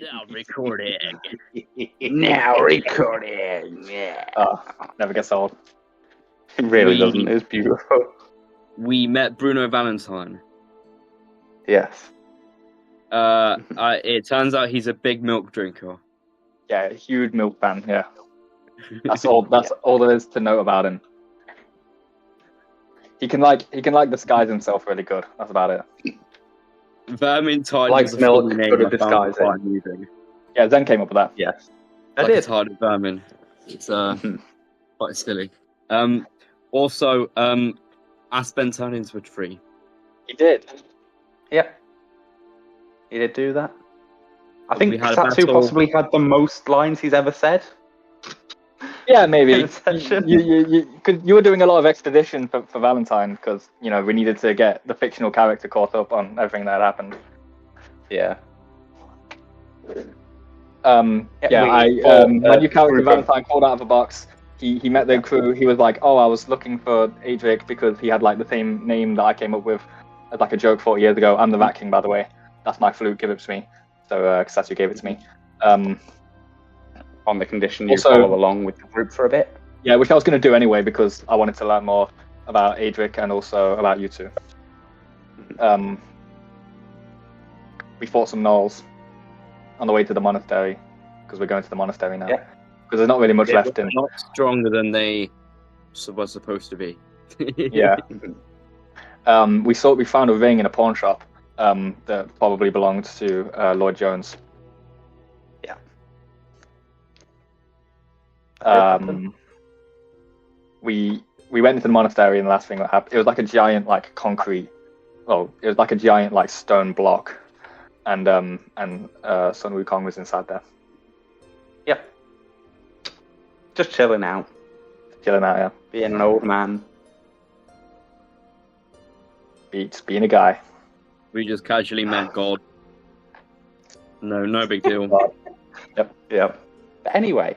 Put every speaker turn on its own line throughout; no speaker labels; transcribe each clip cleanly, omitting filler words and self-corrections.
Now recording.
Now recording. Yeah.
Oh, never gets old.
It really doesn't. It's beautiful.
We met Bruno Valentine.
Yes.
It turns out he's a big milk drinker.
Yeah, huge milk fan. Yeah, that's all. That's all there is to know about him. He can disguise himself really good. That's about it.
Vermintide
Likes
was a
milk,
funny name.
good at
I found it
disguising.
quite amusing.
Yeah, Zen came up with that.
Yes.
Like a tide of vermin. It's quite silly. Also, Aspen turned into a tree.
He did.
Yep. He did do that. I think
We had a
Satsu
battle.
possibly had the most lines he's ever said.
Yeah, maybe.
In a session.
You were doing a lot of expedition for Valentine because we needed to get the fictional character caught up on everything that had happened.
Yeah.
My new character Valentine called out of a box. He met the crew. He was like, "Oh, I was looking for Adric because he had like the same name that I came up with as like a joke 40 years ago. I'm the Rat King, by the way. That's my flute. Give it to me." So Satsu gave it to me.
On the condition you
Also-
follow along with the group for a bit.
Yeah, which I was going to do anyway because I wanted to learn more about Adric and also about you two. We fought some gnolls on the way to the monastery because we're going to the monastery now.
Yeah.
Because there's not really much left in.
Not stronger than they were supposed to be.
Yeah. We found a ring in a pawn shop that probably belonged to Lord Jones.
Yeah.
We went into the monastery, and the last thing that happened, it was like a giant stone block, and Sun Wukong was inside there.
Yep. Just chilling out.
Chilling out, yeah.
Being an old man.
Just being a guy.
We just casually met God. No big deal.
Yep. But anyway,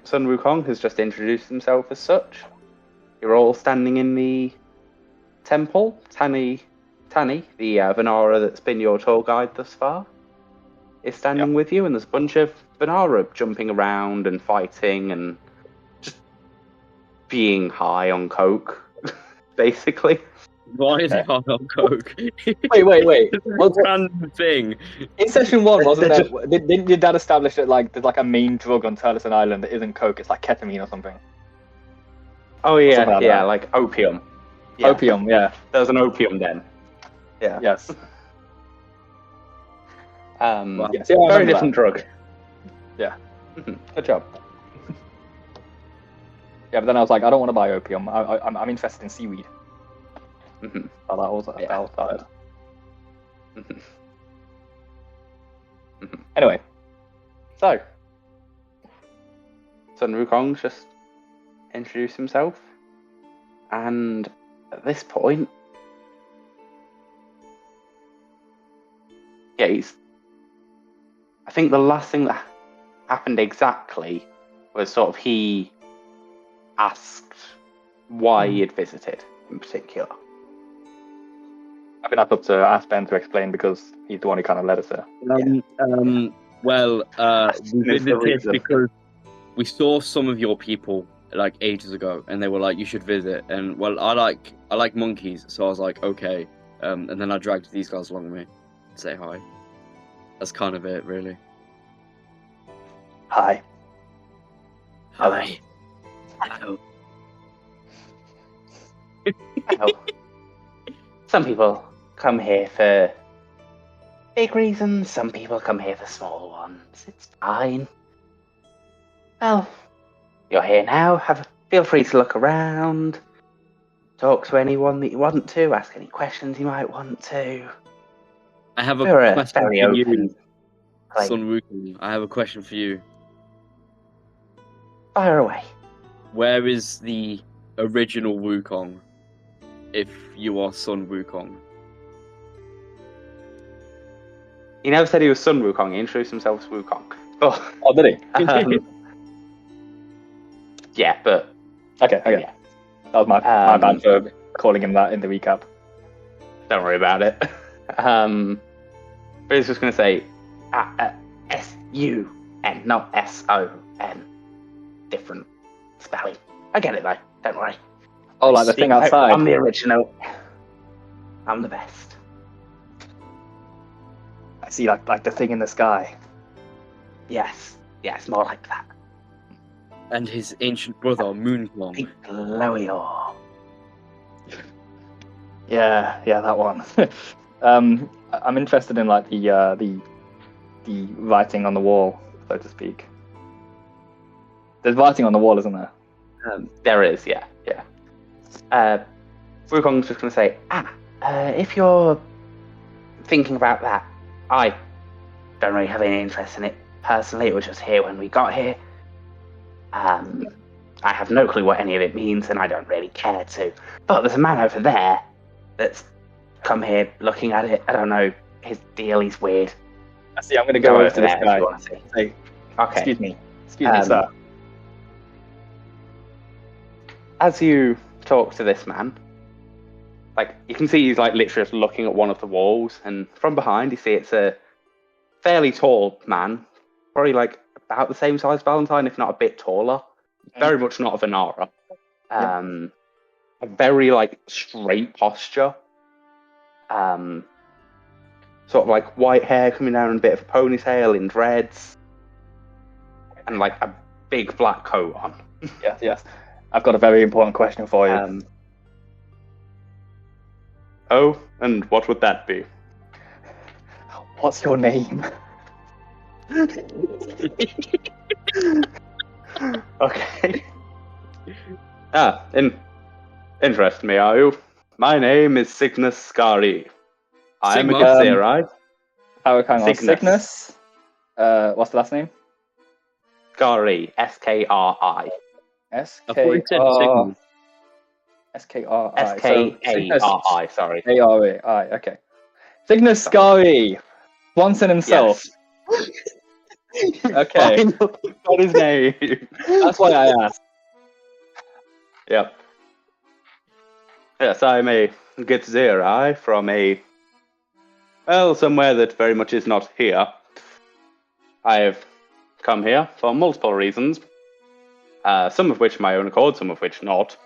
Sun Wukong has just introduced himself as such. You're all standing in the temple. Tani, the Vanara that's been your tour guide thus far, is standing with you, and there's a bunch of Vanara jumping around and fighting and just being high on coke, basically.
Why is it hard on coke?
Wait.
It's a random thing.
In session 1, wasn't there? Didn't your dad establish that there's like a main drug on Terlisen Island that isn't coke? It's like ketamine or something.
Oh yeah,
Something like that.
like opium. Yeah.
Opium, yeah.
There was an opium den. Yeah.
Yes. Yes, yeah, I
Very
remember
different drug.
Yeah.
Good job.
Yeah, but then I was like, I don't want to buy opium. I'm interested in seaweed.
Mhm.
Oh, that all started.
Mhm. Mhm.
Anyway,
So, Sun Wukong's just introduced himself, and at this point, I think the last thing that happened exactly was sort of he asked why he had visited in particular.
I think that's up to Aspen to explain because he's the one who kind of led us there.
We
There's
did
the
this
reason.
because we saw some of your people like ages ago, and they were like, "You should visit." And well, I like monkeys, so I was like, "Okay." And then I dragged these guys along with me to say hi. That's kind of it, really.
Hi.
Hi. Hello.
Some people come here for big reasons, some people come here for small ones. It's fine. Well, you're here now. Feel free to look around, talk to anyone that you want to, ask any questions you might want to.
I have a
We're a
question
very
for
open
you,
place.
Sun Wukong. I have a question for you.
Fire away.
Where is the original Wukong? If you are Sun Wukong.
He never said he was Sun Wukong, he introduced himself as Wukong.
Oh, did he?
Yeah, but
Okay.
yeah,
That was my bad for calling him that in the recap.
don't worry about it. But I was just going to say, S-U-N, not S-O-N. Different spelling. I get it though, don't worry.
Oh, like the thing outside?
I'm the original. I'm the best.
I see, like the thing in the sky.
Yes, more like that.
And his ancient brother, Moonglong.
Big glowy ore.
Yeah, that one. I'm interested in like the writing on the wall, so to speak. There's writing on the wall, isn't there?
There is, yeah. Wukong's just going to say, if you're thinking about that, I don't really have any interest in it personally. It was just here when we got here. I have no clue what any of it means, and I don't really care to. But there's a man over there that's come here looking at it. I don't know his deal. He's weird.
I see. I'm going to go over to this guy.
Say, okay.
Excuse me, sir.
As you talk to this man, like you can see he's like literally just looking at one of the walls, and from behind you see it's a fairly tall man, probably like about the same size as Valentine, if not a bit taller. Very much not a Vanara. A very like straight posture. Sort of like white hair coming down in a bit of a ponytail in dreads, and like a big black coat on.
Yes. I've got a very important question for you.
Oh, and what would that be?
What's your name?
Okay. Interest me, are you? My name is Cygnus Skari. I am a Githzerai.
Hang on. Cygnus? What's the last name?
Skari. S-K-R-I.
S-K-R-I.
S-K-A-R-I, sorry.
A-R-A-I, okay. Cygnus Skari. Swanson himself.
Yes.
Okay.
Got his name.
That's why I asked.
Yep. Yes, I'm a Githzerai from somewhere that very much is not here. I have come here for multiple reasons. Some of which my own accord, some of which not.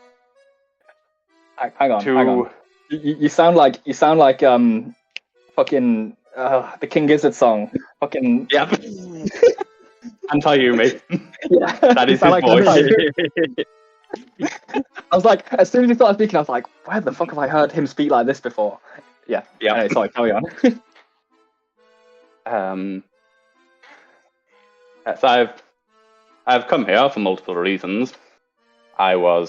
Hang on. You sound like fucking the King Gizzard song. Fucking
yep. Anti-Yumi.
Yeah.
That is his voice.
I was like, as soon as he started speaking, I was like, where the fuck have I heard him speak like this before? Yeah. Anyway, sorry, carry on.
So I've come here for multiple reasons. I am a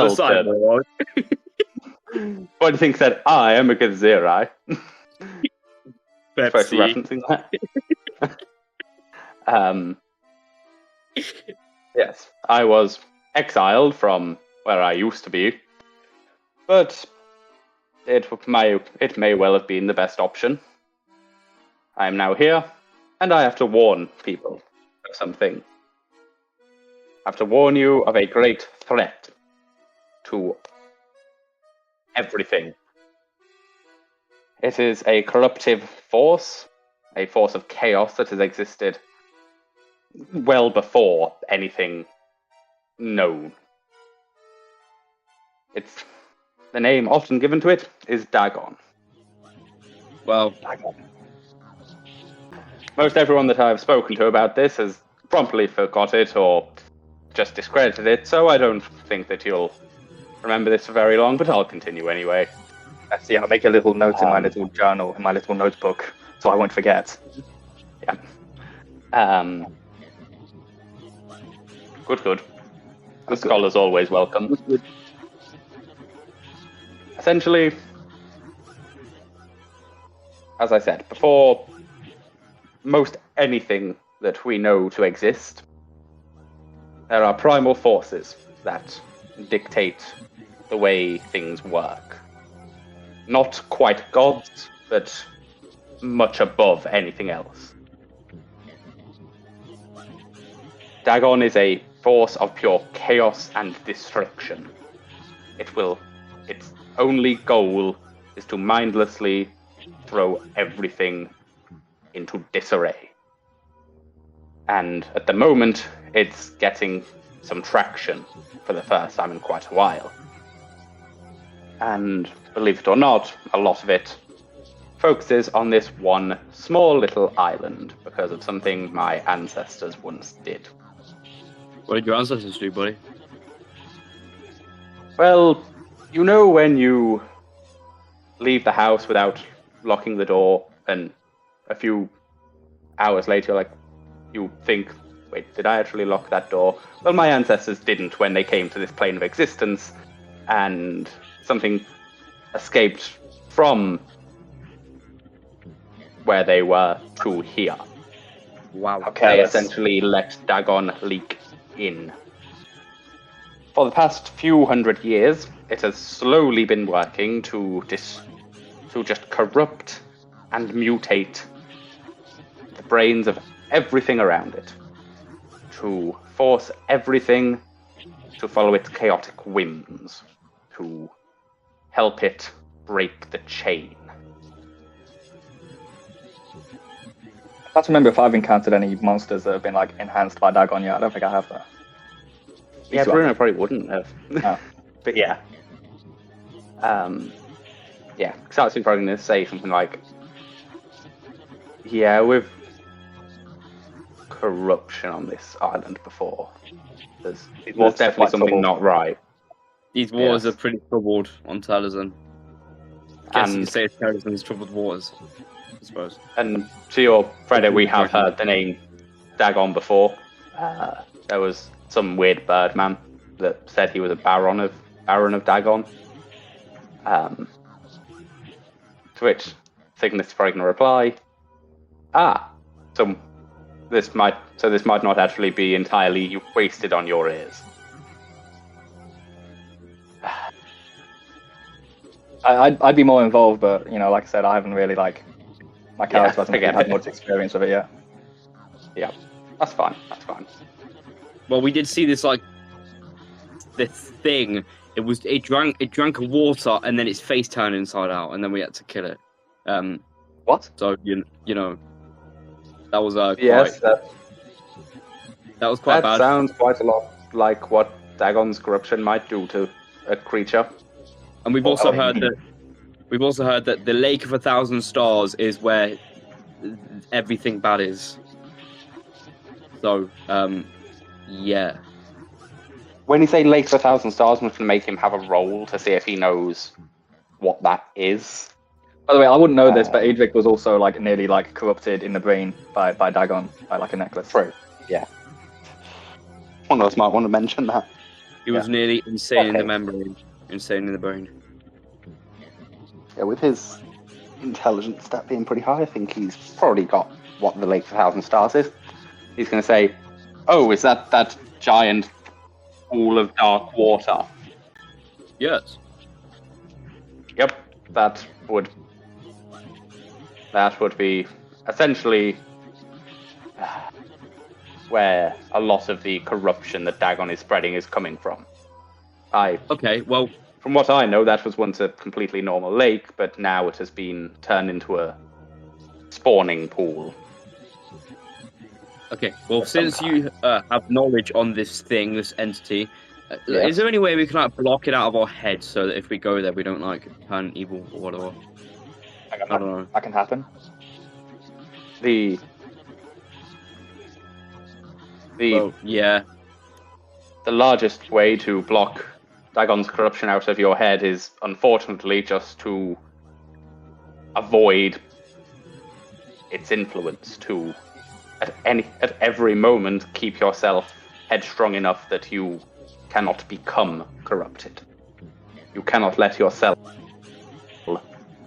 cyborg. What do you think said I am a Githzerai? First referencing that. Yes, I was exiled from where I used to be, but it may well have been the best option. I am now here, and I have to warn people of something. I have to warn you of a great threat to everything. It is a corruptive force, a force of chaos that has existed well before anything known. The name often given to it is Dagon.
Well,
Dagon. Most everyone that I've spoken to about this has promptly forgot it or just discredited it, so I don't think that you'll remember this for very long, but I'll continue anyway.
I see, I'll make a little note in my little journal, in my little notebook, so I won't forget.
Yeah. Good. The scholar's always welcome. Essentially, as I said, before most anything that we know to exist, there are primal forces that dictate the way things work. Not quite gods, but much above anything else. Dagon is a force of pure chaos and destruction. Its only goal is to mindlessly throw everything into disarray. And at the moment, it's getting some traction for the first time in quite a while. And believe it or not, a lot of it focuses on this one small little island because of something my ancestors once did.
What did your ancestors do, buddy?
Well, you know when you leave the house without locking the door, and a few hours later, you think, wait, did I actually lock that door? Well, my ancestors didn't when they came to this plane of existence, and something escaped from where they were to here.
Wow.
They essentially let Dagon leak in. For the past few hundred years, it has slowly been working to just corrupt and mutate the brains of everything around it, to force everything to follow its chaotic whims, to help it break the chain.
I can't remember if I've encountered any monsters that have been enhanced by Dagon yet. I don't think I have that.
Yeah, Bruno probably wouldn't have.
Oh.
But yeah. Xalxi's probably going to say something like, yeah, with corruption on this island before, there's definitely something not right.
These waters are pretty troubled on Terlisen. I guess you could say Terlisen's troubled waters, I suppose.
And to your credit, we have heard the name Dagon before. There was some weird bird man that said he was a baron of Dagon. To which Cygnus is probably going to reply, so this might not actually be entirely wasted on your ears.
I'd be more involved, but like I said, I haven't really my character hasn't really had much experience with it yet.
Yeah, that's fine.
Well, we did see this thing. It drank water and then its face turned inside out, and then we had to kill it.
What?
So you know, that was
yes.
That was quite bad.
That sounds quite a lot like what Dagon's corruption might do to a creature.
And we've also heard that the Lake of 1,000 Stars is where everything bad is. So, yeah.
When you say Lake of 1,000 Stars, I'm just going to make him have a roll to see if he knows what that is.
By the way, I wouldn't know this, but Adric was also nearly corrupted in the brain by Dagon, by a necklace.
True. Yeah. One of us might want to mention that.
He was nearly insane in the memory, insane in the brain.
Yeah, with his intelligence stat being pretty high, I think he's probably got what the Lake of 1,000 Stars is. He's going to say, "Oh, is that giant pool of dark water?"
Yes.
Yep, that would be essentially where a lot of the corruption that Dagon is spreading is coming from.
Okay, well,
from what I know, that was once a completely normal lake, but now it has been turned into a spawning pool.
Okay, well, since you have knowledge on this thing, this entity, is there any way we can block it out of our heads so that if we go there, we don't turn evil or whatever?
I don't know. That can happen.
Yeah.
The largest way to block Dagon's corruption out of your head is, unfortunately, just to avoid its influence. To at every moment keep yourself headstrong enough that you cannot become corrupted. You cannot let yourself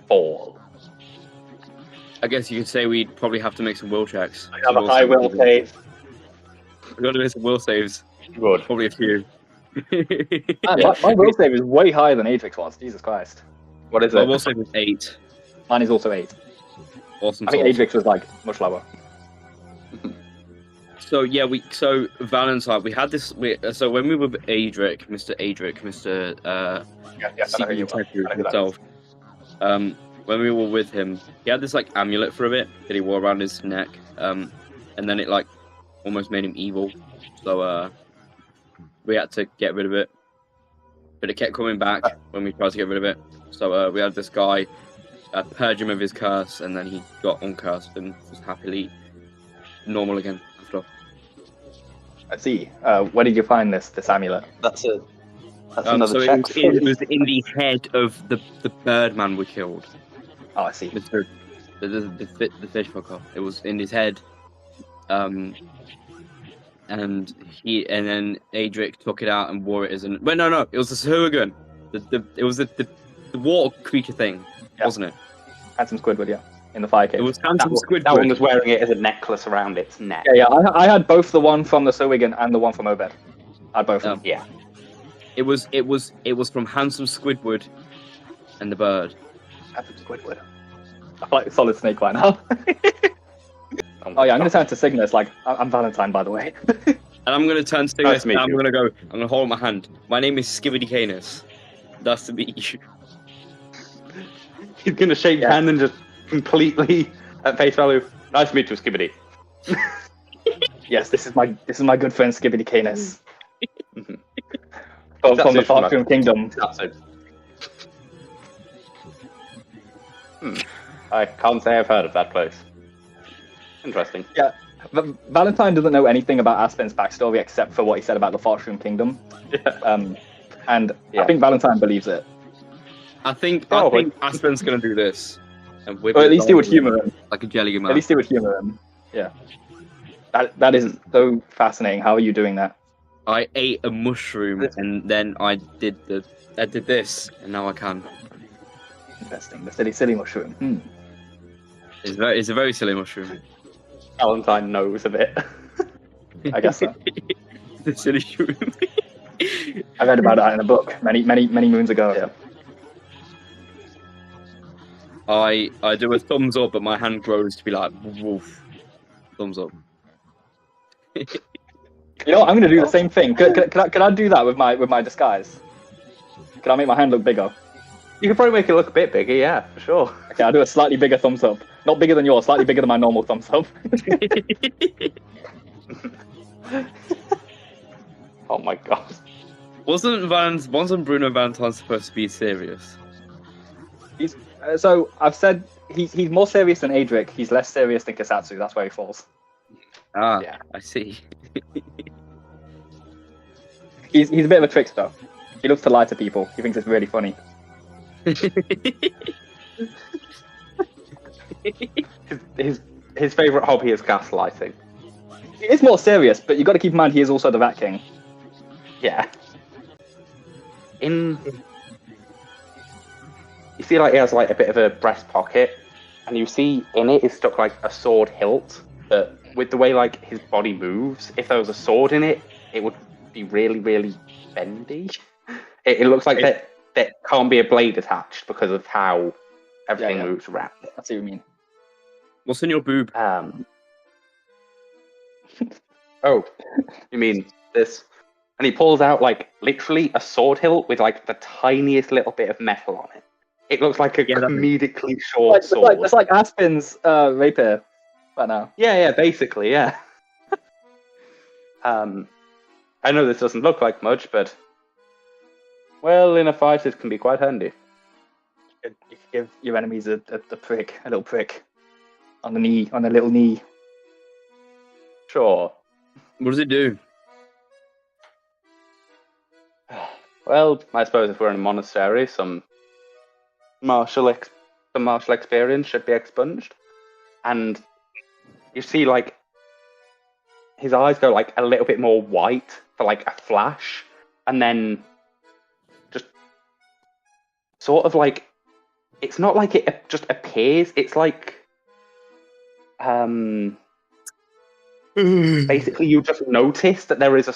fall.
I guess you could say we'd probably have to make some will checks.
I have a high will save.
We've got to make some will saves.
Good.
Probably a few.
My will save is way higher than Adric's was. Jesus Christ.
What is it?
My will save is 8.
Mine is also 8.
Awesome.
I think Adric's was much lower.
So yeah, Valentine, we had this. So when we were with Mr.
Secret
himself, when we were with him, he had this like amulet for a bit that he wore around his neck, and then it like almost made him evil. So we had to get rid of it, but it kept coming back when we tried to get rid of it. So we had this guy purge him of his curse, and then he got uncursed and was happily normal again after.
I see. Where did you find this amulet?
That's another check.
It was in the head of the birdman we killed.
Oh, I see.
The fish fucker. It was in his head. And then Adric took it out and wore it as an. Wait, no, it was the Sahuagin. It was the water creature thing, wasn't it?
Handsome Squidward, yeah, in the fire cave.
It was handsome Squidward.
That one was wearing it as a necklace around its neck.
Yeah. I had both the one from the Sahuagin and the one from Obed. I had both of them.
Yeah.
It was from Handsome Squidward and the bird.
Handsome Squidward. I like Solid Snake right now. Oh yeah, I'm gonna turn to Cygnus. Like I'm Valentine, by the way.
And I'm gonna turn to Cygnus.
Nice
I'm gonna hold up my hand. My name is Skibbity Canis. That's to meet you.
He's gonna shake your hand and just completely at face value. Nice to meet you, Skibbity.
Yes, this is my good friend Skibbity Canis. From the Fartrum Kingdom.
That's it. I can't say I've heard of that place. Interesting.
Yeah, Valentine doesn't know anything about Aspen's backstory except for what he said about the Fartrum Kingdom.
Yeah.
I think Valentine believes it.
I think Aspen's gonna do this. And
or at least he would humor him.
Like a jelly man.
At least he would humor him. Yeah. That is so fascinating. How are you doing that?
I ate a mushroom and then I did this and now I can.
Interesting. The silly mushroom.
It's a very silly mushroom.
Valentine knows a bit.
I guess so.
The silly mushroom.
I read about that in a book many moons ago.
Yeah.
I do a thumbs up, but my hand grows to be like woof. Thumbs up.
You know what? I'm going to do the same thing. Could I do that with my disguise? Could I make my hand look bigger?
You could probably make it look a bit bigger, yeah, for sure.
Okay, I'll do a slightly bigger thumbs up. Not bigger than yours, slightly bigger than my normal thumbs up.
Oh my god.
Wasn't Bruno Valentine supposed to be serious?
So I've said he's more serious than Adric. He's less serious than Kisatsu. That's where he falls.
Ah,
yeah.
I see.
He's a bit of a trickster. He loves to lie to people. He thinks it's really funny.
his favourite hobby is gaslighting.
He is more serious, but you've got to keep in mind he is also the Rat King.
Yeah. You see, like, he has like a bit of a breast pocket, and you see in it is stuck like a sword hilt. But with the way like his body moves, if there was a sword in it, it would be really, really bendy. It looks like there can't be a blade attached because of how everything moves around it.
I see what you mean.
What's in your boob?
Oh, you mean this? And he pulls out like literally a sword hilt with like the tiniest little bit of metal on it. It looks like a comedically short sword.
It's like Aspen's rapier right now.
Yeah, basically, yeah. I know this doesn't look like much, but well, in a fight it can be quite handy.
You could give your enemies a little prick on the knee, on the little knee.
Sure.
What does it do?
Well, I suppose if we're in a monastery, some martial experience should be expunged. And you see, like, his eyes go, like, a little bit more white for, like, a flash. And then just sort of, like, it's not like it just appears. It's like, basically you just notice that there is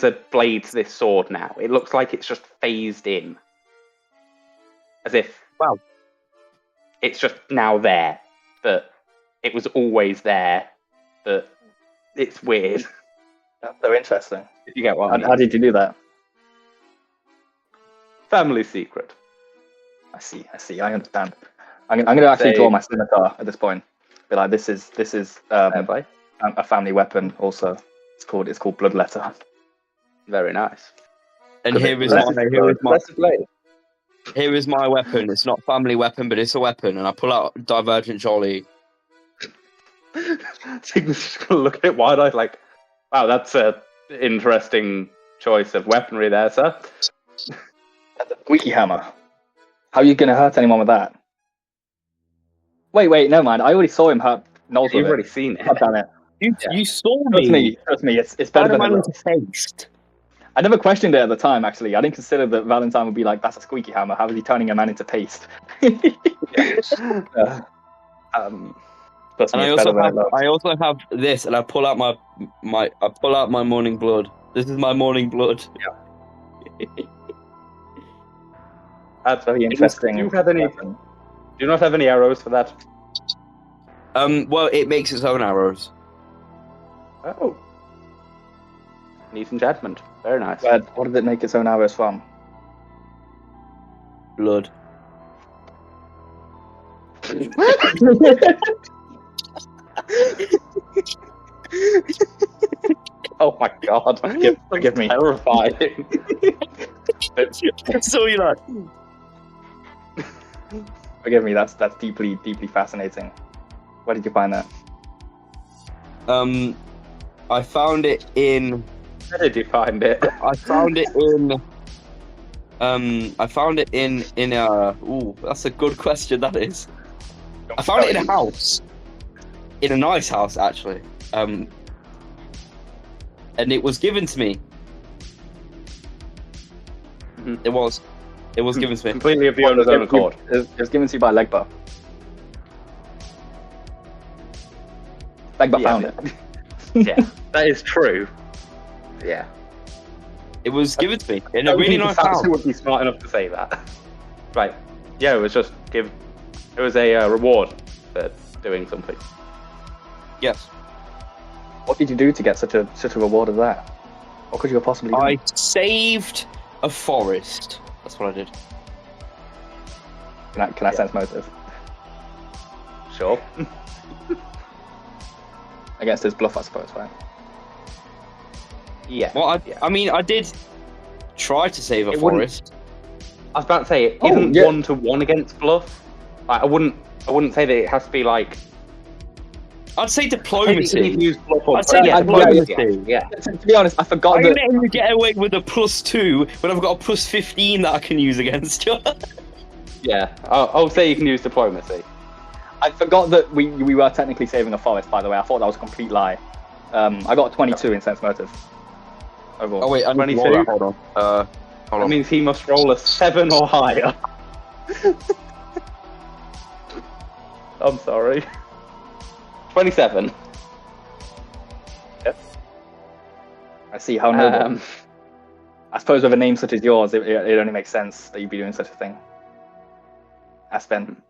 a blade to this sword now. It looks like it's just phased in. As if, well, it's just now there. But it was always there. But it's weird.
That's so interesting.
If you get what I mean.
How did you do that?
Family secret.
I see, I understand. I'm going to actually draw my scimitar at this point. Be like, this is a family weapon. Also, it's called Bloodletter.
Very nice.
And here is my weapon. It's not family weapon, but it's a weapon. And I pull out Divergent Jolly.
Cygnus is going to look at it wide-eyed like, wow, that's an interesting choice of weaponry there, sir.
That's a squeaky hammer. How are you going to hurt anyone with that? Wait, never mind. I already saw him hurt Knowles with it.
You've already seen it.
God damn it.
You saw me.
Trust me, it's better than
a taste.
I never questioned it at the time, actually. I didn't consider that Valentine would be like, that's a squeaky hammer. How is he turning a man into paste?
And I also have this, and I pull out my morning blood. This is my morning blood.
Yeah. That's very interesting. Do you not have any arrows for that?
Well, it makes its own arrows.
Oh. Neat enchantment. Very nice.
But what did it make its own arrows from?
Blood.
Oh my god. Forgive me. Terrifying.
That's all you like.
Forgive me, that's deeply, deeply fascinating. Where did you find that?
I found it in...
Where did you find it?
I found it in ooh, that's a good question, that is. I found it in a house. In a nice house, actually. And it was given to me.
Mm-hmm.
It was given to me.
Completely of the owner's own accord.
It was given to you by Legba. Legba found it.
Yeah, that is true. Yeah.
It was given to me in a really nice house.
I wouldn't be smart enough to say that. Right. Yeah, it was just it was a reward for doing something.
Yes.
What did you do to get such a reward as that? What could you have possibly done?
I saved a forest. That's what I did.
Can I sense motive?
Sure.
Against his bluff, I suppose, right?
Yeah.
Well, I mean, I did try to save a forest.
I was about to say, it isn't 1-to-1 against bluff. I wouldn't say that it has to be like...
I'd say diplomacy.
I'd say diplomacy. Yeah.
To be honest, I forgot
that... I'm letting you get away with a +2 when I've got a +15 that I can use against you.
Yeah, I'll say you can use diplomacy.
I forgot that we were technically saving a forest, by the way. I thought that was a complete lie. I got a 22 in sense motive. Overall.
Oh wait, I
22?
Hold on. Hold on.
That means he must roll a 7 or higher. I'm sorry. 27.
Yep. I see how noble. I suppose with a name such as yours, it only makes sense that you'd be doing such a thing. Aspen.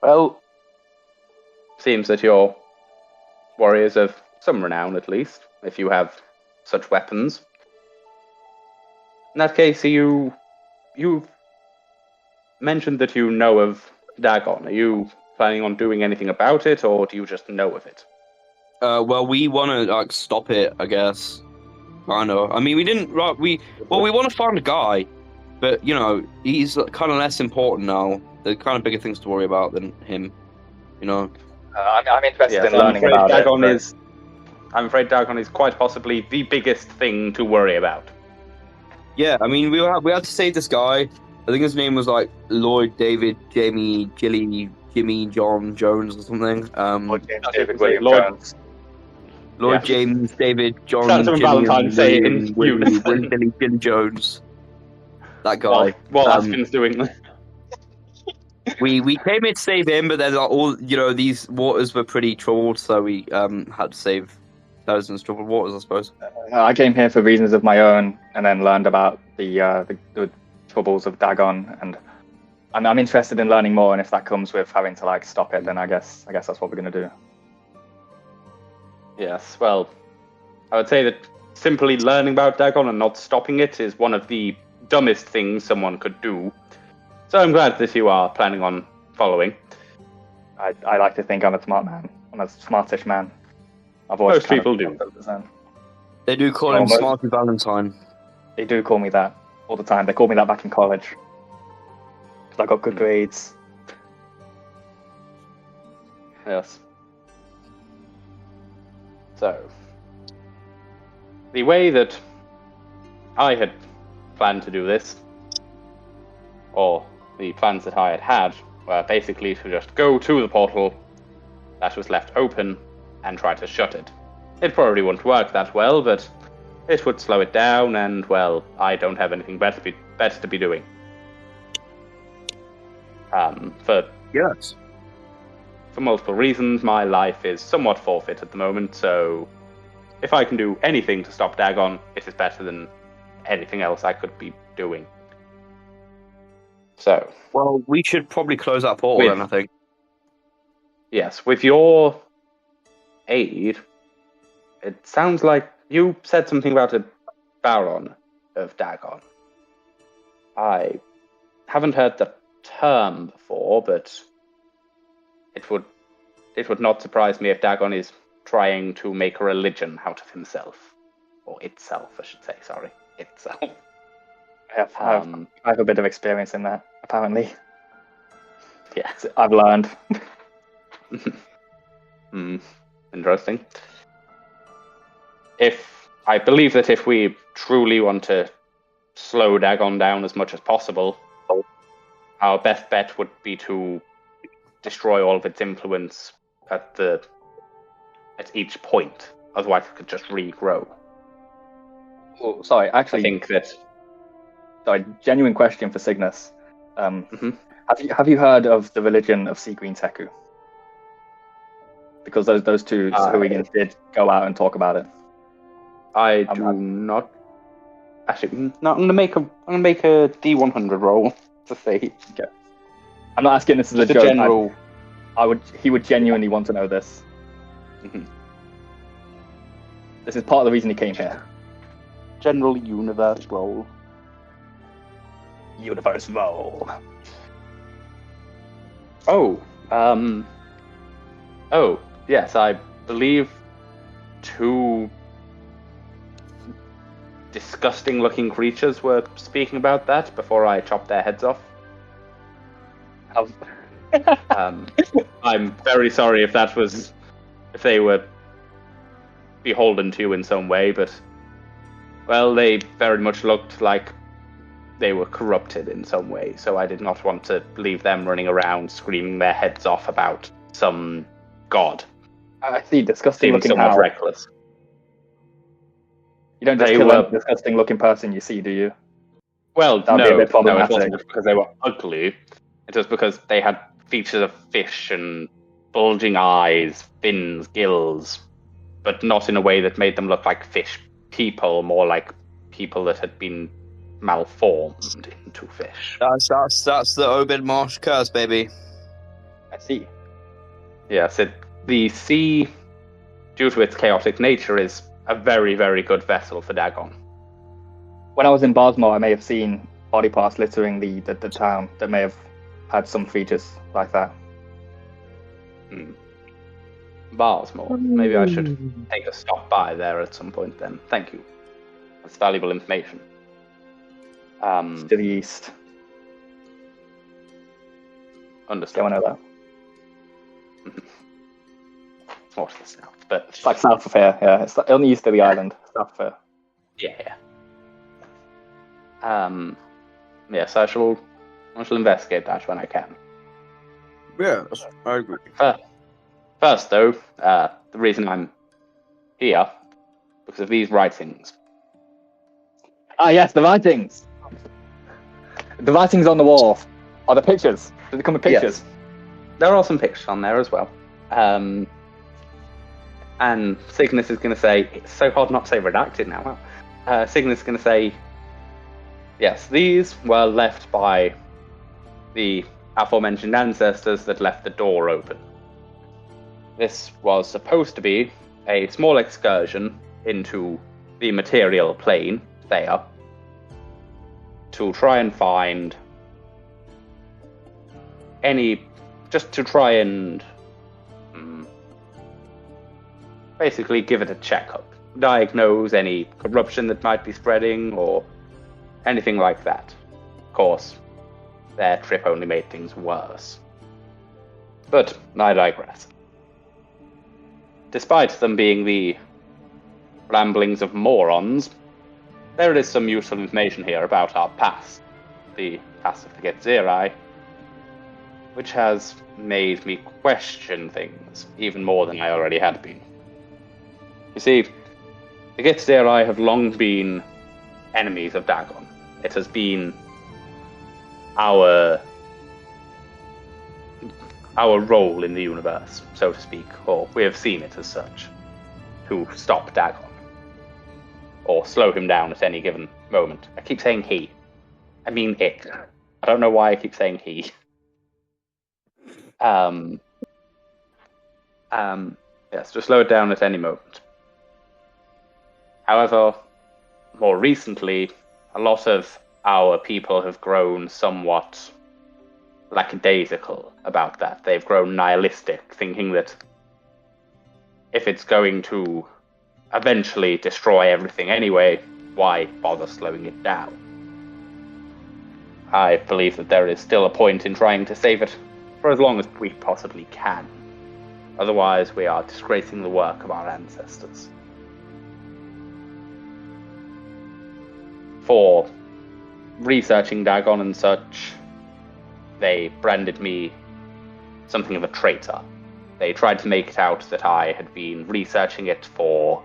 Well, seems that you're warriors of some renown, at least, if you have such weapons. In that case, you mentioned that you know of Dagon. Are you planning on doing anything about it, or do you just know of it?
Well, we want to stop it, I guess. I know. I mean, we didn't. We want to find a guy, but he's kind of less important now. There's kind of bigger things to worry about than him.
I'm interested in learning about Dagon
it. I'm afraid Dagon is quite possibly the biggest thing to worry about.
Yeah, I mean, we had to save this guy. I think his name was Lloyd David Jamie Jimmy John Jones or something.
Lloyd James David William Jones.
Lloyd James David John
Jimmy Valentine say it in
Billy Jones. That guy.
While Aspen's doing that.
We came here to save him, but then all these waters were pretty troubled, so we had to save thousands of troubled waters, I suppose.
I came here for reasons of my own, and then learned about the troubles of Dagon, and I'm interested in learning more. And if that comes with having to stop it, then I guess that's what we're gonna do.
Yes, well, I would say that simply learning about Dagon and not stopping it is one of the dumbest things someone could do. So I'm glad that you are planning on following.
I like to think I'm a smart man. I'm a smartish man. I've always
Most people do.
They do call him Smarty Valentine.
They do call me that all the time. They called me that back in college. Because I got good grades.
Yes. So, the way that I had planned to do this, or the plans that I had, were basically to just go to the portal that was left open and try to shut it. It probably wouldn't work that well, but it would slow it down, and, well, I don't have anything better to be doing.
Yes.
For multiple reasons, my life is somewhat forfeit at the moment, so if I can do anything to stop Dagon, it is better than anything else I could be doing. So,
well, we should probably close that portal then, I think.
Yes, with your aid, it sounds like you said something about a Baron of Dagon. I haven't heard the term before, but it would not surprise me if Dagon is trying to make a religion out of himself. Or itself, I should say, sorry. Itself.
I have a bit of experience in that, apparently.
Yeah.
I've learned.
Interesting. I believe that if we truly want to slow Dagon down as much as possible, our best bet would be to destroy all of its influence at each point. Otherwise, it could just regrow.
Oh, sorry, actually,
I think that.
Sorry, genuine question for Cygnus. Have you heard of the religion of Sea Green Teku? Because those two hooligans did go out and talk about it.
I do not. Actually, no, I'm gonna make a D100 roll to see.
Okay. I'm not asking this as a joke.
General.
He would genuinely want to know this.
Mm-hmm.
This is part of the reason he came here.
General universe roll.
Universe roll.
Oh, yes, I believe two disgusting-looking creatures were speaking about that before I chopped their heads off. I'm very sorry if they were beholden to you in some way, but, well, they very much looked like they were corrupted in some way, so I did not want to leave them running around screaming their heads off about some god.
I see, disgusting looking
somewhat reckless.
You don't just kill a disgusting looking person you see, do you?
Well,
no, it
wasn't just because they were ugly. It was because they had features of fish and bulging eyes, fins, gills, but not in a way that made them look like fish people, more like people that had been malformed into fish.
That's the Obed Marsh curse, baby.
I see.
Yes, the sea, due to its chaotic nature, is a very, very good vessel for Dagon.
When I was in Barsmore, I may have seen body parts littering the town that may have had some features like that.
Barsmore. Maybe I should take a stop by there at some point then. Thank you. That's valuable information.
To the east.
Understood.
Yeah, I know that.
It's more to the south, but
it's like south of here. Yeah, it's on the east of the island. South of here.
Yeah. Yes, I shall investigate that when I can.
Yes, I agree.
First, though, the reason I'm here because of these writings.
Ah, yes, the writings. The writings on the wall are the pictures. Did they come with pictures?
Yes. There are some pictures on there as well. And Cygnus is going to say, it's so hard not to say redacted now. Cygnus is going to say, yes, these were left by the aforementioned ancestors that left the door open. This was supposed to be a small excursion into the material plane, Theia, to try and find just to try and basically give it a checkup, diagnose any corruption that might be spreading or anything like that. Of course, their trip only made things worse. But I digress. Despite them being the ramblings of morons, there is some useful information here about our past, the past of the Getzeri, which has made me question things even more than I already had been. You see, the Getzeri have long been enemies of Dagon. It has been our role in the universe, so to speak, or we have seen it as such, to stop Dagon, or slow him down at any given moment. I keep saying he. I mean it. I don't know why I keep saying he. Yes, to slow it down at any moment. However, more recently, a lot of our people have grown somewhat lackadaisical about that. They've grown nihilistic, thinking that if it's going to eventually destroy everything anyway, why bother slowing it down? I believe that there is still a point in trying to save it for as long as we possibly can. Otherwise, we are disgracing the work of our ancestors. For researching Dagon and such, they branded me something of a traitor. They tried to make it out that I had been researching it for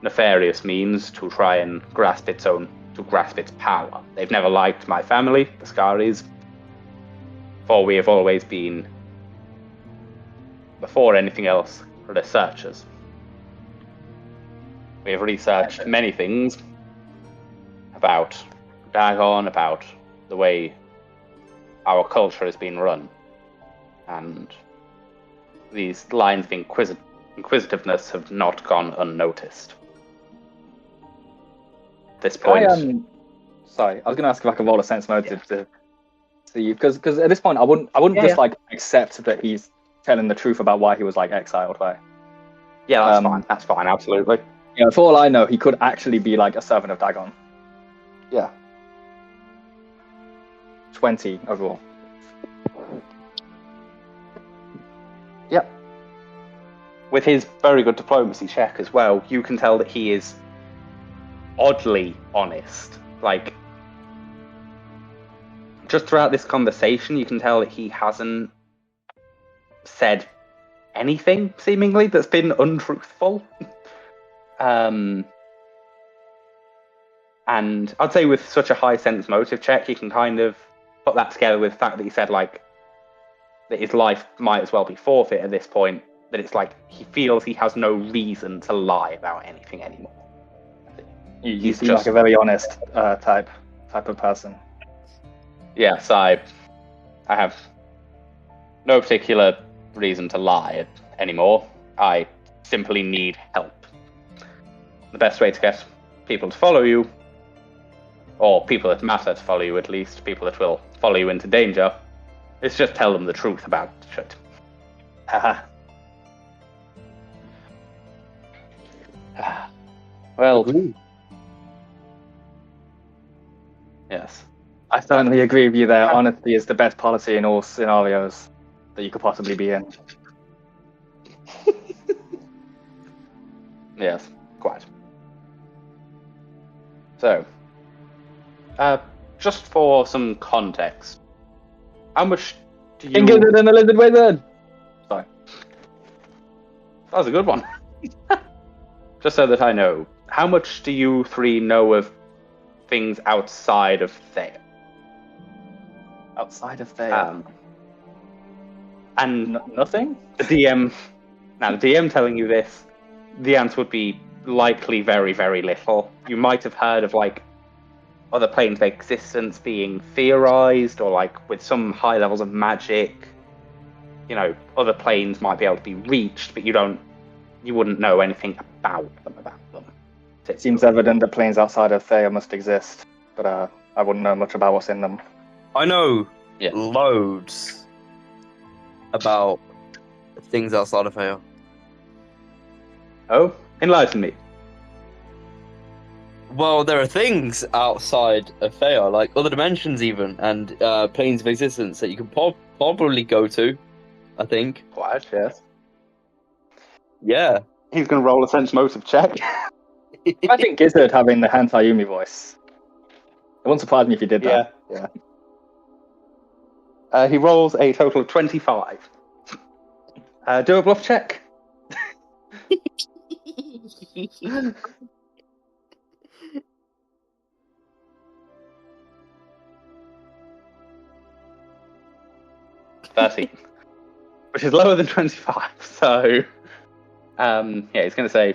nefarious means to try and grasp its power. They've never liked my family, the Scaris, for we have always been, before anything else, researchers. We have researched many things about Dagon, about the way our culture has been run, and these lines of inquisitiveness have not gone unnoticed. At this point,
sorry, I was going to ask if I could roll a sense motive to see, because at this point I wouldn't just accept that he's telling the truth about why he was exiled, right?
Yeah, that's fine. That's fine. Absolutely.
Yeah, for all I know, he could actually be a servant of Dagon.
Yeah.
20 overall.
Yep. With his very good diplomacy check as well, you can tell that he is oddly honest. Just throughout this conversation, you can tell that he hasn't said anything, seemingly, that's been untruthful. And I'd say with such a high sense motive check, you can kind of put that together with the fact that he said, that his life might as well be forfeit at this point, that it's he feels he has no reason to lie about anything anymore.
You seem like a very honest type of person.
Yes, I have no particular reason to lie anymore. I simply need help. The best way to get people to follow you, or people that matter to follow you at least, people that will follow you into danger, is just tell them the truth about shit.
Haha.
Well, yes.
I certainly agree with you there. Honesty is the best policy in all scenarios that you could possibly be in.
Yes, quite. So, just for some context, how much do you...
Finger than a lizard wizard! Sorry.
That was a good one. Just so that I know, how much do you three know of things outside of Theia?
Outside of Theia?
And
nothing?
The DM telling you this, the answer would be likely very, very little. You might have heard of other planes of existence being theorized, or with some high levels of magic. Other planes might be able to be reached, but you wouldn't know anything about them.
It seems evident that planes outside of Theia must exist, but I wouldn't know much about what's in them.
I know loads. about things outside of Theia.
Oh, enlighten me.
Well, there are things outside of Theia, like other dimensions even, and planes of existence that you can probably go to, I think.
Quite, yes.
Yeah.
He's going to roll a sense motive check.
I think Gizzard having the Hantai Yumi voice. It wouldn't surprise me if he did that.
Yeah. He rolls a total of 25. Do a bluff check. $13, which is lower than 25. So, he's going to say,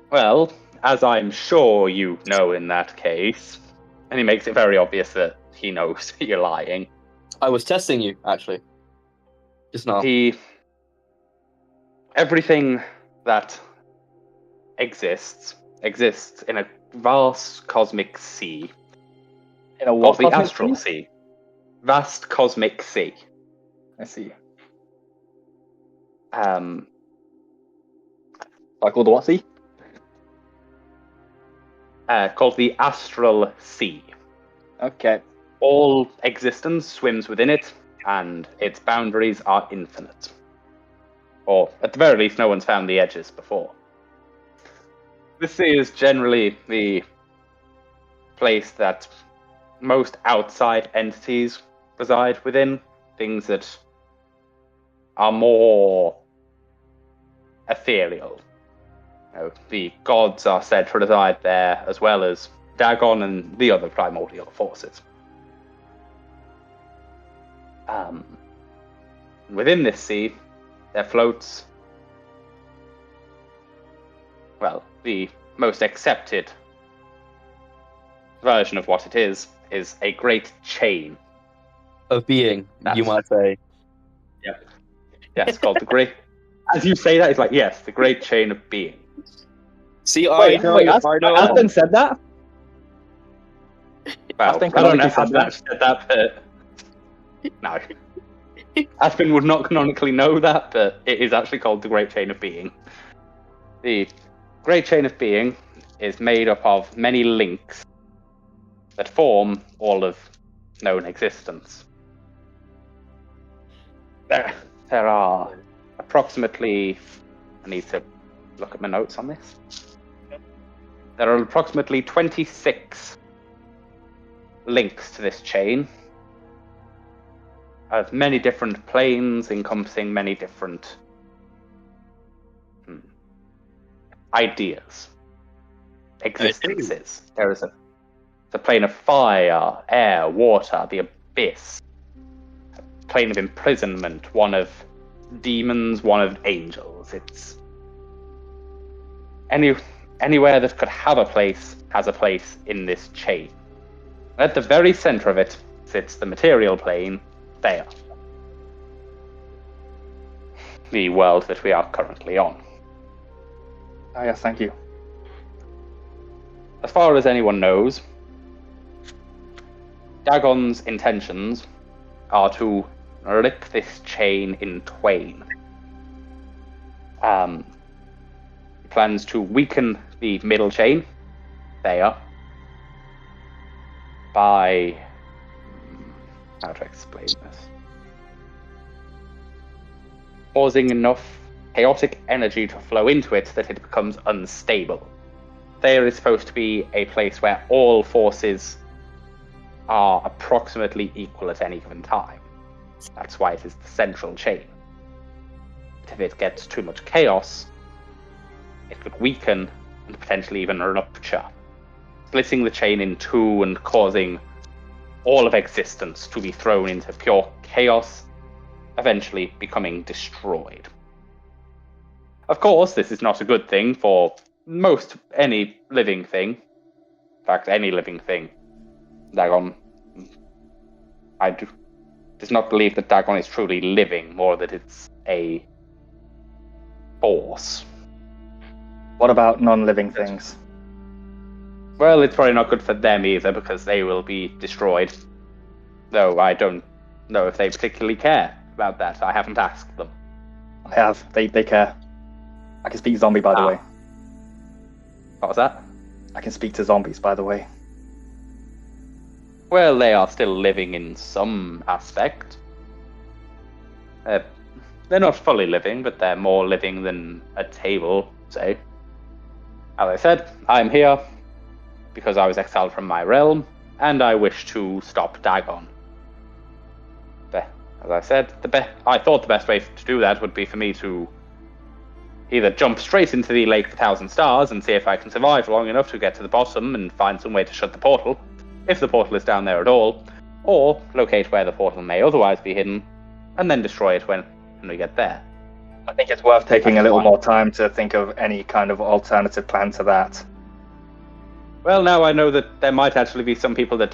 well, as I'm sure you know in that case, and he makes it very obvious that he knows that you're lying.
I was testing you, actually. Just now.
Everything that exists in a vast cosmic sea.
In a what?
The astral sea. Vast cosmic sea.
I see.
Like
called the what sea?
Called the astral sea.
Okay.
All existence swims within it, and its boundaries are infinite. Or, at the very least, no one's found the edges before. The sea is generally the place that most outside entities reside within, things that are more ethereal. The gods are said to reside there, as well as Dagon and the other primordial forces. Within this sea, there floats, well, the most accepted version of what it is a great chain.
Of being, you might say.
Yeah. Yes, called the Great... As you say that, it's like, yes, the Great Chain of Being.
See,
Aspen said that?
Well, I don't know if Aspen actually said that, but... No. Aspen would not canonically know that, but it is actually called the Great Chain of Being. The Great Chain of Being is made up of many links that form all of known existence. There are approximately... I need to look at my notes on this. There are approximately 26 links to this chain of many different planes encompassing many different ideas, existences. There is a plane of fire, air, water, the abyss, a plane of imprisonment, one of demons, one of angels. It's anywhere that could have a place has a place in this chain. At the very center of it sits the material plane, Theia. The world that we are currently on.
Ah, yes, thank you.
As far as anyone knows, Dagon's intentions are to rip this chain in twain. He plans to weaken the middle chain, Theia, by... how to explain this? Causing enough chaotic energy to flow into it that it becomes unstable. Theia is supposed to be a place where all forces are approximately equal at any given time. That's why it is the central chain. If it gets too much chaos, it could weaken and potentially even rupture, splitting the chain in two and causing all of existence to be thrown into pure chaos, eventually becoming destroyed. Of course, this is not a good thing for most any living thing. In fact, any living thing. Dagon, does not believe that Dagon is truly living, more that it's a force.
What about non-living things?
Well, it's probably not good for them either, because they will be destroyed. Though I don't know if they particularly care about that. I haven't asked them.
I have. They care. I can speak zombie, by the way.
What was that?
I can speak to zombies, by the way.
Well, they are still living in some aspect. They're not fully living, but they're more living than a table, say. As I said, I'm here because I was exiled from my realm, and I wish to stop Dagon. As I said, I thought the best way to do that would be for me to either jump straight into the Lake of 1,000 Stars and see if I can survive long enough to get to the bottom and find some way to shut the portal, if the portal is down there at all, or locate where the portal may otherwise be hidden, and then destroy it when we get there.
I think it's worth taking a little more time to think of any kind of alternative plan to that.
Well, now I know that there might actually be some people that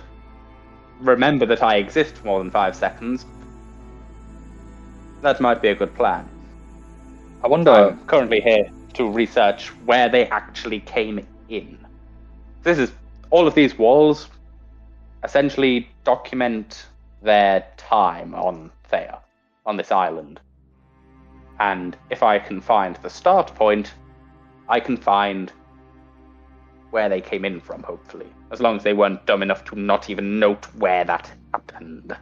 remember that I exist for more than 5 seconds. That might be a good plan.
I wonder...
I'm currently here to research where they actually came in. All of these walls essentially document their time on Theia, on this island. And if I can find the start point, I can find where they came in from, hopefully. As long as they weren't dumb enough to not even note where that happened.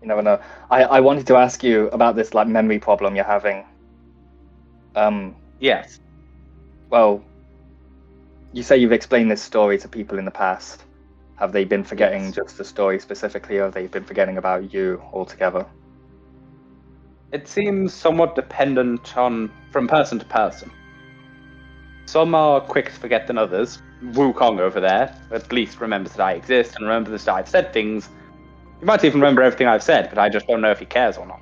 You never know. I wanted to ask you about this memory problem you're having.
Yes.
Well, you say you've explained this story to people in the past. Have they been forgetting just the story specifically, or have they been forgetting about you altogether?
It seems somewhat dependent from person to person. Some are quick to forget than others. Wukong over there at least remembers that I exist and remembers that I've said things. He might even remember everything I've said, but I just don't know if he cares or not.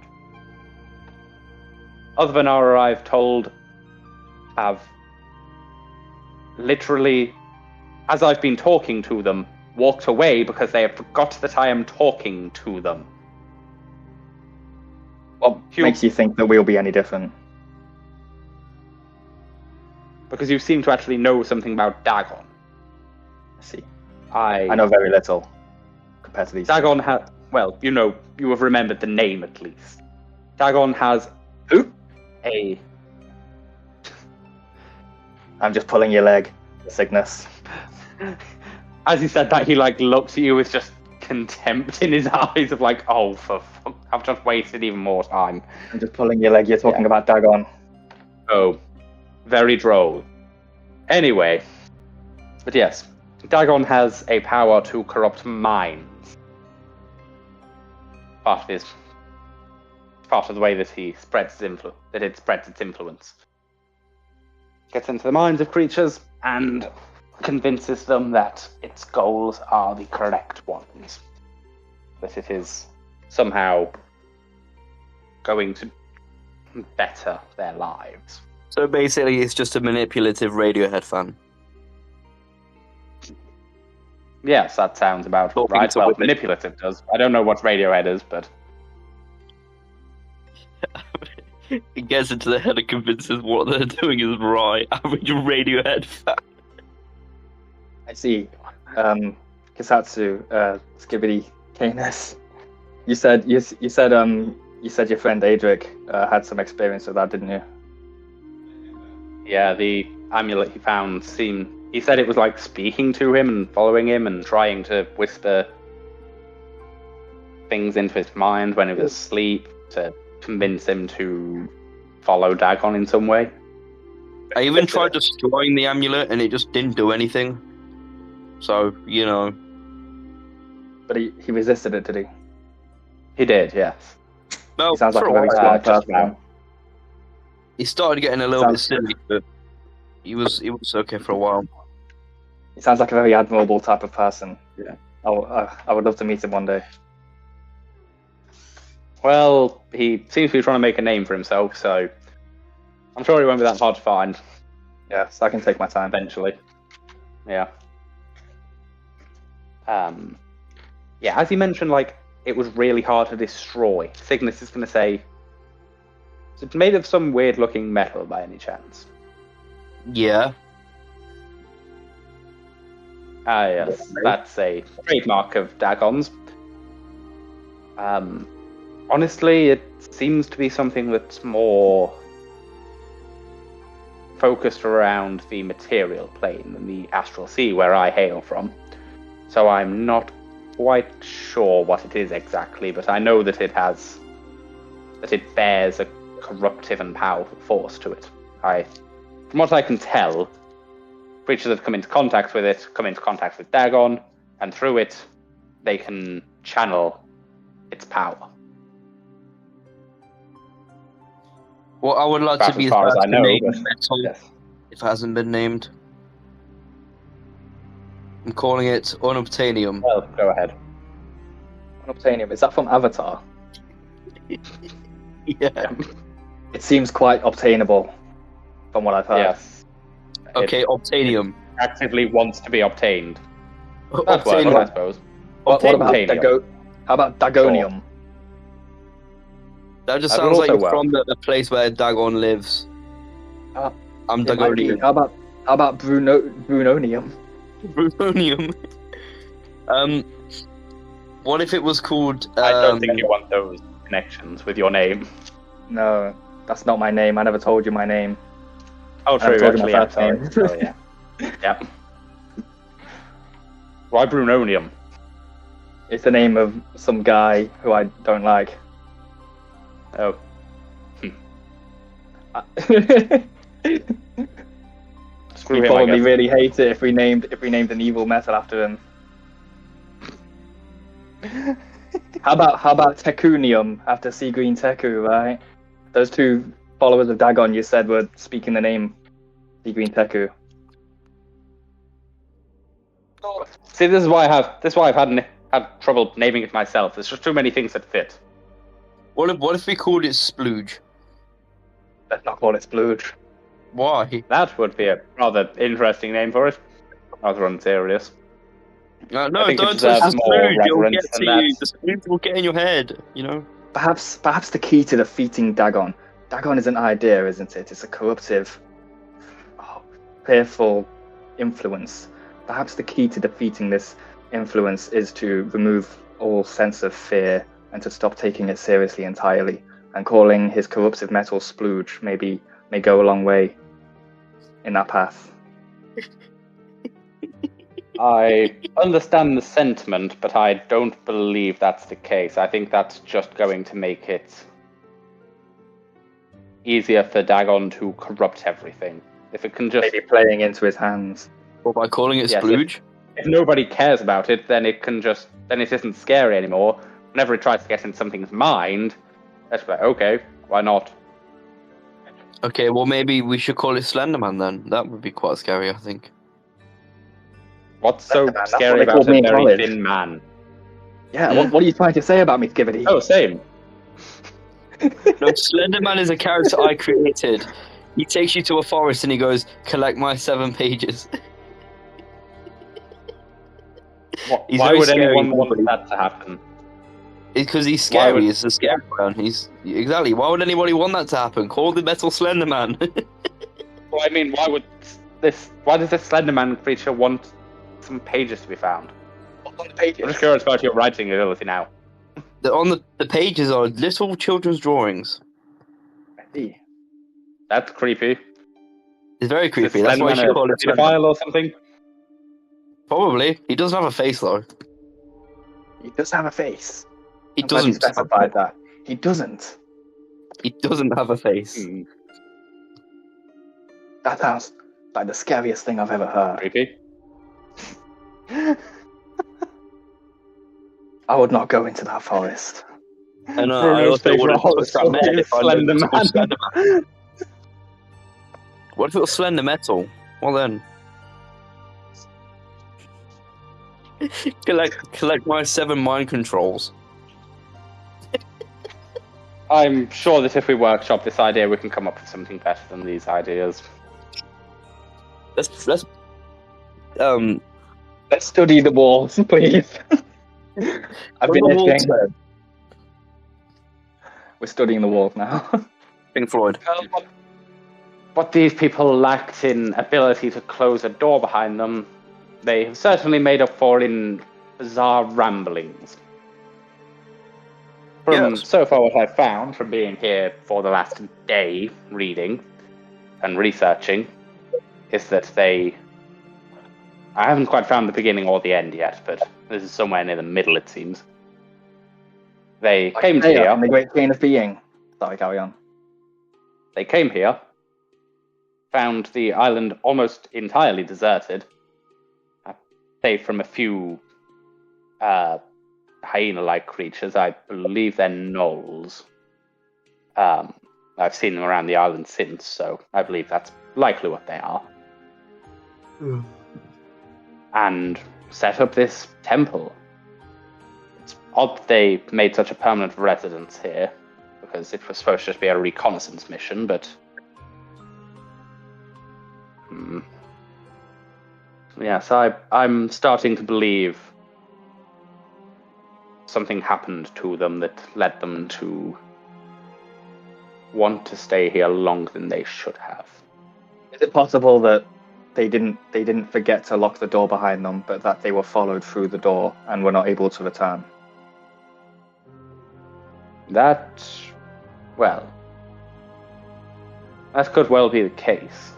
Other Vanara I've told have literally, as I've been talking to them, walked away because they have forgot that I am talking to them.
What makes you think that we'll be any different?
Because you seem to actually know something about Dagon.
I see.
I
know very little compared to these.
Dagon has... Well, you have remembered the name at least. Dagon has...
Who?
A...
I'm just pulling your leg, Cygnus.
As he said that, he looked at you with just contempt in his eyes of oh, for fuck, I've just wasted even more time.
I'm just pulling your leg, you're talking about Dagon.
Oh, very droll. Anyway, but yes, Dagon has a power to corrupt minds. Part of the way that he spreads its influence. Gets into the minds of creatures and convinces them that its goals are the correct ones. That it is somehow going to better their lives.
So basically, it's just a manipulative Radiohead fan.
Yes, that sounds about right. Well, manipulative does. I don't know what Radiohead is, but...
It gets into the head and convinces what they're doing is right. Average Radiohead fan.
I see. Kisatsu, Skibidi, Canis. You said your friend Adric had some experience with that, didn't you?
Yeah, the amulet he found he said it was speaking to him and following him and trying to whisper things into his mind when he was asleep to convince him to follow Dagon in some way.
I even tried destroying the amulet and it just didn't do anything. So,
But he resisted it, did he?
He did, yes.
No,
he sounds like a very smart person.
He started getting a little bit silly, but he was okay for a while.
He sounds like a very admirable type of person.
Yeah.
I would love to meet him one day.
Well, he seems to be trying to make a name for himself, so I'm sure he won't be that hard to find.
Yeah, so I can take my time.
Eventually. Yeah. Yeah, as he mentioned, it was really hard to destroy. Cygnus is going to say, is it made of some weird-looking metal by any chance?
Yeah.
Ah, yes. That's a trademark of Dagon's. Honestly, it seems to be something that's more focused around the material plane than the astral sea where I hail from. So I'm not quite sure what it is exactly, but I know that it bears a corruptive and powerful force to it. From what I can tell, creatures that come into contact with it come into contact with Dagon, and through it, they can channel its power.
Well, I would like
That's
to be
as
the
far as
first
I know,
to name
but-
the metal
Yes.
if it hasn't been named. I'm calling it unobtainium.
Well, go ahead.
Unobtainium. Is that from Avatar?
Yeah.
It seems quite obtainable, from what I've heard.
Yes.
Okay,
It
obtainium.
actively wants to be obtained. That's what I
Obtainium.
suppose.
What about
Obtainium.
How about Dagonium?
That just
That
sounds
would
like
also
it's from the place where Dagon lives.
Ah,
I'm
It might be.
Dagonium.
How about Brunonium?
Brunonium. What if it was called?
I don't think you want those connections with your name.
No, that's not my name. I never told you my name.
Oh,
I never
true,
told you
actually,
my
yeah,
first
sorry.
name.
Oh, yeah. Yep. Why Brunonium?
It's the name of some guy who I don't like.
Oh, screw
He'd
him, I
probably
guess.
really hate it if we named an evil metal after him. How about Tekunium after Sea Green Teku, right? Those two followers of Dagon you said were speaking the name Sea Green Teku.
See, this is why I've had trouble naming it myself. There's just too many things that fit.
What if we called it Splooge?
Let's not call it Splooge.
Why?
That would be a rather interesting name for it. Rather unserious.
No,
I
don't
think it
touch
deserves
the
more
Splooge. It'll
reverence
get
than
to
that.
you. The Splooge will get in your head. You know.
Perhaps the key to defeating Dagon is an idea, isn't it? It's a corruptive, fearful influence. Perhaps the key to defeating this influence is to remove all sense of fear and to stop taking it seriously entirely. And calling his corruptive metal Splooge may go a long way in that path.
I understand the sentiment, but I don't believe that's the case. I think that's just going to make it easier for Dagon to corrupt everything. If it can just...
Maybe playing into his hands.
Or by calling it
Yes,
Splooge.
If nobody cares about it, then it isn't scary anymore. Whenever it tries to get in something's mind, that's like, okay, why not?
Okay, well maybe we should call it Slenderman then. That would be quite scary, I think.
What's so
Slenderman, that's
scary
what they
about
called
a
me in
very
college.
thin man?
Yeah, what are you trying to say about me, Skibbity?
Oh, same.
No, Slenderman is a character I created. He takes you to a forest and he goes, collect my 7 pages. He's
Why
very
would
scary,
anyone want
nobody.
that to happen?
It's because he's
Why
scary.
would-
It's a scary man. Exactly. Why would anybody want that to happen? Call the Metal Slenderman.
Well, I mean, why does this Slenderman creature want some pages to be found?
What's on the pages?
I'm just curious about your writing ability now.
On the pages are little children's drawings.
That's creepy.
It's very
Is
creepy. That's why you should call it
a
Slenderman.
pedophile or something?
Probably. He doesn't have a face though.
He does have a face.
He
I'm glad you
doesn't.
specified that. He doesn't.
He doesn't have a face.
Hmm,
That sounds like the scariest thing I've ever heard.
creepy.
I would not go into that forest.
And I
Bruno's
also
favorite
wouldn't touch that
horoscope
man
is
if I knew it was called
Slenderman.
Slenderman. What if it was Slender Metal? Well then. collect my 7 mind controls.
I'm sure that if we workshop this idea, we can come up with something better than these ideas.
Let's
Let's study the walls, please. I've been
what the wall
itching.
said.
We're studying the walls now.
Pink Floyd.
What these people lacked in ability to close a door behind them, they have certainly made up for in bizarre ramblings. so far what I've found from being here for the last day reading and researching is that I haven't quite found the beginning or the end yet, but this is somewhere near the middle, it seems. They came here.
In the great chain of being. Sorry, carry on.
They came here, found the island almost entirely deserted, save from a few hyena-like creatures. I believe they're gnolls. I've seen them around the island since, so I believe that's likely what they are. And set up this temple. It's odd they made such a permanent residence here, because it was supposed to just be a reconnaissance mission, but... Yes, I'm starting to believe something happened to them that led them to want to stay here longer than they should have.
Is it possible that they didn't forget to lock the door behind them, but that they were followed through the door and were not able to return?
That could well be the case.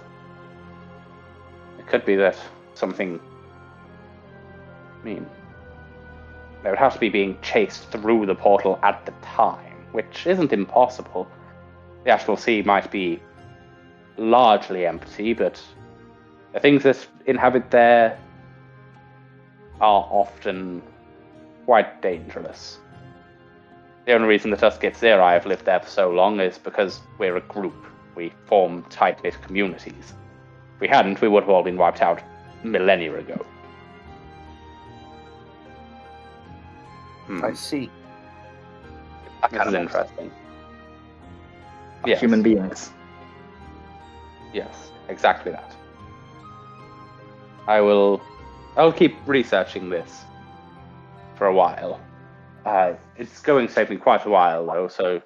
It could be that something... they would have to be being chased through the portal at the time, which isn't impossible. The Astral Sea might be largely empty, but the things that inhabit there are often quite dangerous. The only reason that us Githzerai have lived there for so long is because we're a group. We form tight-knit communities. If we hadn't, we would have all been wiped out millennia ago.
I see.
This is interesting. Yes.
Human beings.
Yes, exactly that. I'll keep researching this for a while. It's going to take me quite a while, though, so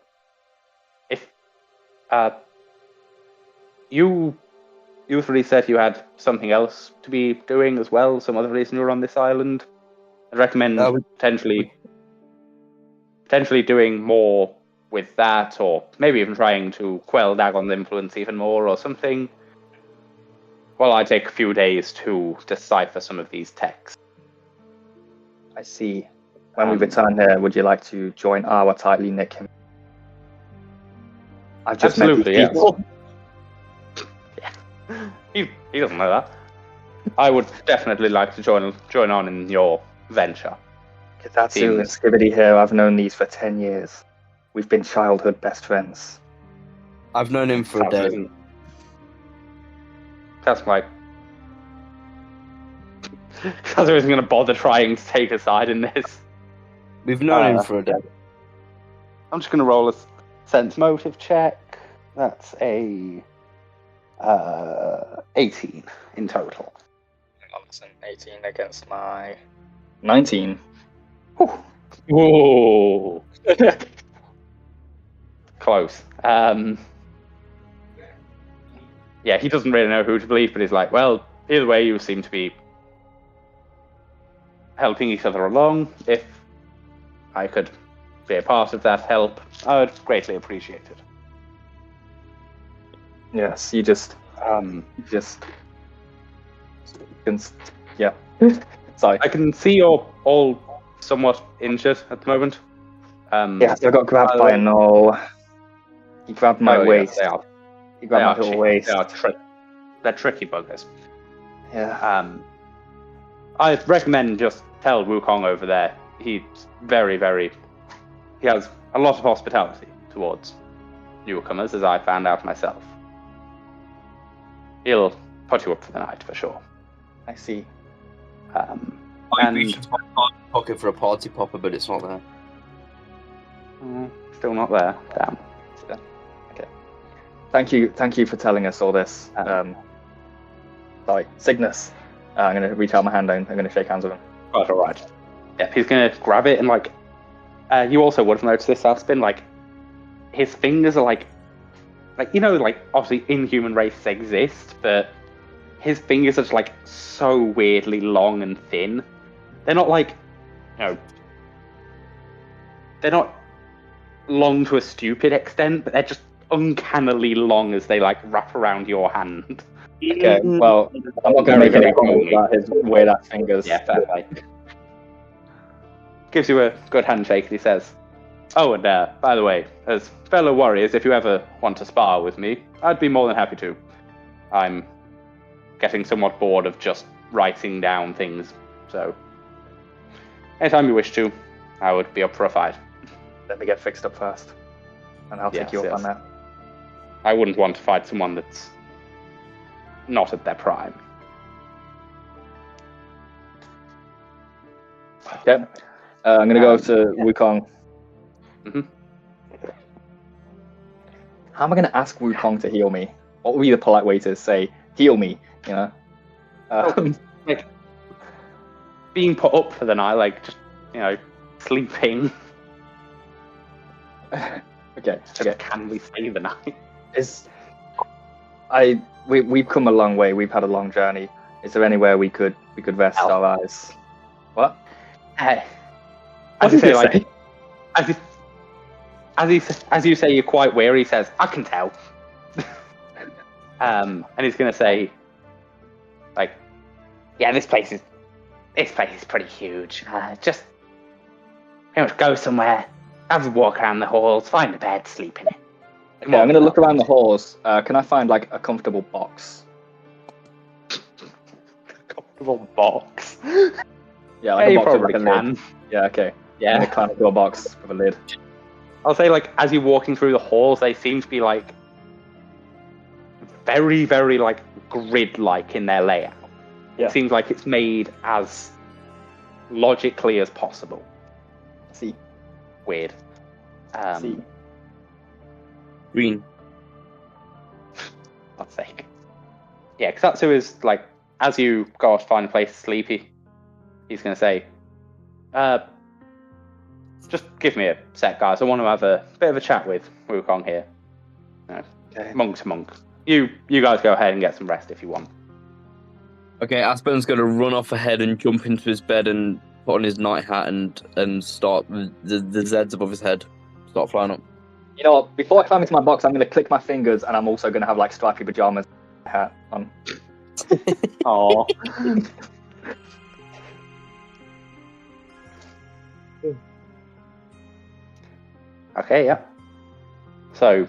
if you three said you had something else to be doing as well, some other reason you were on this island, I'd recommend potentially doing more with that, or maybe even trying to quell Dagon's influence even more or something. Well, I take a few days to decipher some of these texts.
I see. When we return here, would you like to join our tightly knit community? I've just
Absolutely,
met these people.
Yeah. He doesn't know that. I would definitely like to join on in your venture.
Kitatsu and Skibidi here, I've known these for 10 years. We've been childhood best friends.
I've known him for a day.
That's like... Kazu isn't going to bother trying to take a side in this.
We've known him for a day.
I'm just going to roll a sense motive check. That's a 18 in total.
That's an 18 against my 19.
Whoa. Close. Yeah, he doesn't really know who to believe, but he's like, well, either way, you seem to be helping each other along. If I could be a part of that help, I would greatly appreciate it.
Yes, yeah. Sorry.
I can see you're all somewhat injured at the moment.
Yes, I got grabbed by a gnoll. He grabbed my waist.
Yes,
He grabbed my little waist.
They're tricky buggers.
Yeah.
I'd recommend just tell Wukong over there. He's very, very... He has a lot of hospitality towards newcomers, as I found out myself. He'll put you up for the night, for sure.
I see.
I reached into my pocket for a party popper, but it's not there.
Still not there. Damn.
Okay. Thank you for telling us all this. Sorry, Cygnus. I'm going to reach out my hand down. I'm going to shake hands with him.
Right, all right. Yeah, he's going to grab it and, like... you also would have noticed this, Aspin, like... His fingers are, like, you know, like, obviously inhuman races exist, but his fingers are just, like, so weirdly long and thin. They're not, like, you know... They're not long to a stupid extent, but they're just uncannily long as they like wrap around your hand.
Okay, well, I'm not going to make any comment about his weird ass fingers.
Yeah, fair play. Gives you a good handshake, and he says, "Oh, and by the way, as fellow warriors, if you ever want to spar with me, I'd be more than happy to. I'm getting somewhat bored of just writing down things, so anytime you wish to, I would be up for a fight."
Let me get fixed up first, and I'll take you up on that.
I wouldn't want to fight someone that's not at their prime.
Okay, I'm going to go to Wukong.
Mm-hmm.
How am I going to ask Wukong to heal me? What would be the polite way to say, heal me, you know?
Like, being put up for the night, like, just, sleeping.
Okay.
Can we stay the night?
We've come a long way. We've had a long journey. Is there anywhere we could rest our eyes? What?
As you say, like, as you say, you're quite weary. He says, "I can tell." And he's gonna say, like, "Yeah, this place is pretty huge. Just pretty much go somewhere, have a walk around the halls, find a bed, sleep in it."
Okay, I'm gonna look around the halls. Can I find like a comfortable box?
Comfortable box.
Yeah, like
you
a box with
probably
like a
can.
lid. Yeah, okay.
Yeah.
I'm gonna climb into a box with a lid.
I'll say, like, as you're walking through the halls, they seem to be like very, very like grid-like in their layout.
Yeah.
It seems like it's made as logically as possible.
See.
Weird.
See.
Green.
God's sake. Yeah, Ksatsu is like, as you go to find a place to sleep, he's going to say, just give me a sec, guys. I want to have a bit of a chat with Wukong here.
Okay.
Monk to monk. You guys go ahead and get some rest if you want.
Okay, Aspen's going to run off ahead and jump into his bed and put on his night hat and start the Zeds above his head. Start flying up.
You know what? Before I climb into my box, I'm going to click my fingers, and I'm also going to have like stripy pajamas hat on.
Oh. Okay, yeah. So,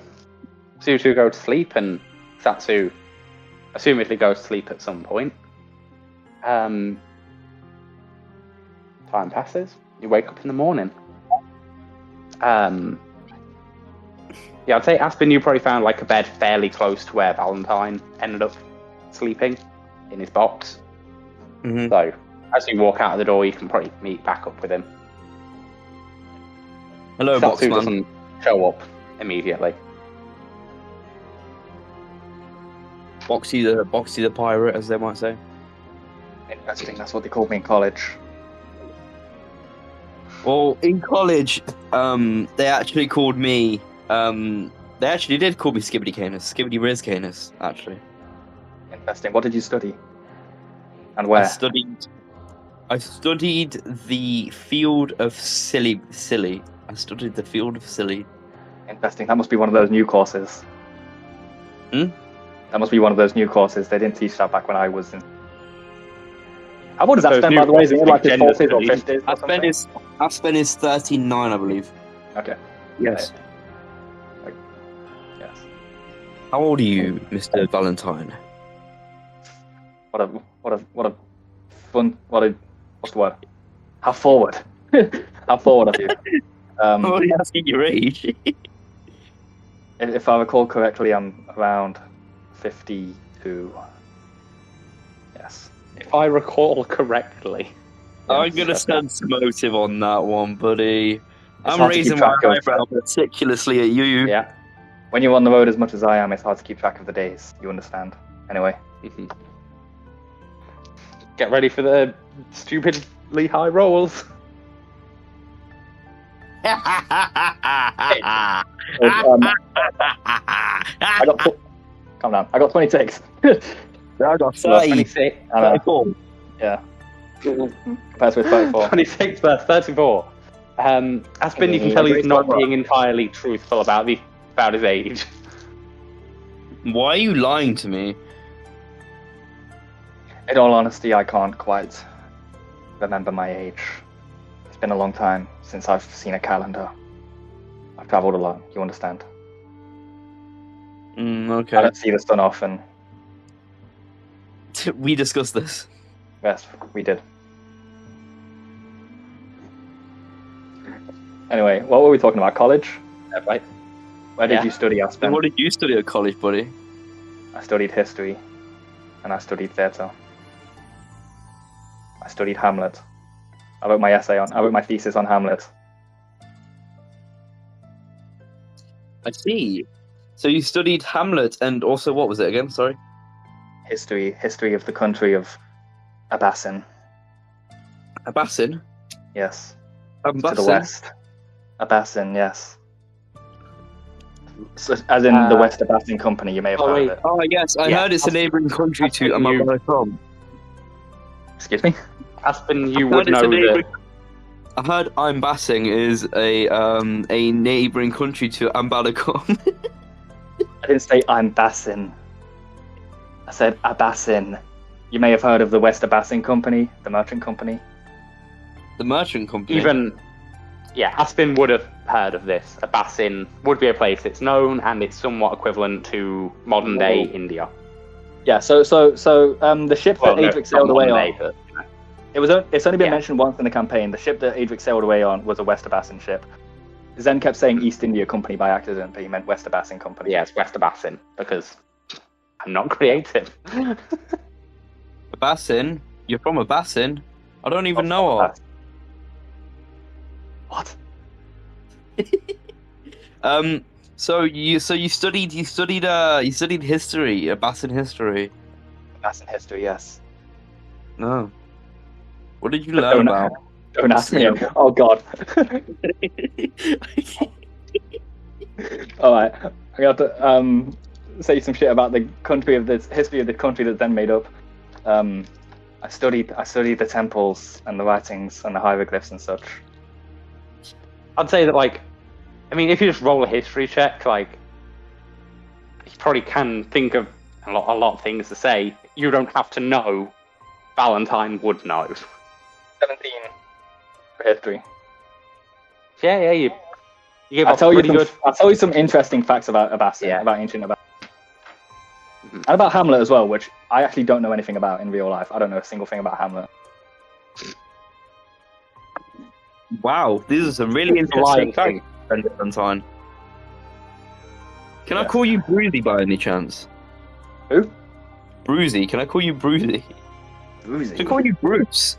you two go to sleep, and Satsu assumedly goes to sleep at some point. Time passes. You wake up in the morning. Yeah, I'd say, Aspen, you probably found like a bed fairly close to where Valentine ended up sleeping in his box.
Mm-hmm.
So, as you walk out of the door, you can probably meet back up with him.
Hello,
Satsu
Boxman.
doesn't show up immediately.
Boxy the pirate, as they might say.
Interesting. That's what they called me in college.
Well, in college, they actually called me. They actually did call me Skibbity Canis, Skibbity Riz Canis, actually.
Interesting. What did you study? And where?
I studied the field of silly. I studied the field of silly.
Interesting. That must be one of those new courses.
Hmm?
That must be one of those new courses. They didn't teach that back when I was in. How old is that
Those
spend,
new
by the way? Is it
courses,
like his
gender
40s or
studies.
50s? Or something?
Aspen is 39, I believe.
Okay.
Yes.
Yes.
How old are you, Mr. Valentine?
What's the word? How forward? How forward are you?
I'm only asking your age.
If I recall correctly, I'm around 52. Yes.
If I recall correctly.
I'm gonna sense motive on that one, buddy. I'm
hard to
raising
keep
my
track of.
eyebrow meticulously at you.
Yeah. When you're on the road as much as I am, it's hard to keep track of the days. You understand? Anyway.
Get ready for the stupidly high rolls.
I got calm down. I got 26.
I got
26.
34.
Yeah. Compared with 34.
26 versus 34. Aspen, you can tell he's not being entirely truthful about his age.
Why are you lying to me?
In all honesty, I can't quite remember my age. It's been a long time since I've seen a calendar. I've travelled a lot, you understand?
Okay.
I don't see the sun often.
We discussed this.
Yes, we did. Anyway, what were we talking about? College?
Yeah, right.
Where did you study, Aspen?
What did you study at college, buddy?
I studied history, and I studied theatre. I studied Hamlet. I wrote my thesis on Hamlet.
I see. So you studied Hamlet and also what was it again? Sorry.
History of the country of Abassin.
Abassin?
Yes.
Abassin?
To the west. Abassin, yes. So, as in the West Abassin Company, you may have heard of it.
Oh, yes, I heard it's a neighbouring country to Amalakom.
Excuse me?
Aspen, you would know that.
I heard Ambassing is a neighbouring country to Ambalacom.
I didn't say Ambassin. I said Abassin. You may have heard of the West Abassin Company, the merchant company.
The merchant company?
Aspen would have heard of this. Abassin would be a place that's known, and it's somewhat equivalent to modern-day India.
Yeah, so the ship that Adric sailed away on...
But,
It's only been mentioned once in the campaign. The ship that Adric sailed away on was a West Abassin ship. Zen kept saying East India Company by accident, but he meant West Abassin Company.
Yeah, it's West Abassin, because I'm not creative.
Abassin? You're from Abassin? I don't even know her.
What?
So you studied history, Abassin history.
Abassin history, yes.
No. What did you learn about?
Don't ask me. Oh God. All right, I got to say some shit about the history of the country that Zen made up. I studied the temples and the writings and the hieroglyphs and such.
I'd say that, if you just roll a history check, you probably can think of a lot of things to say. You don't have to know. Valentine would know.
17 for history.
Yeah, you give
I'll tell you some interesting facts about Abassin, about ancient Abassin. Mm-hmm. And about Hamlet as well, which I actually don't know anything about in real life. I don't know a single thing about Hamlet.
Wow, these are some really interesting facts, Valentine. Can I call you Bruzy by any chance?
Who?
Bruzy. Can I call you Bruzy?
Bruzy?
Can I call you Bruce?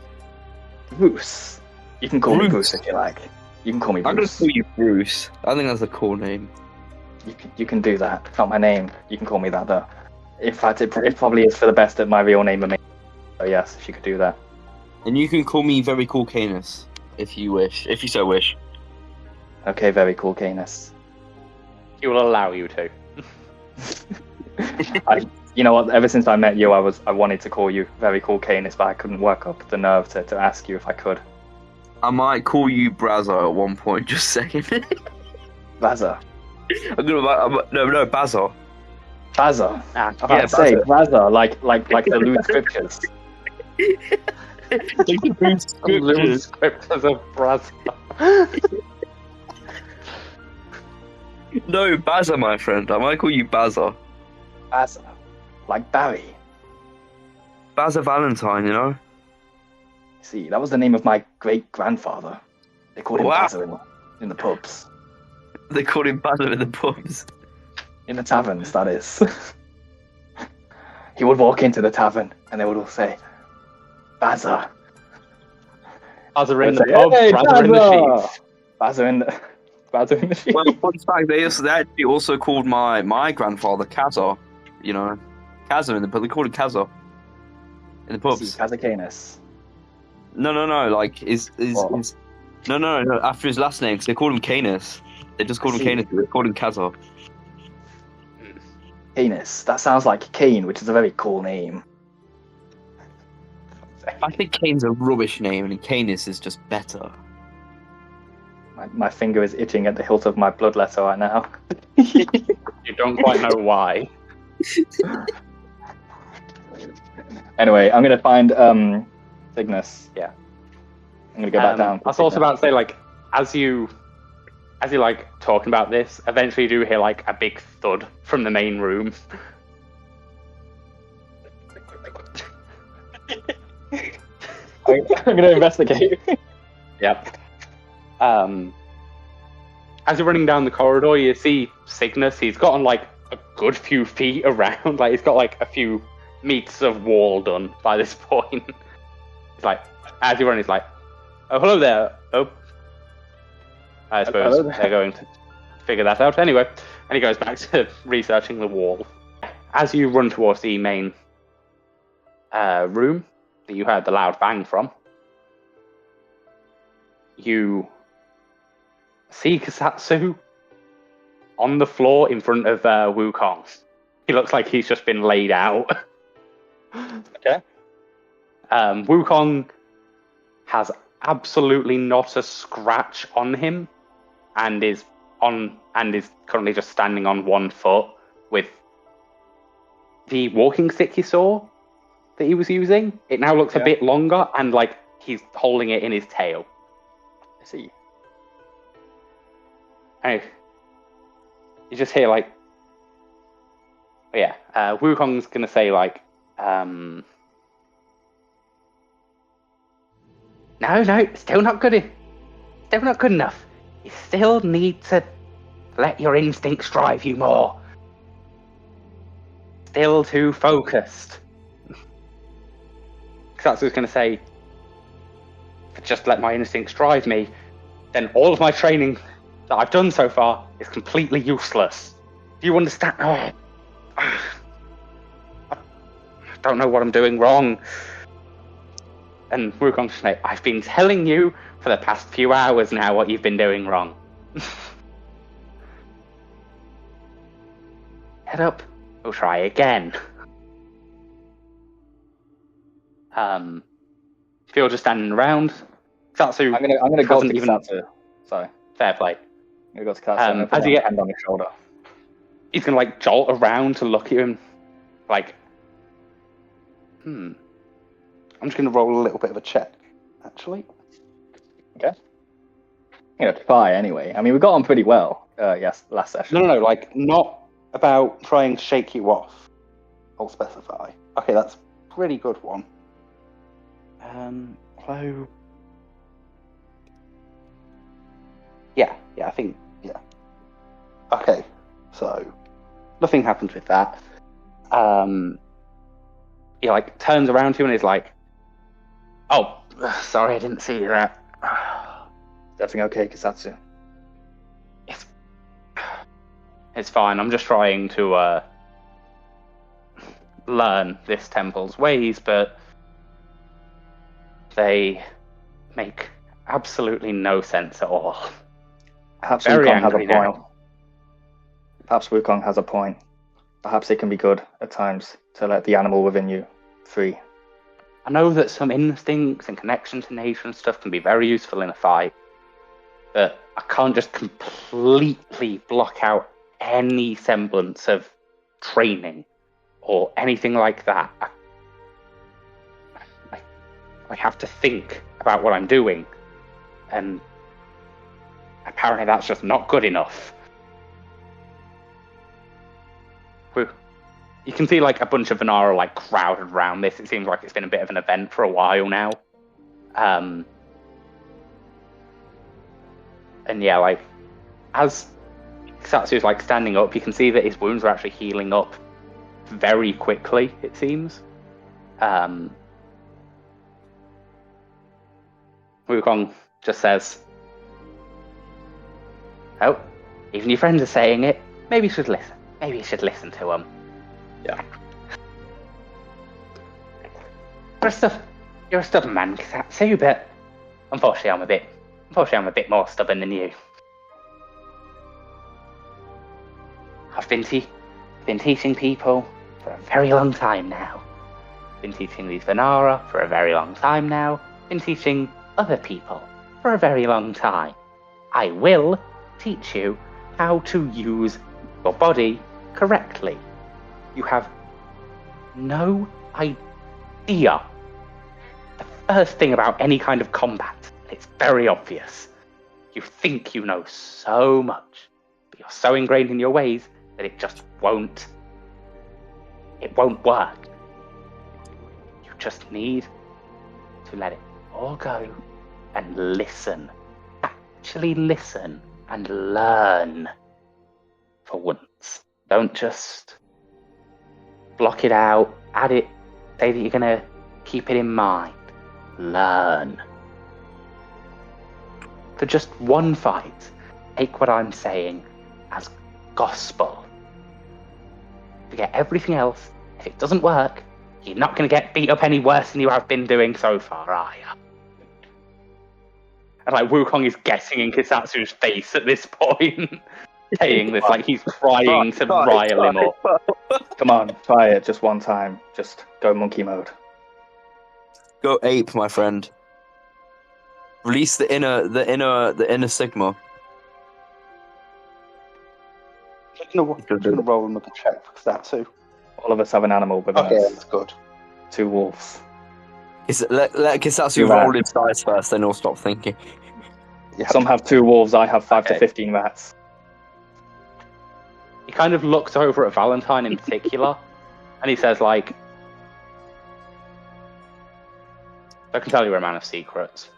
Bruce. You can call me Bruce if you like. You can call me Bruce.
I'm going to call you Bruce. I think that's a cool name.
You can do that. It's not my name. You can call me that, though. In fact, it probably is for the best that my real name remains. So yes, if you could do that.
And you can call me Very Cool Canis, if you wish. If you so wish.
Okay, Very Cool Canis.
He will allow you to.
You know what? Ever since I met you, I wanted to call you Very Cool Canis, but I couldn't work up the nerve to ask you if I could.
I might call you Brazza at one point, just saying.
Bazza.
No, Bazza.
Bazza. I'd say Bazza, like the loose scriptures.
Like the
loose scriptures of Brazza.
No, Bazza, my friend. I might call you Bazza.
Bazza. Like Barry.
Bazza Valentine, you know?
See, that was the name of my great-grandfather. They called him Bazza in the pubs.
They called him Bazza in the pubs?
In the taverns, that is. He would walk into the tavern, and they would all say, Bazza.
Bazza in the pub, Bazza in the sheets.
Bazza in the sheets.
Well, fun fact, they actually also called my grandfather Kazar, you know? Kazar in the pub. They called him Kazar in the pubs.
Kazar Canis.
No. Like no. After his last name, because they called him Canis. They just called him Canis. They called him Kazar.
Canis. That sounds like Cain, which is a very cool name.
I think Cain's a rubbish name, and Canis is just better.
My finger is itching at the hilt of my bloodletter right now.
You don't quite know why.
Anyway, I'm gonna find Cygnus.
Yeah.
I'm gonna go back down.
I was also about to say, like, as you like talking about this, eventually you do hear like a big thud from the main room.
I'm gonna investigate.
Yep. As you're running down the corridor, you see Cygnus. He's gotten like a good few feet around. Like he's got like a few meters of wall done by this point. It's like as you run, he's like, "Oh, hello there." Oh, I suppose they're going to figure that out anyway. And he goes back to researching the wall. As you run towards the main room that you heard the loud bang from, you see Kasatsu on the floor in front of Wukong. He looks like he's just been laid out.
Okay.
Wukong has absolutely not a scratch on him, and is currently just standing on one foot with the walking stick you saw that he was using. It now looks a bit longer, and like he's holding it in his tail.
I see.
And you just hear like, Wukong's gonna say like, no, still not good enough. You still need to let your instincts drive you more. Still too focused. Kasatsu's gonna say, if I just let my instincts drive me, then all of my training that I've done so far is completely useless. Do you understand? Oh, I don't know what I'm doing wrong. And Wukong's like, I've been telling you for the past few hours now what you've been doing wrong. Head up, we'll try again. If you're just standing around, Kasatsu,
I'm gonna go to Kasatsu. Sorry.
Fair play.
I'm gonna go to Kasatsu.
As he gets
hand on his shoulder,
he's gonna like jolt around to look at him, like, I'm just gonna roll a little bit of a check, actually.
Okay. I'm gonna try anyway. I mean, we got on pretty well. Yes, last session.
No, like not about trying to shake you off. I'll specify. Okay, that's a pretty good one. Hello. Yeah, I think, yeah. Okay, so nothing happens with that. He like turns around to you and is like, "Oh, sorry, I didn't see that."
Everything okay, Kasatsu?
It's fine. I'm just trying to learn this temple's ways, but they make absolutely no sense at all.
Perhaps
Very
Wukong has a
angry
point.
now.
Perhaps Wukong has a point. Perhaps it can be good at times to let the animal within you free.
I know that some instincts and connection to nature and stuff can be very useful in a fight, but I can't just completely block out any semblance of training or anything like that. I have to think about what I'm doing, and apparently that's just not good enough. You can see like a bunch of Venara like crowded around this. It seems like it's been a bit of an event for a while now. And yeah, like as Kasatsu's like standing up, you can see that his wounds are actually healing up very quickly, it seems. Wukong just says, "Oh, even your friends are saying it. Maybe you should listen. Maybe you should listen to them."
Yeah.
You're a stubborn man, Kasatsu, but unfortunately I'm a bit more stubborn than you. I've been teaching people for a very long time now. Been teaching these Venara for a very long time now. Been teaching other people for a very long time. I will teach you how to use your body correctly. You have no idea the first thing about any kind of combat. It's very obvious. You think you know so much, but you're so ingrained in your ways that it just won't work. You just need to let it all go and listen. Actually listen and learn for once. Don't just block it out, add it, say that you're going to keep it in mind. Learn. For just one fight, take what I'm saying as gospel. Forget everything else. If it doesn't work, you're not going to get beat up any worse than you have been doing so far, are you? And like Wukong is guessing in Kisatsu's face at this point, saying this like he's trying to rile him up.
Come on, try it just one time. Just go monkey mode.
Go ape, my friend. Release the inner Sigma.
I'm gonna roll another check for that too.
All of us have an animal with us.
Okay, that's good.
2 wolves.
Let Kisatsu roll his dice first, then he'll stop thinking.
Yeah.
Some have 2 wolves, I have 5 to
Okay.
15 rats.
He kind of looks over at Valentine in particular, and he says, like, I can tell you're a man of secrets.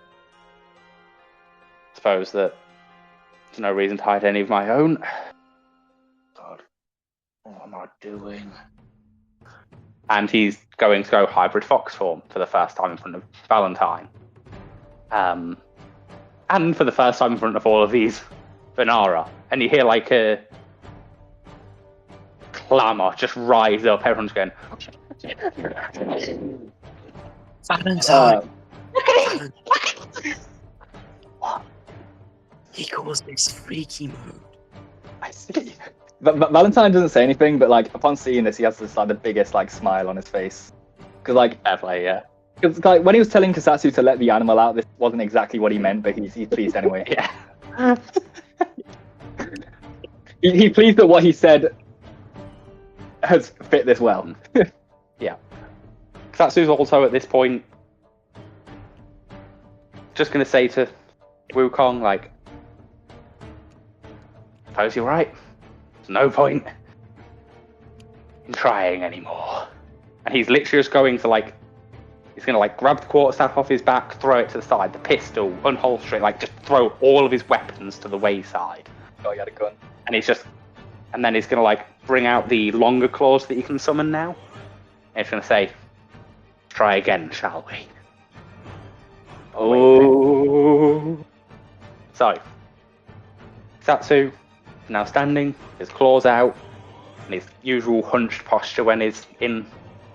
Suppose that there's no reason to hide any of my own. God, what am I doing? And he's going to go hybrid fox form for the first time in front of Valentine. And for the first time in front of all of these Venara. And you hear like a clamour just rise up. Everyone's going,
Valentine.
what?
He calls this freaky mode.
I see. Valentine doesn't say anything, but like upon seeing this, he has this like the biggest like smile on his face. Because like,
Fair play, yeah.
cause, like when he was telling Kisatsu to let the animal out, this wasn't exactly what he meant, but he's pleased anyway.
Yeah.
He's pleased that what he said has fit this well.
Yeah. Satsu's also at this point just going to say to Wukong, like, suppose you're right. There's no point in trying anymore. And he's literally just going to, like, he's going to, like, grab the quarterstaff off his back, throw it to the side, the pistol, unholster it, like, just throw all of his weapons to the wayside.
Oh, he had a gun.
And he's just, and then he's going to, like, bring out the longer claws that you can summon now. And he's going to say, try again, shall we? Oh. So, Satsu now standing, his claws out, and his usual hunched posture when he's in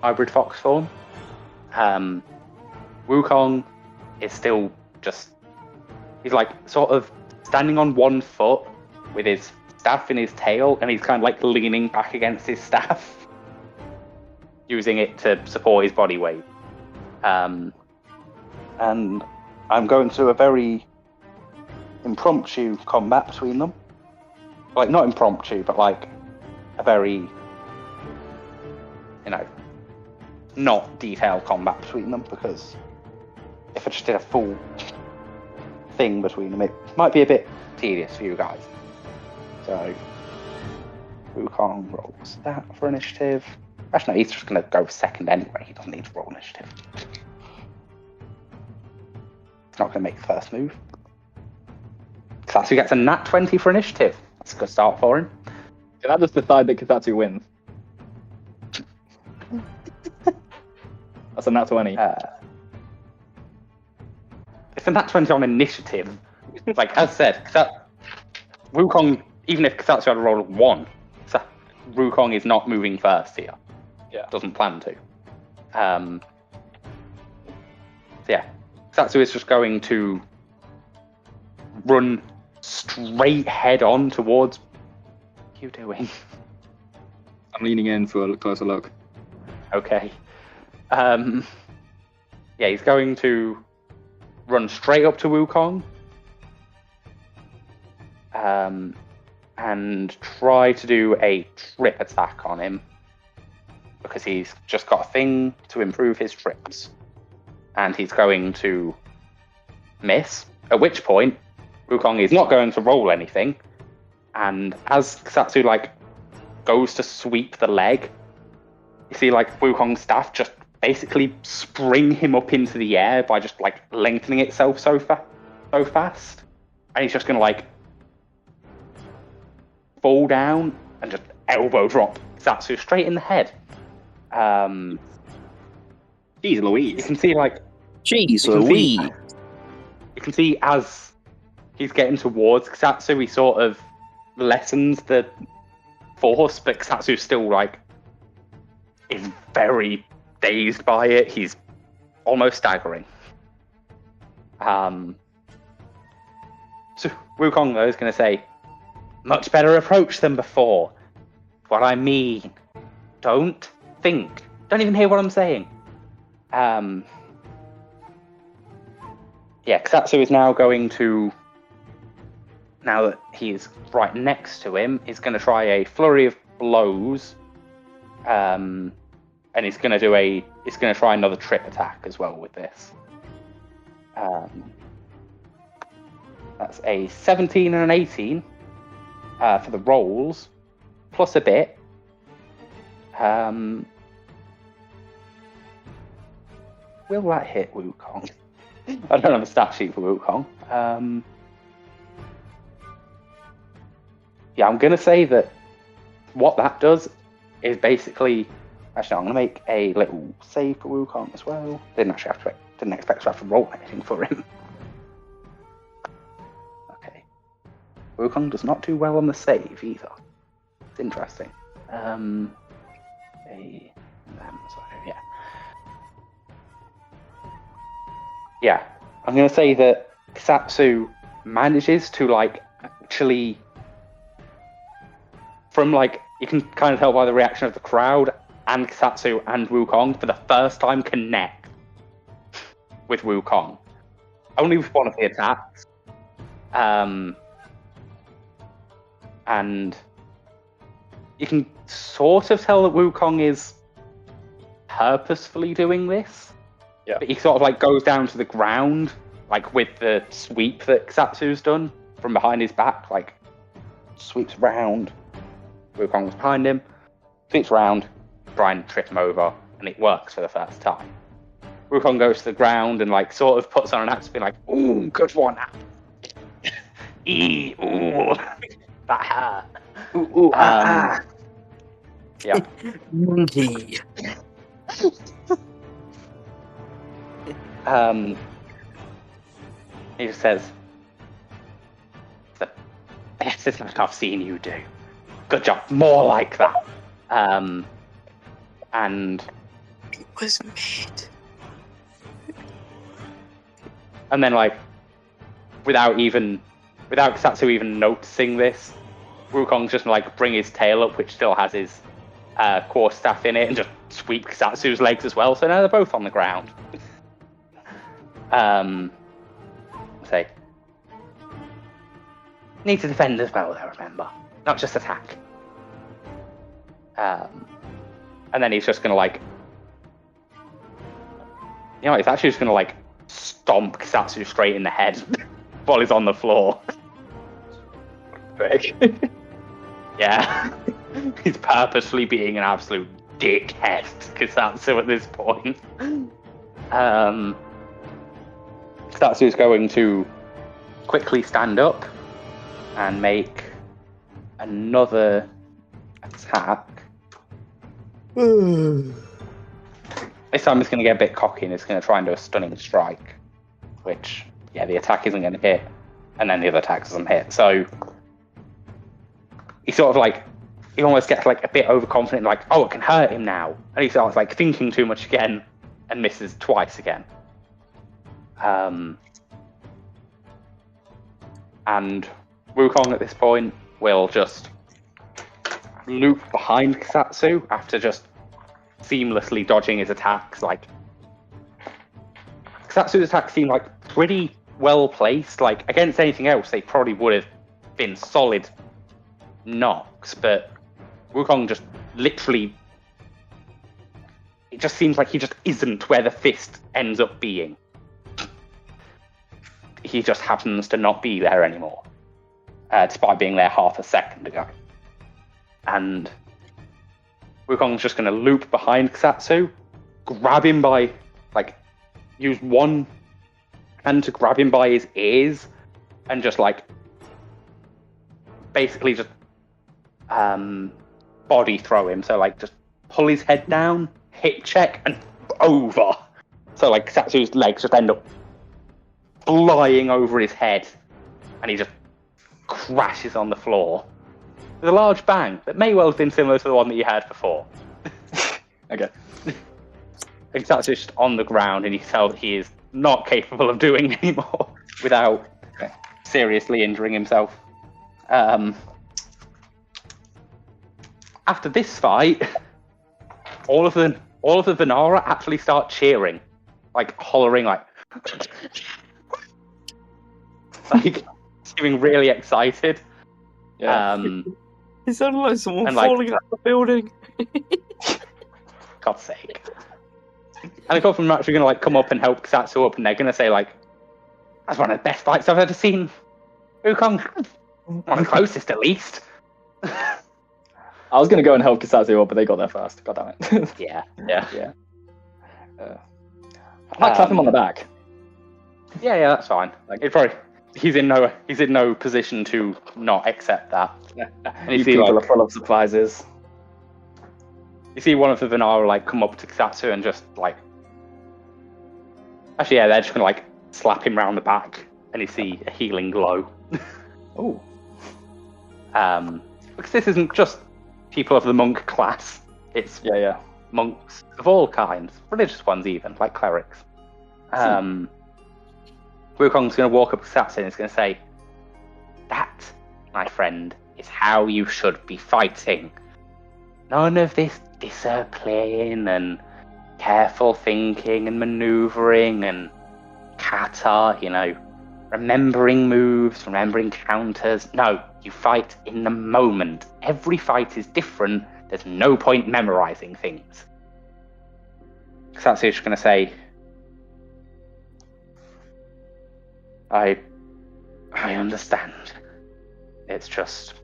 hybrid fox form. Wukong is still just, he's like sort of standing on one foot with his staff in his tail, and he's kind of like leaning back against his staff, using it to support his body weight.
And I'm going to a very impromptu combat between them. Like, not impromptu, but like a very, you know, not detailed combat between them, because if I just did a full thing between them, it might be a bit tedious for you guys. So, Wukong rolls that for initiative. Actually, no, he's just going to go second anyway. He doesn't need to roll initiative. He's not going to make the first move. Kisatsu gets a nat 20 for initiative. That's a good start for him.
Can I just decide that Kisatsu wins? That's a nat 20.
It's a nat 20 on initiative. Like, as said, Wukong, even if Kisatsu had a roll of 1, Wukong is not moving first here.
Yeah.
Doesn't plan to. So yeah, Kisatsu is just going to run straight head on towards. What are you doing?
I'm leaning in for a closer look.
Okay. Yeah, he's going to run straight up to Wukong. and try to do a trip attack on him, because he's just got a thing to improve his trips. And he's going to miss, at which point Wukong is not going to roll anything, and as Ksatsu goes to sweep the leg, you see Wukong's staff just basically spring him up into the air by just lengthening itself so fast, and he's just gonna fall down and just elbow drop Ksatsu straight in the head.
Jeez Louise.
You can see
Jeez Louise.
You can see as he's getting towards Ksatsu, he sort of lessens the force, but Ksatsu's still is very dazed by it. He's almost staggering. So Wukong though is going to say, "Much better approach than before. What I mean, don't think. Don't even hear what I'm saying." Yeah, Ksatsu is now going to, now that he's right next to him, he's going to try a flurry of blows, and he's going to try another trip attack as well with this. That's a 17 and an 18 for the rolls, plus a bit. Will that hit Wukong? I don't have a stat sheet for Wukong. Yeah, I'm going to say that what that does is basically... Actually, I'm going to make a little save for Wukong as well. Didn't expect to have to roll anything for him. Okay. Wukong does not do well on the save either. It's interesting. Yeah, I'm going to say that Ksatsu manages to, actually... From, you can kind of tell by the reaction of the crowd, and Ksatsu and Wukong, for the first time, connect with Wukong. Only with one of the attacks. And you can sort of tell that Wukong is purposefully doing this.
Yeah.
But he sort of goes down to the ground, with the sweep that Ksatsu's done from behind his back, sweeps around. Wukong's behind him, sweeps around, try and trip him over, and it works for the first time. Wukong goes to the ground and sort of puts on an act to be "Ooh, good one." Ooh, that hurt. Ooh, yeah.
Monkey.
He just says, "The best attack I've seen you do. Good job. More like that." And
it was made.
And then, without Ksatsu even noticing this, Wukong's just bring his tail up, which still has his quarterstaff in it, and just sweep Ksatsu's legs as well. So now they're both on the ground. Say, need to defend as well, though. Remember, not just attack. And then he's just gonna he's actually just gonna stomp Ksatsu straight in the head while he's on the floor.
Big.
Yeah. He's purposely being an absolute dickhead to Ksatsu at this point. Ksatsu's going to quickly stand up and make another attack. This time he's going to get a bit cocky and he's going to try and do a stunning strike, which, yeah, the attack isn't going to hit, and then the other attack doesn't hit. So he sort of he almost gets a bit overconfident, oh, it can hurt him now, and he starts thinking too much again and misses twice again. And Wukong at this point will just loop behind Ksatsu after just seamlessly dodging his attacks. Ksatsu's attacks seem pretty well placed. Against anything else, they probably would have been solid knocks, but Wukong just literally... It just seems like he just isn't where the fist ends up being. He just happens to not be there anymore, despite being there half a second ago. And Wukong's just going to loop behind Kusatsu, grab him by, like, use one hand to grab him by his ears, and just, like, basically just body throw him. So, like, just pull his head down, hip check, and over. So, like, Kusatsu's legs just end up flying over his head, and he just crashes on the floor with a large bang that may well have been similar to the one that you had before.
Okay.
And Kusatsu's just on the ground, and you can tell that he is not capable of doing anymore without seriously injuring himself. After this fight, all of the Vanara actually start cheering, like hollering, like seeming really excited.
Yeah.
It sounded like someone
and, like,
falling out of the building.
God's sake. And a couple of them are actually going to, like, come up and help Kusatsu up, and they're going to say, like, that's one of the best fights I've ever seen Wukong have. One of the closest, at least.
I was going to go and help Kusatsu up, but they got there first. God damn it.
Yeah.
I might clap him on the back.
Yeah, that's fine. Like, he's in no position to not accept that. And
These people are full of surprises.
You see one of the Vanara, like, come up to Kusatsu and just, like... Actually, yeah, they're just going to, like, slap him round the back, and you see a healing glow.
Ooh.
Because this isn't just people of the monk class. It's monks of all kinds. Religious ones even, like clerics. Wukong's going to walk up to Kusatsu and he's going to say, that, my friend, is how you should be fighting. None of this discipline and careful thinking and manoeuvring and kata, remembering moves, remembering counters. No, you fight in the moment. Every fight is different. There's no point memorizing things. Kusatsu's going to say, I understand. It's just...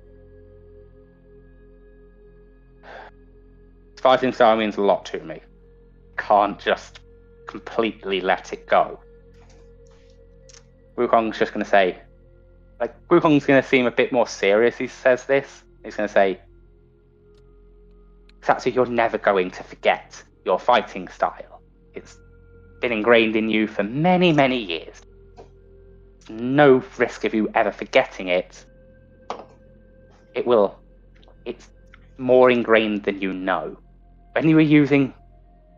Fighting style means a lot to me. Can't just completely let it go. Wukong's just going to say... Wukong's going to seem a bit more serious, he says this. He's going to say, Kusatsu, you're never going to forget your fighting style. It's been ingrained in you for many, many years. There's no risk of you ever forgetting it. It's more ingrained than you know. When you were using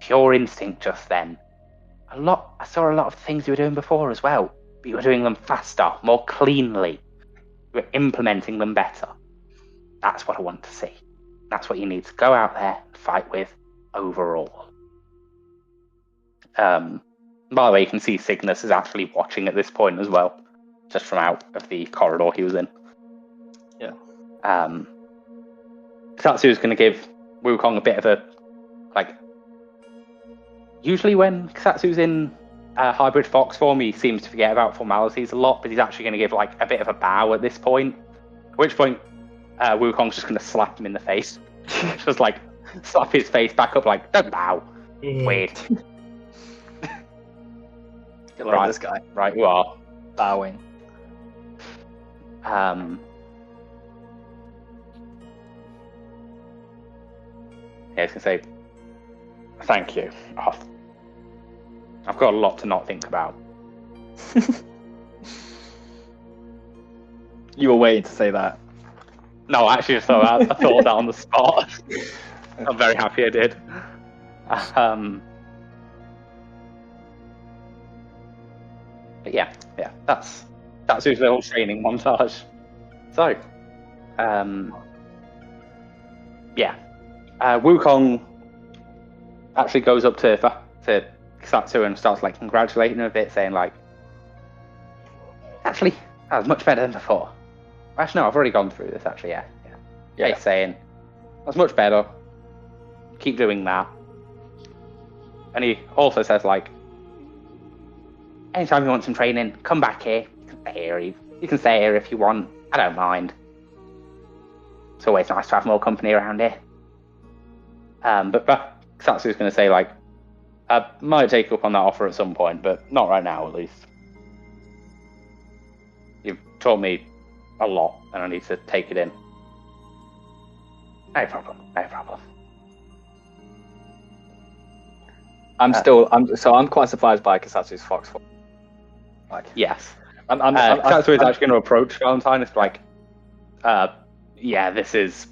pure instinct just then, I saw a lot of things you were doing before as well, but you were doing them faster, more cleanly. You were implementing them better. That's what I want to see. That's what you need to go out there and fight with overall. By the way, you can see Cygnus is actually watching at this point as well, just from out of the corridor he was in.
Yeah.
Kusatsu is going to give Wukong a bit of a, usually when Kusatsu's in hybrid fox form, he seems to forget about formalities a lot, but he's actually going to give, a bit of a bow at this point, at which point Wukong's just going to slap him in the face. Just, slap his face back up, don't bow. Weird.
Right, this guy.
Right, you are.
Bowing.
Yeah, I was going to say, thank you. I've got a lot to not think about.
You were waiting to say that.
No, actually, I thought that on the spot. I'm very happy I did. But yeah, that's his little training montage. So, Wukong actually goes up to Kusatsu and starts congratulating him a bit, saying actually, that was much better than before. Actually, no, I've already gone through this. Actually, yeah. He's saying that's much better. Keep doing that. And he also says, like, anytime you want some training, come back here. You can stay here if you want. I don't mind. It's always nice to have more company around here. But Satsu's going to say, like, I might take you up on that offer at some point, but not right now, at least. You've taught me a lot, and I need to take it in. No problem.
I'm quite surprised by Kasatsu's fox. Like,
yes. Kasatsu is actually going to approach Valentine. It's like, this is...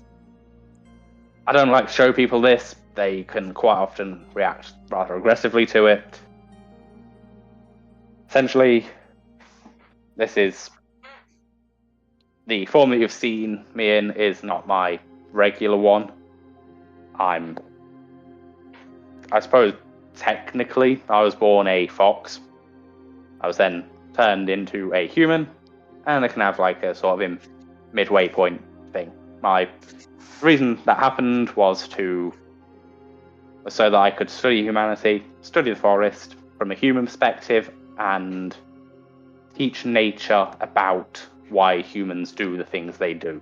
I don't like to show people this. They can quite often react rather aggressively to it. Essentially, this is... The form that you've seen me in is not my regular one. I suppose, technically, I was born a fox. I was then turned into a human, and I can have like a sort of midway point thing. The reason that happened was so that I could study humanity, study the forest from a human perspective, and teach nature about why humans do the things they do.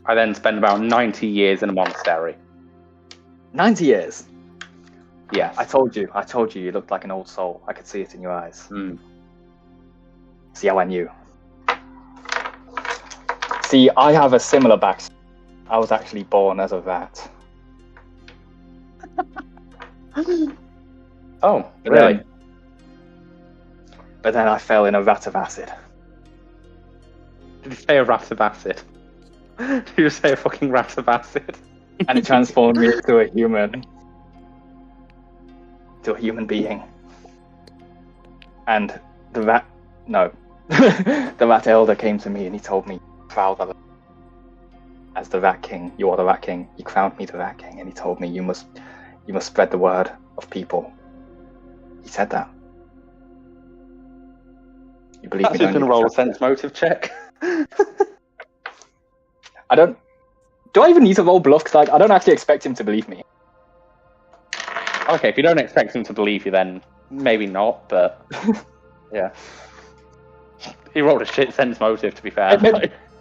I then spent about 90 years in a monastery.
90 years?
Yes.
I told you you looked like an old soul. I could see it in your eyes. See how I knew. See, I have a similar backstory. I was actually born as a rat.
Oh, really?
But then I fell in a vat of acid.
Did you say a rat of acid? Did you say a fucking rat of acid?
And it transformed me into a human. To a human being. And the rat... No. The rat elder came to me and he told me, proud of it. As the rat king, you are the rat king. He crowned me the rat king and he told me, you must spread the word of people. He said that. You believe me?
That's going to roll a sense motive check.
Do I even need to roll bluff? Because I don't actually expect him to believe me.
Okay, if you don't expect him to believe you, then maybe not, but... yeah. He rolled a shit sense motive, to be fair.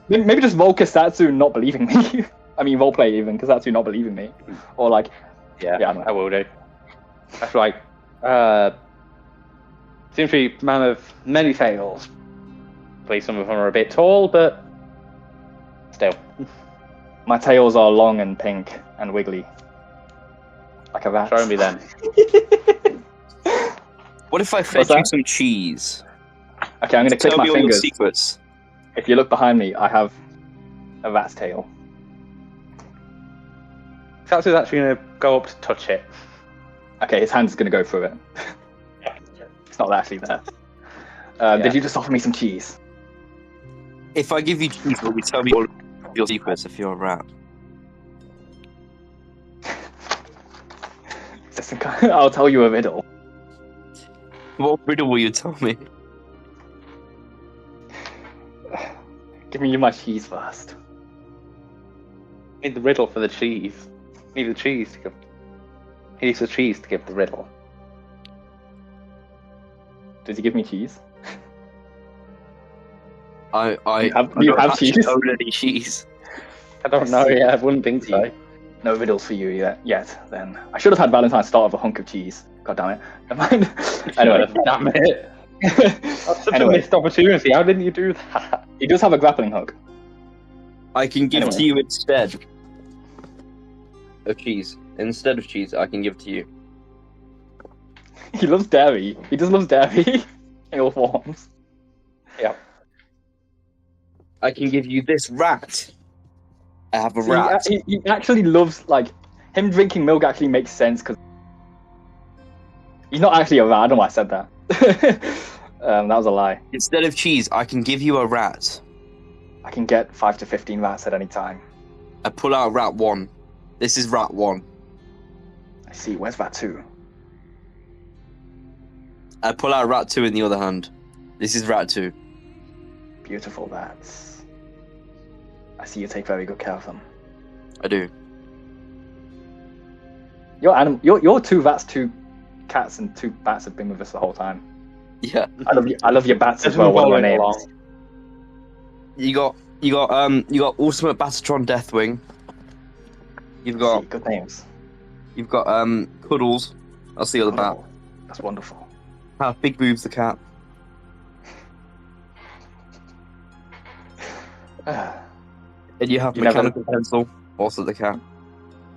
Maybe just roll Kasatsu not believing me. I mean, roleplay even, Kasatsu not believing me. Or like...
Yeah, I will do. I feel like... seems to be a man of many tales. At least some of them are a bit tall, but... still.
My tails are long and pink and wiggly. Like a rat.
Show me then.
What if I fed you some cheese?
Okay, I'm going to click my
Tell me all
fingers.
your secrets.
If you look behind me, I have a rat's tail.
Satsu's actually going to go up to touch it.
Okay, his hand's going to go through it. It's not actually there. Did you just offer me some cheese?
If I give you cheese, will you tell me all your secrets if you're a rat?
I'll tell you a riddle.
What riddle will you tell me?
Give me my cheese first.
Need the riddle for the cheese. Need the cheese to give. He needs the cheese to give the riddle.
Did he give me cheese?
I
you have cheese?
Own any cheese.
I don't know. Yeah, I wouldn't think so.
No riddles for you yet. Then I should have had Valentine start with a hunk of cheese. God damn it. Never mind. Anyway,
damn it. That's such a missed opportunity. How didn't you do that?
He does have a grappling hook.
I can give to you instead of cheese. Instead of cheese, I can give to you.
He loves dairy. He just loves dairy in all forms.
Yeah.
I can give you this rat. I have a rat.
He actually loves, like, him drinking milk actually makes sense because he's not actually a rat. I don't know why I said that. That was a lie.
Instead of cheese, I can give you a rat.
I can get 5 to 15 rats at any time.
I pull out rat 1. This is rat 1.
I see. Where's rat 2?
I pull out rat 2 in the other hand. This is rat 2.
Beautiful rats. see you take very good care of them.
I do.
Your two bats, two cats, and two bats have been with us the whole time.
Yeah.
I love your bats as well. What are their names?
You got Ultimate Batatron Deathwing. You've got
good names.
You've got Cuddles. That's the other bat.
That's wonderful.
Big Boobs the cat. And you have Mechanical Pencil, also the cat.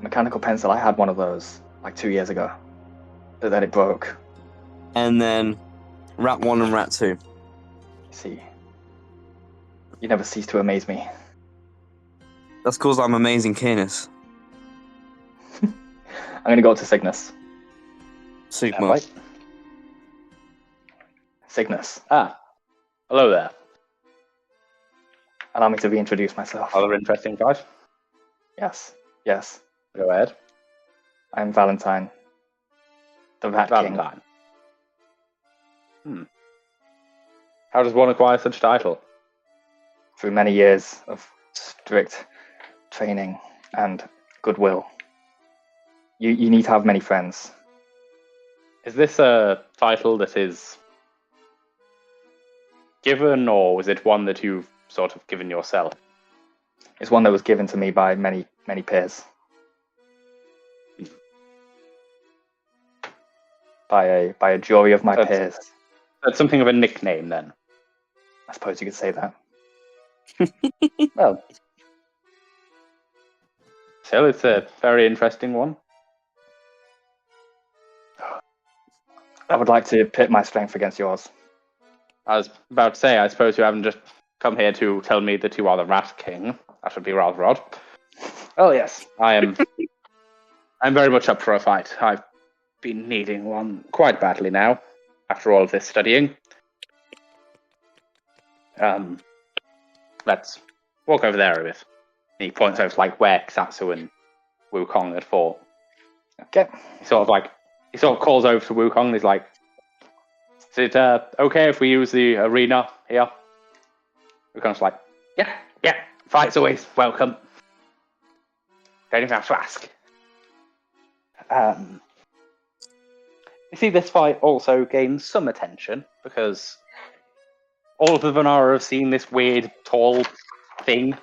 Mechanical Pencil, I had one of those like 2 years ago. But then it broke.
And then Rat 1 and Rat 2.
See. You never cease to amaze me.
That's because I'm amazing, Canis.
I'm going to go to Cygnus.
Sigma.
Right.
Cygnus.
Hello there.
Allow me to reintroduce myself.
Other interesting guys.
Yes.
Go ahead.
I'm Valentine. The Rat King.
Valentine. How does one acquire such a title?
Through many years of strict training and goodwill. You need to have many friends.
Is this a title that is given, or was it one that you've sort of given yourself?
It's one that was given to me by many peers. By a jury of my peers.
That's something of a nickname, then.
I suppose you could say that.
Well, still, it's a very interesting one.
I would like to pit my strength against yours.
I was about to say, I suppose you haven't just come here to tell me that you are the Rat King. That would be rather odd. Oh yes, I'm very much up for a fight. I've been needing one quite badly now, after all of this studying. Let's walk over there a bit. He points over to where Ksatsu and Wukong had fought.
Okay.
He sort of calls over to Wukong and he's like, "Is it okay if we use the arena here?" Wukong's like, yeah, fight's always welcome. Don't even have to ask. You see, this fight also gains some attention because all of the Vanara have seen this weird, tall thing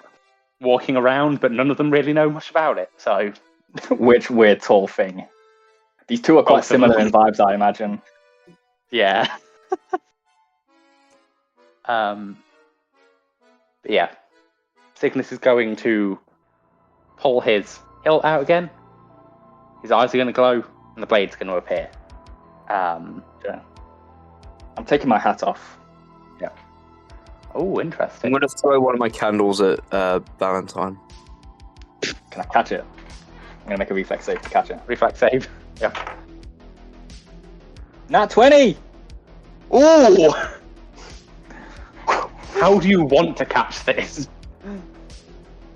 walking around, but none of them really know much about it, so...
Which weird, tall thing? These two are quite similar in vibes, I imagine.
Yeah. But yeah. Cygnus is going to pull his hilt out again. His eyes are going to glow, and the blade's going to appear.
Yeah. I'm taking my hat off.
Yeah. Oh, interesting.
I'm going to throw one of my candles at Valentine.
Can I catch it? I'm going to make a reflex save to catch it.
Reflex save. Yeah.
Nat 20!
Ooh! How do you want to catch this?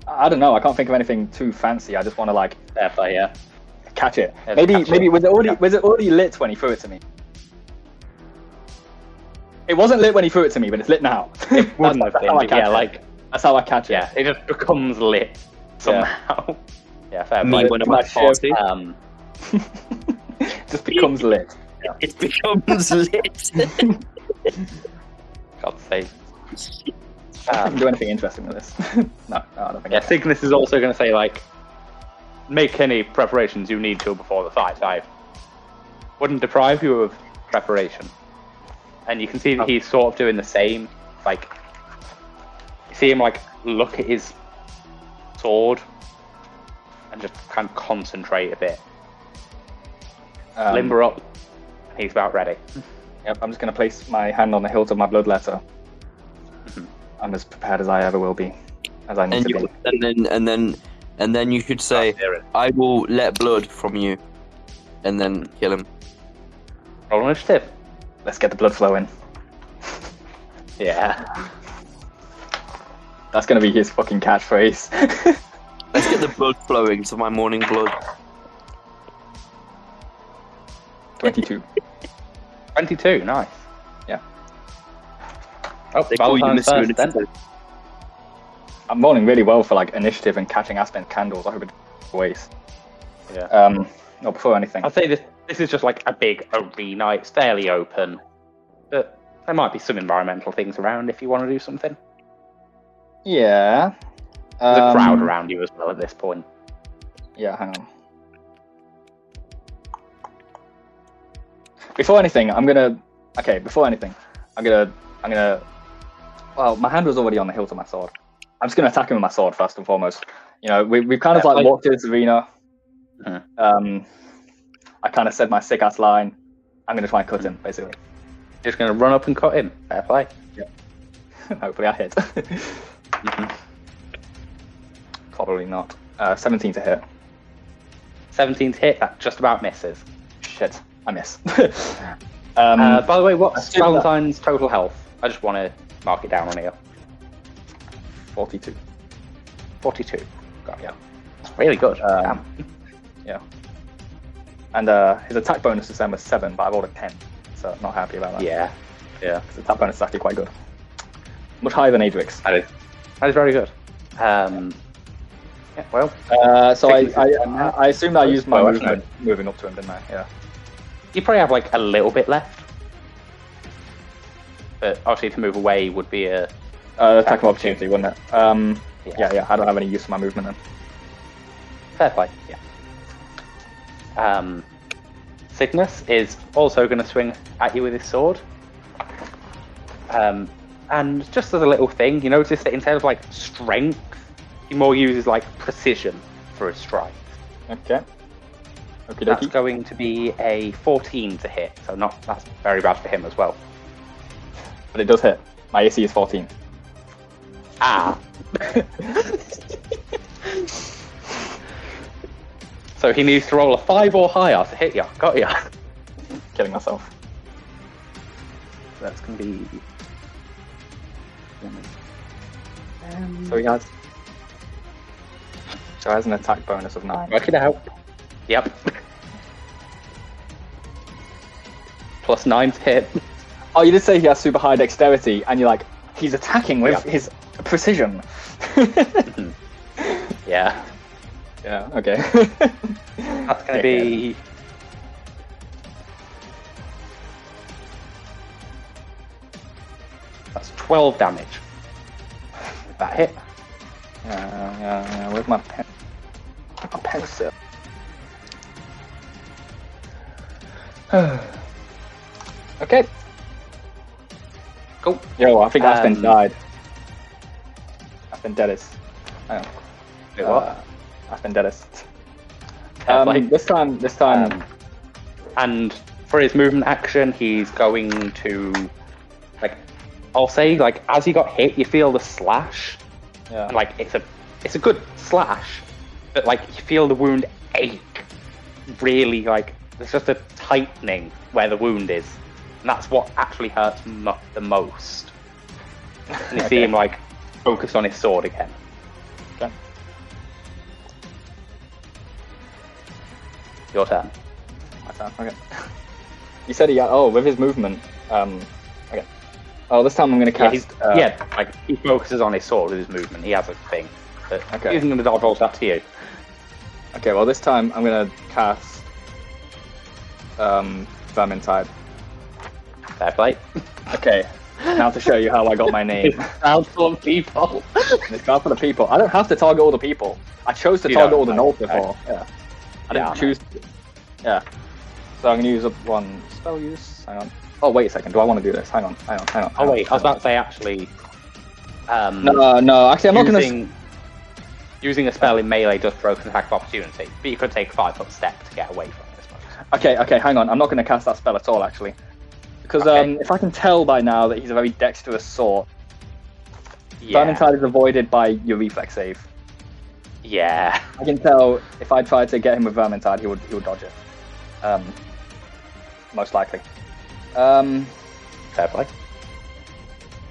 I don't know. I can't think of anything too fancy. I just want to
Fair play, yeah.
catch it.
Yeah,
maybe
catch
maybe
it.
was it already lit when he threw it to me? It wasn't lit when he threw it to me, but it's lit now.
It wouldn't have been,
that's how I catch it.
Yeah, it just becomes lit somehow. Yeah, fair play.
Me when I'm at party.
Just becomes lit.
It becomes lit.
God's sake.
I can do anything interesting with this. No, I don't think.
Yeah, Cygnus is also going to say, make any preparations you need to before the fight. I wouldn't deprive you of preparation. And you can see that he's sort of doing the same. You see him, look at his sword and just kind of concentrate a bit. Limber up, and he's about ready.
Yep, I'm just going to place my hand on the hilt of my blood letter. I'm as prepared as I ever will be, as I need to be.
And then you should say, "I will let blood from you," and then kill him.
Roll initiative.
Let's get the blood flowing.
Yeah.
That's going to be his fucking catchphrase.
Let's get the blood flowing to my morning blood.
22.
22, nice.
Yeah.
Oh,
They call you
Valentine's
Mr.
first, then.
Initiative.
I'm rolling really well for like initiative and catching Aspen candles. I hope it waste.
Yeah.
Not before anything.
I'd say this is just like a big arena. It's fairly open, but there might be some environmental things around if you want to do something.
Yeah.
There's a crowd around you as well at this point.
Yeah, hang on. Before anything, well, my hand was already on the hilt of my sword. I'm just gonna attack him with my sword first and foremost. You know, we've kind of like walked into this arena. I kind of said my sick ass line. I'm gonna try and cut him, basically.
Just gonna run up and cut him. Fair play.
Yeah. Hopefully I hit. Probably not. 17 to hit.
17th hit, that just about misses.
Shit, I miss.
By the way, what's Valentine's total health? I just want to mark it down on here.
42.
42. Got it. That's really good. Damn.
Yeah. And his attack bonus this time was 7, but I rolled a 10, so not happy about that.
Yeah.
His attack bonus is actually quite good. Much higher than Adric's.
That is very good. Yeah, well.
So I assume I used my movement moving up to him, didn't I? Yeah.
You probably have like a little bit left. But obviously to move away would be a...
attack of opportunity, wouldn't it? Yeah, I don't have any use for my movement then.
Fair play, yeah. Cygnus is also going to swing at you with his sword. And just as a little thing, you notice that instead of like strength, he more uses like precision for his strike.
Okay.
That's going to be a 14 to hit, so that's very bad for him as well.
But it does hit. My AC is 14.
Ah. So he needs to roll a 5 or higher to hit you. Got ya.
Killing myself.
So that's going to be...
So he has an attack bonus of 9.
Work it out. Yep. Plus 9 to hit.
Oh, you did say he has super high dexterity, and you're like, he's attacking with his precision.
Yeah.
Yeah, okay.
That's going to be... That's 12 damage. That hit.
Yeah. Where's my pen? My pencil. Okay.
Cool.
Yo, I think Aspen died. Aspen deadest. Hang on.
Wait, what?
Aspen deadest.
Like,
this time.
And for his movement action, he's going to, like, I'll say, like, as he got hit, you feel the slash.
Yeah.
And, like, it's a good slash, but like you feel the wound ache. Really, like there's just a tightening where the wound is, and that's what actually hurts the most. And you see him like focus on his sword again.
Okay.
Your turn.
My turn. Okay. You said with his movement. Okay. Oh, this time I'm going to cast.
Like he focuses on his sword with his movement. He has a thing. But
okay.
Using the dodge rolls up to you.
Okay. Well, this time I'm going to cast Vermintide.
Fair play.
Okay. Now to show you how I got my name.
It's crowd full of people.
It's crowd full of people. I don't have to target all the people. I chose to target all the gnolls before. Yeah. I didn't choose. Yeah. So I'm going to use up one spell use. Hang on. Oh, wait a second. Do I want to do this? Hang on.
Oh, wait. I was about to say, actually...
No. Actually, I'm not going to...
Using a spell in melee does broken attack of opportunity, but you could take a 5-foot step to get away from it, I suppose.
Okay, hang on. I'm not going to cast that spell at all, actually. Because if I can tell by now that he's a very dexterous sword, Vermintide is avoided by your reflex save.
Yeah.
I can tell if I tried to get him with Vermintide, he would dodge it. Most likely.
Fair play.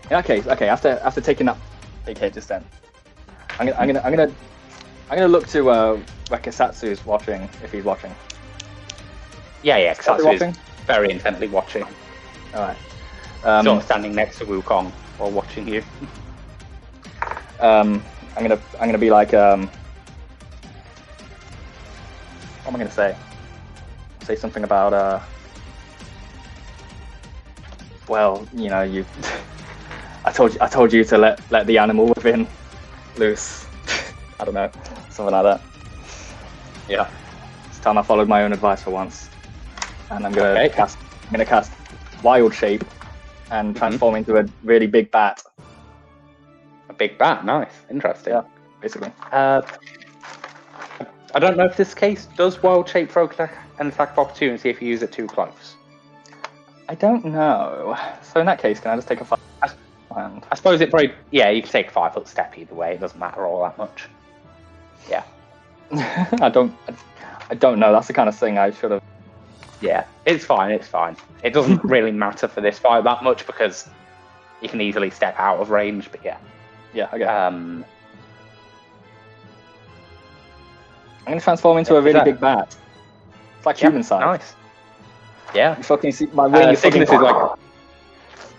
In that case, okay. After taking that big hit just then, I'm gonna look to Rekisatsu's watching if he's watching.
Yeah. Kisatsu is very intently watching.
All right.
Sort of standing next to Wukong while watching you.
I'm gonna be like, what am I gonna say? Say something about, well, you know, you. I told you to let the animal within loose. I don't know, something like that.
Yeah.
This time I followed my own advice for once, and I'm gonna cast wild shape and transform into a really big bat.
A big bat, nice, interesting.
Yeah, basically.
I don't know if this case does wild shape throw an attack of opportunity if you use it too close.
I don't know. So in that case, can I just take a 5? And
I suppose it probably, yeah, you can take a 5-foot step either way. It doesn't matter all that much. Yeah.
I don't know. That's the kind of thing I should have.
Yeah, it's fine. It's fine. It doesn't really matter for this fight that much because you can easily step out of range. But yeah.
Yeah. Okay.
Um.
I'm gonna transform into a really big bat. It's like human size.
Nice. Yeah.
You fucking see my wing.
Cygnus is like.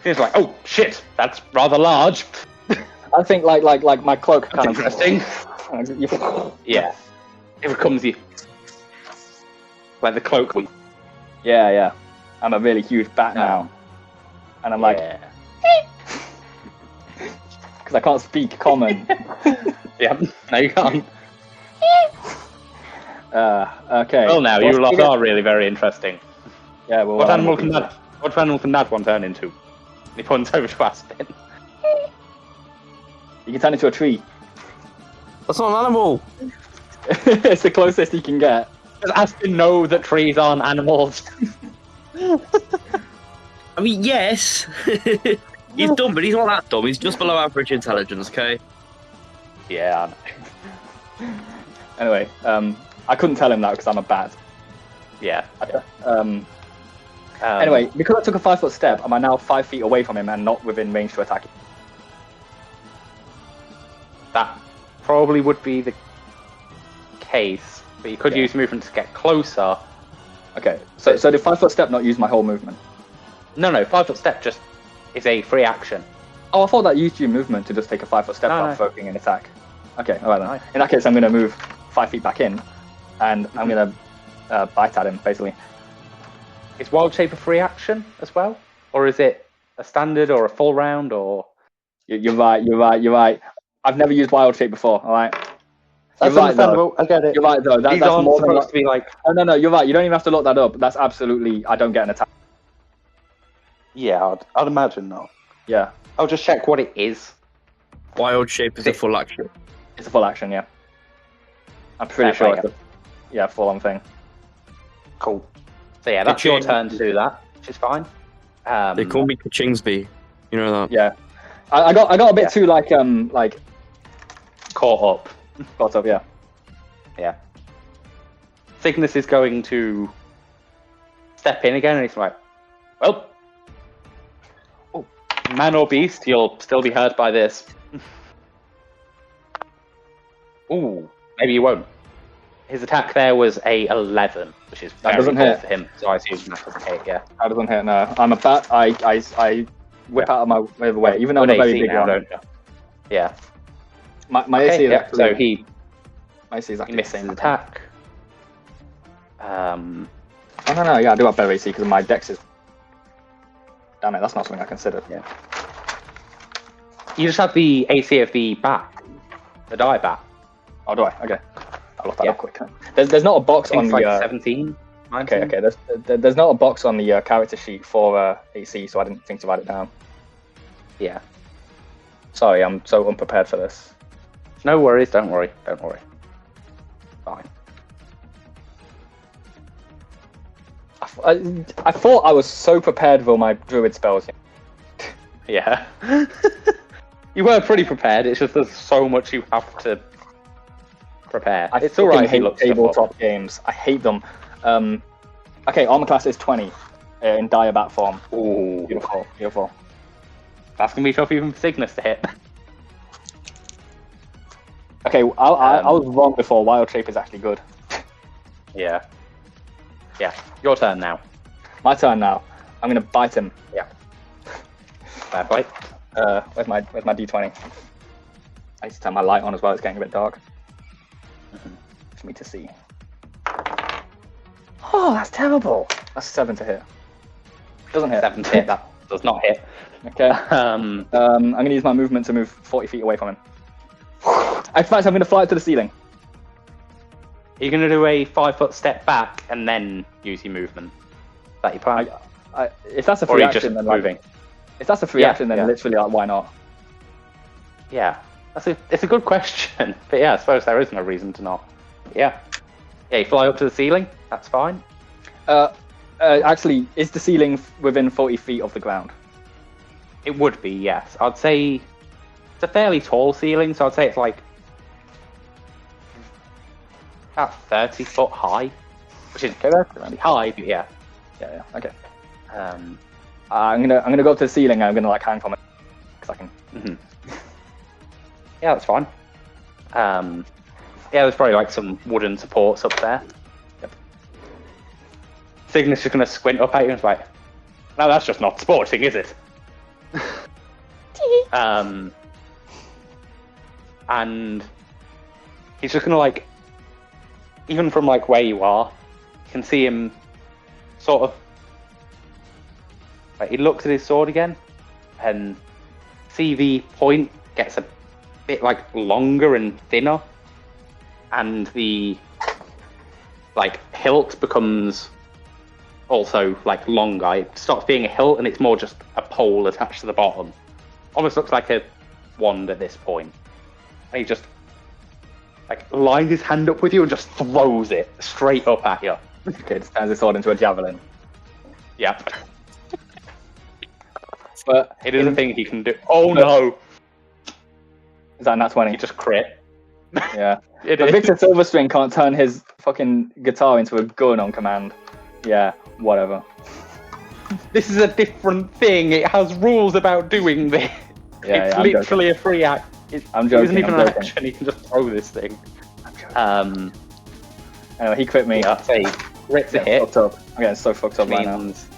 He's like, oh shit, that's rather large.
I think like my cloak kind of
interesting. Yeah. It becomes you. Like the cloak.
Yeah. I'm a really huge bat now, and I'm like, because I can't speak common.
Yeah. No, you can't.
Okay.
Well, now you lot are really very interesting.
Yeah. Well,
what animal can that one turn into? He points over to Aspen.
You can turn into a tree.
That's not an animal.
It's the closest you can get.
Does Aspen know that trees aren't animals?
I mean, yes. He's dumb, but he's not that dumb. He's just below average intelligence, okay?
Yeah, I know.
Anyway, I couldn't tell him that because I'm a bat.
Yeah.
Anyway, because I took a 5-foot step, am I now 5 feet away from him and not within range to attack him?
That probably would be the case, but you could use movement to get closer.
Okay, so did 5-foot step not use my whole movement?
No, 5-foot step just is a free action.
Oh, I thought that used your movement to just take a 5-foot step without focusing an attack. Okay, alright then. In that case, I'm going to move 5 feet back in, and I'm going to bite at him, basically.
Is Wild Shape a free action as well? Or is it a standard or a full round or...
You're right. I've never used Wild Shape before, alright?
That's understandable, I get it.
You're right, though. That's
aren't
more
supposed to be like...
No, you're right. You don't even have to look that up. That's absolutely... I don't get an attack.
Yeah, I'd imagine not.
Yeah.
I'll just check what it is.
Wild shape is a full action.
It's a full action, yeah. I'm pretty sure it's a full-on thing.
Cool. So yeah, that's your turn to do that, which is fine.
They call me Kachingsby. You know that?
Yeah. I got a bit too like
caught up,
yeah.
Yeah. Cygnus is going to step in again, and he's like, well, man or beast, you'll still be hurt by this. Ooh, maybe you won't. His attack there was a 11, which is very good for him, so I assume that doesn't hit, yeah.
That doesn't hit, no. I'm a bat, I whip out of my way, even though I'm a very big one. Don't you?
Yeah.
My AC is actually...
So he...
My AC is actually
misses his attack.
Oh, no, yeah, I do have better AC because my dex is... Damn it, that's not something I considered.
Yeah. You just have the AC of the bat. The die bat.
Oh, do I? Okay. I'll look that up quick. There's not a box on the...
like 17, 19.
Okay. There's not a box on the character sheet for AC, so I didn't think to write it down.
Yeah.
Sorry, I'm so unprepared for this.
No worries, don't worry. Fine.
I thought I was so prepared for my druid spells.
Yeah. You were pretty prepared, it's just there's so much you have to prepare. It's alright if you look
tabletop games. I hate them. Okay, armor class is 20 in dire bat form.
Ooh.
Beautiful.
That's going to be tough even for Cygnus to hit.
Okay, I was wrong before. Wild Shape is actually good.
Yeah. Yeah, your turn now.
My turn now. I'm going to bite him.
Yeah. Bad bite.
Where's my D20? I need to turn my light on as well. It's getting a bit dark. For me to see. Oh, that's terrible. That's 7 to hit. Doesn't hit.
7 to hit. That does not hit.
Okay. I'm going to use my movement to move 40 feet away from him. In fact, I'm going to fly up to the ceiling.
You're going to do a 5-foot step back and then use your movement. Is that your plan?
If that's a
Or
free
are you
action,
just
then
moving?
If that's a free action, then literally, why not?
Yeah, it's a good question. But yeah, I suppose there is no reason to not. Yeah, you fly up to the ceiling. That's fine.
Actually, is the ceiling within 40 feet of the ground?
It would be, yes. I'd say it's a fairly tall ceiling, so I'd say it's like about 30 foot high, which is really high, but yeah.
Yeah. Okay. I'm gonna go up to the ceiling. And I'm gonna like hang from it because I can.
Mm-hmm. Yeah, that's fine. Yeah, there's probably like some wooden supports up there.
Yep.
Cygnus is gonna squint up at you and it's like, no, that's just not sporting, is it? And he's just gonna like, even from like where you are, you can see him sort of. Like, he looks at his sword again, and see the point gets a bit like longer and thinner, and the like hilt becomes also like longer. It stops being a hilt and it's more just a pole attached to the bottom. Almost looks like a wand at this point. And he just like lines his hand up with you and just throws it straight up at you.
Okay, it turns his sword into a javelin.
Yeah.
But
it is a thing he can do. Oh no!
Is that nat 20?
He just crit.
Yeah.
It
But
is.
Victor Silverstring can't turn his fucking guitar into a gun on command. Yeah, whatever.
This is a different thing. It has rules about doing this.
Yeah,
It's
I'm
literally a free act.
I'm joking.
It isn't even
I'm
an
joking.
action. He can just throw this thing.
Anyway, he crit me.
Yeah, I'd say crit's a
Yeah,
hit.
fucked up. I'm getting so fucked up right now.
Means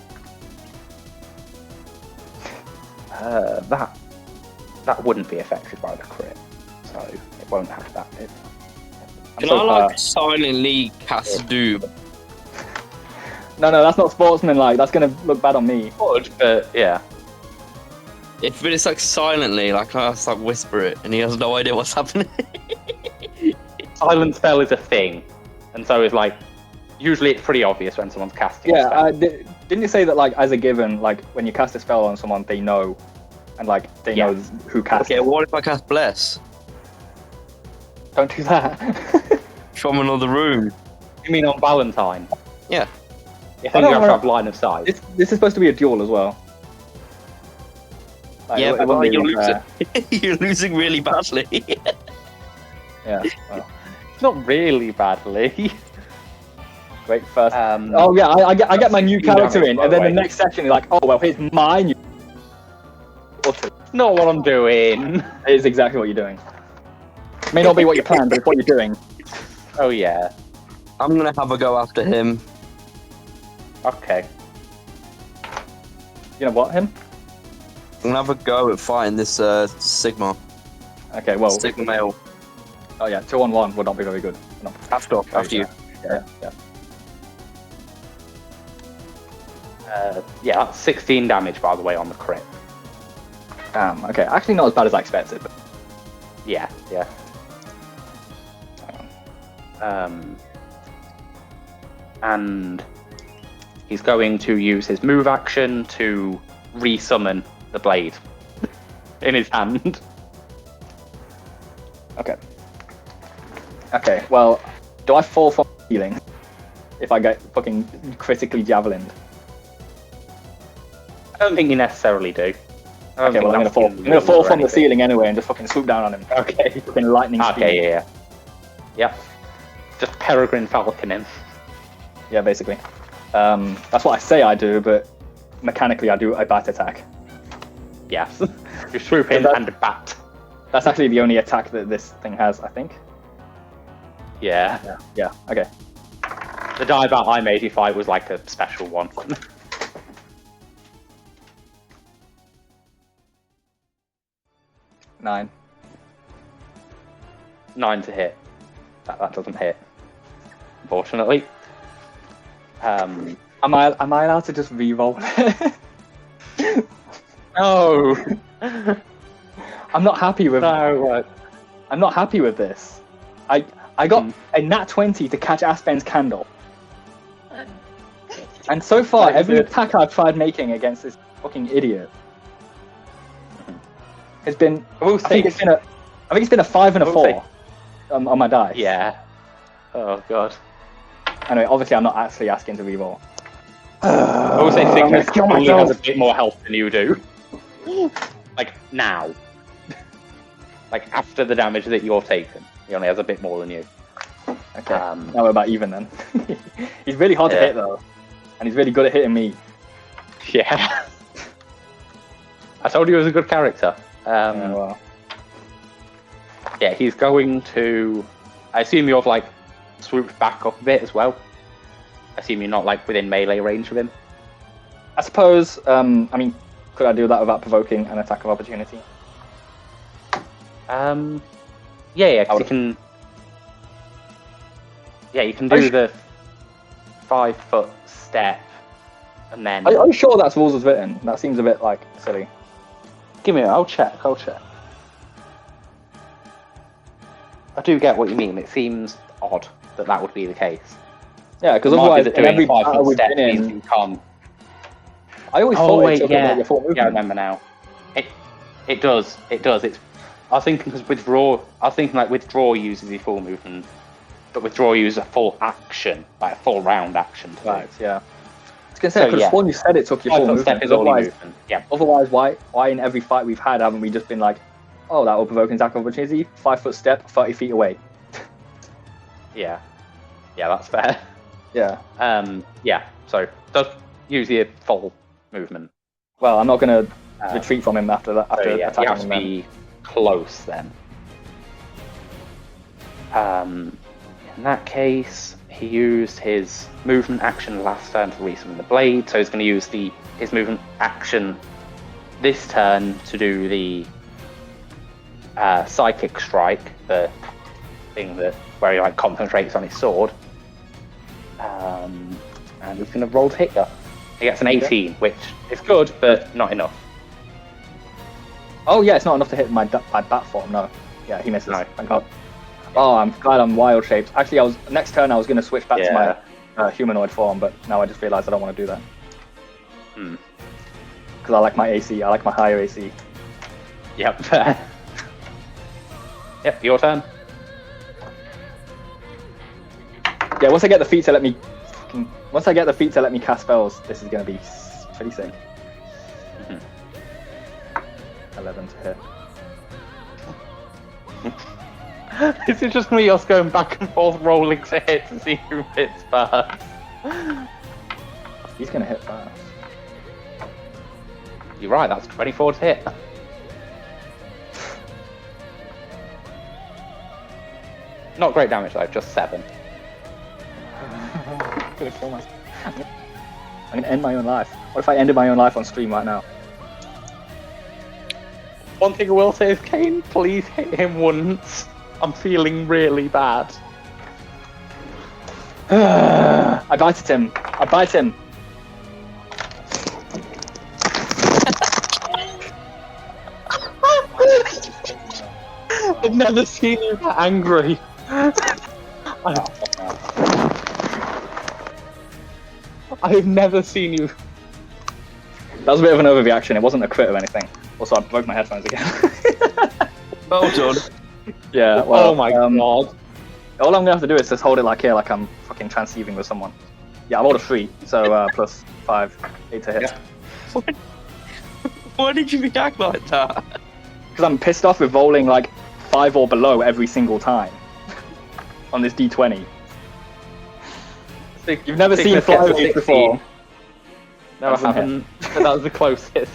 that wouldn't be affected by the crit, so it won't have that hit.
Can I like silently cast Doom?
No, that's not sportsmanlike. That's gonna look bad on me.
Would, but yeah.
But it's like silently, like I just like whisper it, and he has no idea what's happening.
Silent spell is a thing, and so it's like usually it's pretty obvious when someone's casting. a spell.
Didn't you say that like as a given, like when you cast a spell on someone, they know, and like they know who cast
Okay,
it?
what if I cast Bless
Don't do that.
from another room?
You mean on Valentine?
Yeah.
You think you have to have line of sight?
This is supposed to be a duel as well. Like,
Yeah,
it
but
wouldn't be
you're
fair.
losing. You're losing really badly.
Yeah. Well.
Not really badly.
Wait, first.
Oh
yeah, I get my new character
damage,
in,
by
and
the
then the
way.
next section, you're like, oh well, here's my new.
Not what I'm doing.
It is exactly what you're doing. May not be what you planned, but it's what you're doing.
Oh yeah.
I'm gonna have a go after him.
Okay.
You know what, him?
I'm gonna have a go at fighting this Sigma.
Okay, well.
Sigma male.
Oh yeah, 2-on-1 would not be very good. No.
After you.
Yeah.
Yeah, that's 16 damage by the way on the crit.
Damn. Okay, actually not as bad as I expected. But...
Yeah. And he's going to use his move action to resummon the blade in his hand.
Okay, well, do I fall from healing if I get fucking critically javelined?
I don't think you necessarily do.
Okay, well, I'm gonna fall. I'm gonna fall from the ceiling anyway and just fucking swoop down on him.
Okay.
Fucking lightning speed.
Okay, yeah. Yep. Just Peregrine Falcon him.
Yeah, basically. That's what I say I do, but mechanically I do a bat attack.
Yes. You swoop in and bat.
That's actually the only attack that this thing has, I think.
Yeah.
Yeah, okay.
The die bat I made you fight was like a special one.
9.
9 to hit. That doesn't hit, unfortunately.
Am I allowed to just re-roll?
No.
I'm not happy with.
No.
I'm not happy with this. I got a nat 20 to catch Aspen's candle, and so far every attack I've tried making against this fucking idiot has been. I think it's been a 5 and a 4 on my dice.
Yeah. Oh god.
Anyway, obviously I'm not actually asking to reroll.
I will say Cygnus probably has a bit more health than you do. Like now. Like after the damage that you've taken, he only has a bit more than you.
Okay. Now we're about even then. He's really hard to hit though, and he's really good at hitting me.
Yeah. I told you he was a good character.
Well.
Yeah, he's going to. I assume you've like swooped back up a bit as well. I assume you're not like within melee range of him.
I suppose. I mean, could I do that without provoking an attack of opportunity?
Yeah, cause you can. Yeah, you can do the 5 foot step, and then.
Are you sure that's rules as written? That seems a bit like silly.
Give me a. I'll check. I do get what you mean. It seems odd that would be the case.
Yeah, because otherwise, in every
5
battle
foot
we've
step
been in,
you can't.
I always thought it took your full movement.
Yeah, I remember now. It does. It's. I was thinking because withdraw uses the full movement, but withdraw uses a full action, like a full round action.
Right. Yeah. I was gonna say because when you said it took your full movement.
Step is only movement. Yeah.
Otherwise, why in every fight we've had haven't we just been like, oh, that will provoke an attack of opportunity, 5 foot step, 30 feet away.
Yeah, that's fair.
Yeah.
Yeah. So does use your full movement.
Well, I'm not gonna retreat from him after that. After
you
attacking
have to
him.
be close then. In that case, he used his movement action last turn to resummon the blade, so he's going to use his movement action this turn to do the psychic strike, the thing where he like concentrates on his sword. And he's going to roll to hit you. He gets an 18, which is good, but not enough.
Oh yeah, it's not enough to hit my bat form. No. Yeah, he misses.
No.
Thank God. Oh, I'm glad I'm wild shaped. Actually, next turn I was going to switch back to my humanoid form, but now I just realised I don't want to do that. Because I like my AC. I like my higher AC.
Yep. Yep. Your turn.
Yeah. Once I get the feat to let me cast spells, this is going to be pretty sick. 11 to hit.
This is just me us going back and forth rolling to hit to see who hits first.
He's going to hit first.
You're right, that's 24 to hit. Not great damage though, just 7.
I'm going to kill myself. I'm going to end my own life. What if I ended my own life on stream right now?
One thing I will say is, Kane, please hit him once. I'm feeling really bad.
I bited him.
I've never seen you that angry. I've never seen you.
That was a bit of an overreaction. It wasn't a crit or anything. Also, I broke my headphones again.
Well done.
Yeah, well,
oh my god.
All I'm going to have to do is just hold it like here, like I'm fucking transceiving with someone. Yeah, I rolled a 3, so plus 5, 8 to hit.
Yeah. Why did you react like that?
Because I'm pissed off with rolling like 5 or below every single time on this D20. You've never seen flyaways before.
No, I haven't. But that was the closest.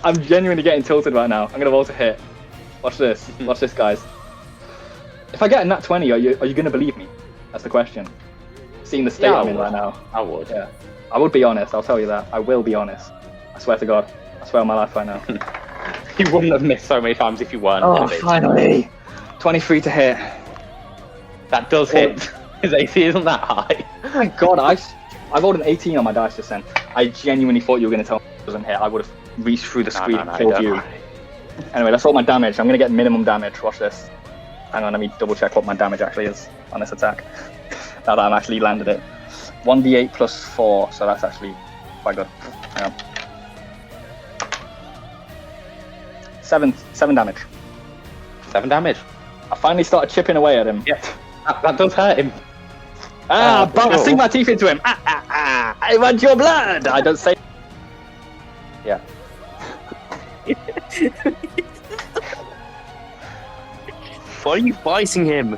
I'm genuinely getting tilted right now. I'm going to roll to hit. Watch this. Watch this, guys. If I get a nat 20, are you going to believe me? That's the question. Seeing the state I'm in right now.
I would.
Yeah. I would be honest, I'll tell you that. I will be honest. I swear to God. I swear on my life right now.
You wouldn't have missed so many times if you weren't.
Oh, finally! 23 to hit.
That does hit. His AC isn't that high.
My God, I rolled an 18 on my dice just then. I genuinely thought you were going to tell me it doesn't hit. I would have reached through the screen and killed you. Anyway, let's roll my damage. I'm going to get minimum damage. Watch this. Hang on, let me double check what my damage actually is on this attack. Now that I've actually landed it. 1d8 plus 4, so that's actually quite good. Hang on. 7 damage.
7 damage.
I finally started chipping away at him.
Yeah, that does hurt him.
But I sink my teeth into him. I want your blood. I don't say.
Yeah.
Why are you fighting him?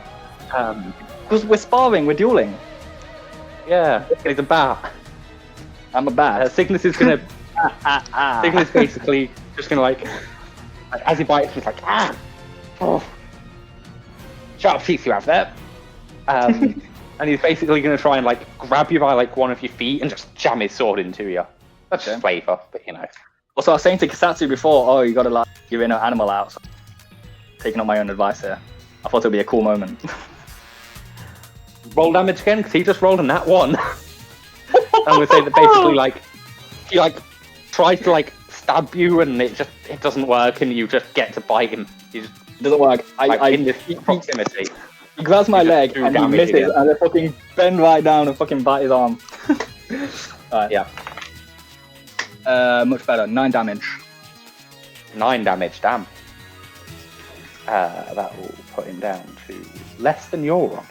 Because we're sparring, we're dueling.
Yeah, he's a bat.
I'm a bat.
Cygnus is gonna. Cygnus basically just gonna like, as he bites, he's like, oh, sharp teeth you have there. And he's basically gonna try and like grab you by like one of your feet and just jam his sword into you. That's just flavor, but you know.
Also, I was saying to Kasatsu before, oh, you gotta like your inner animal out. So taking up my own advice here. I thought it would be a cool moment.
Roll damage again, because he just rolled a nat 1. I'm gonna say that basically like he like tries to like stab you and it doesn't work and you just get to bite him. He just
It doesn't work.
in this proximity.
He grabs my leg and he misses
again.
and I fucking bend right down and fucking bite his arm. Alright.
Yeah.
Much better. 9 damage.
9 damage, damn. That will put him down to less than you're on.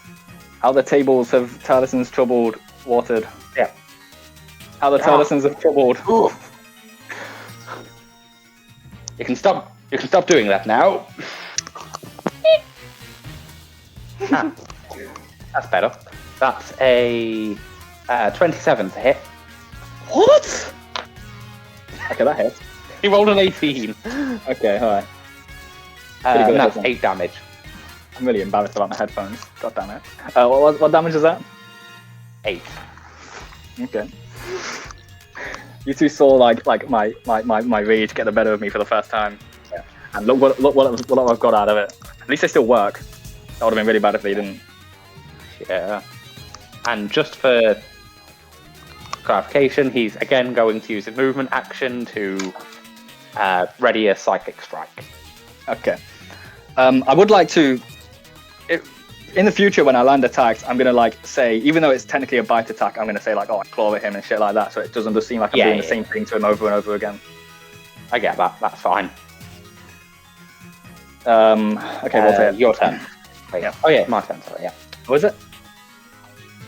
How the tables have Terlisens troubled, watered.
Yeah.
How the Terlisens have troubled.
Ooh. You can stop doing that now. That's better. That's a 27 to hit.
What? Okay, that hits.
He rolled an 18.
Okay, alright.
And that's 8 damage.
I'm really embarrassed about my headphones. God damn it. What damage is that?
8.
Okay. You two saw like my rage get the better of me for the first time. Yeah. And look what I've got out of it. At least they still work. That would have been really bad if they didn't.
Yeah. And just for clarification, he's again going to use a movement action to ready a psychic strike.
Okay. I would like to, in the future when I land attacks, I'm gonna like say, even though it's technically a bite attack, I'm gonna say like, oh, I claw at him and shit like that, so it doesn't just seem like I'm doing the same thing to him over and over again.
I get that. That's fine.
Okay,
your turn. Wait,
yeah.
Oh yeah, my turn. Sorry, yeah.
Was it?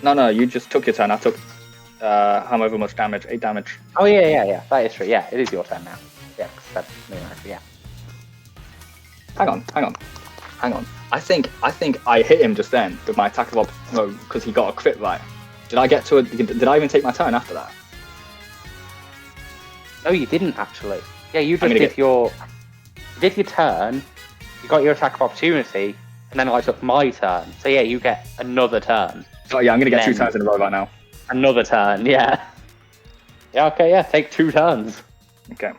No, you just took your turn. I took however much damage, 8 damage.
Oh yeah. That is true. Yeah, it is your turn now. Yeah, that's yeah.
Hang on. I think I hit him just then with my attack of opportunity because he got a crit right. Did I even take my turn after that?
No, you didn't actually. Yeah, you just did your turn. You got your attack of opportunity, and then I took my turn. So yeah, you get another turn.
Oh yeah, I'm gonna get 2 turns in a row right now.
Another turn, yeah. Yeah, okay, yeah. Take 2 turns.
Okay.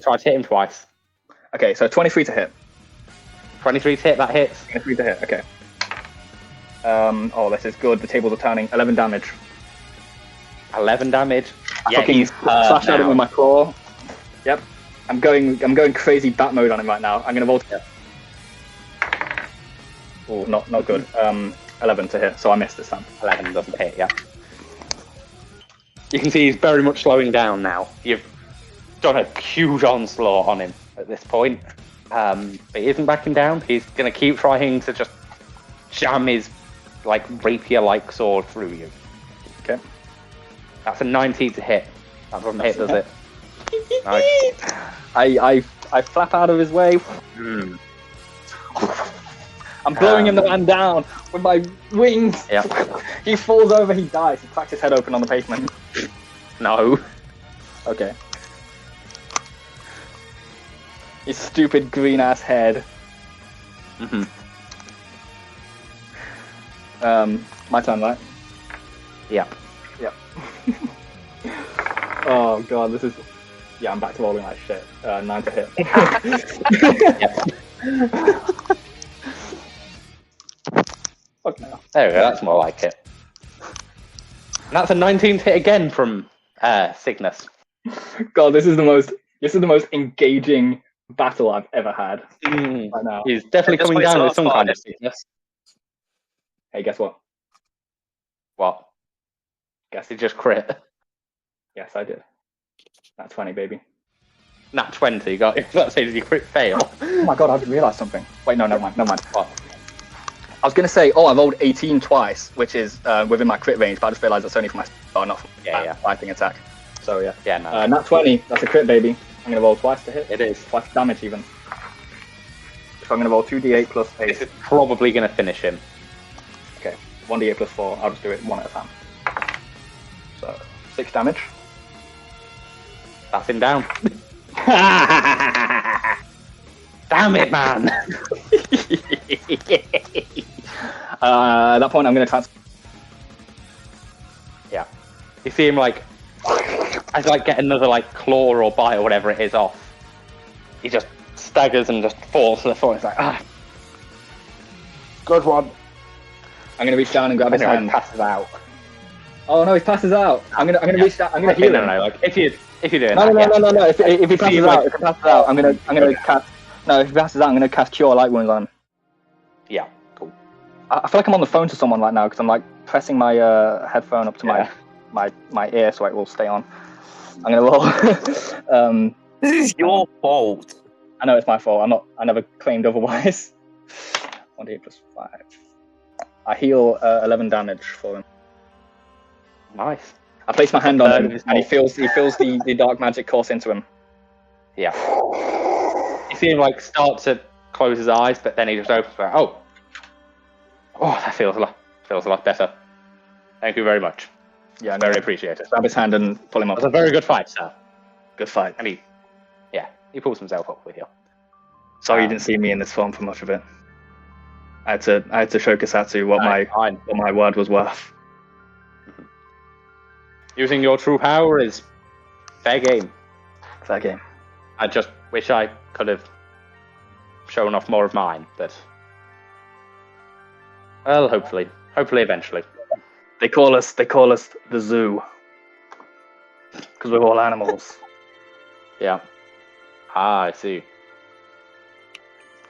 Try to hit him twice.
Okay, so 23 to hit.
23 to hit, that hits.
23 to hit, okay. Oh, this is good. The tables are turning. 11 damage.
11 damage.
I fucking slashed at him with my claw. Yep. I'm going crazy bat mode on him right now. I'm gonna vault. Oh, not good. 11 to hit, so I missed this time.
11 doesn't hit, yeah. You can see he's very much slowing down now. You've done a huge onslaught on him at this point. But he isn't backing down. He's going to keep trying to just jam his like rapier-like sword through you.
Okay.
That's a 19 to hit. That doesn't hit, does it? Nice.
I flap out of his way.
Mm.
I'm blowing him the man down with my wings.
Yeah.
He falls over, he dies. He cracks his head open on the pavement.
No.
Okay. His stupid green ass head.
Mm-hmm.
My turn, right?
Yeah.
Yeah. Oh god, this is Yeah, I'm back to rolling like shit. 9 to hit. Fuck no.
There we go, that's more like it. And that's a 19th hit again from Cygnus.
God, this is the most engaging battle I've ever had right now.
He's definitely coming down with some kind of sickness.
Hey, guess what?
What? Guess he just crit.
Yes, I did. Nat 20, baby.
Nat 20, you got that say did you crit fail?
Oh my god, I just realised something. Wait, no, never mind. What? I was going to say, I rolled 18 twice, which is within my crit range, but I just realised that's only for my not for my fighting attack. So yeah.
Yeah, no.
Nat 20, that's a crit, baby. I'm going to roll twice to hit.
It is.
Twice damage, even. So I'm going to roll 2d8 plus 8.
This is probably going to finish him.
Okay, 1d8 plus 4. I'll just do it one at a time. So, 6 damage.
That's him down. Damn it, man!
At that point, I'm going to transfer.
Yeah. You see him like, as like get another like claw or bite or whatever it is off. He just staggers and just falls to the floor. It's like, good one.
I'm going to reach down and grab his hand.
Passes out.
Oh no, he passes out. I'm gonna reach down. I'm gonna heal him.
No. Like if you're doing
no.
that.
If he passes out, I'm gonna cast. No, if he passes out, I'm gonna cast Cure Light Wounds on him.
Yeah, cool.
I feel like I'm on the phone to someone right now because I'm like pressing my headphone up to my ear so it will stay on. I'm gonna roll.
This is your fault.
I know it's my fault. I never claimed otherwise. 1d8 plus 5. I heal 11 damage for him.
Nice.
I place my hand on him, and he feels the dark magic course into him.
Yeah. You see him like start to close his eyes, but then he just opens. Like, oh, that feels a lot better. Thank you very much.
Yeah,
very appreciated.
Grab his hand and pull him up.
It was a very good fight, sir.
Good fight.
And he pulls himself up with you.
Sorry you didn't see me in this form for much of it. I had to show Kasatsu what my word was worth.
Using your true power is fair game.
Fair game.
I just wish I could have shown off more of mine, but well, hopefully eventually.
They call us the zoo because we're all animals.
Yeah. I see.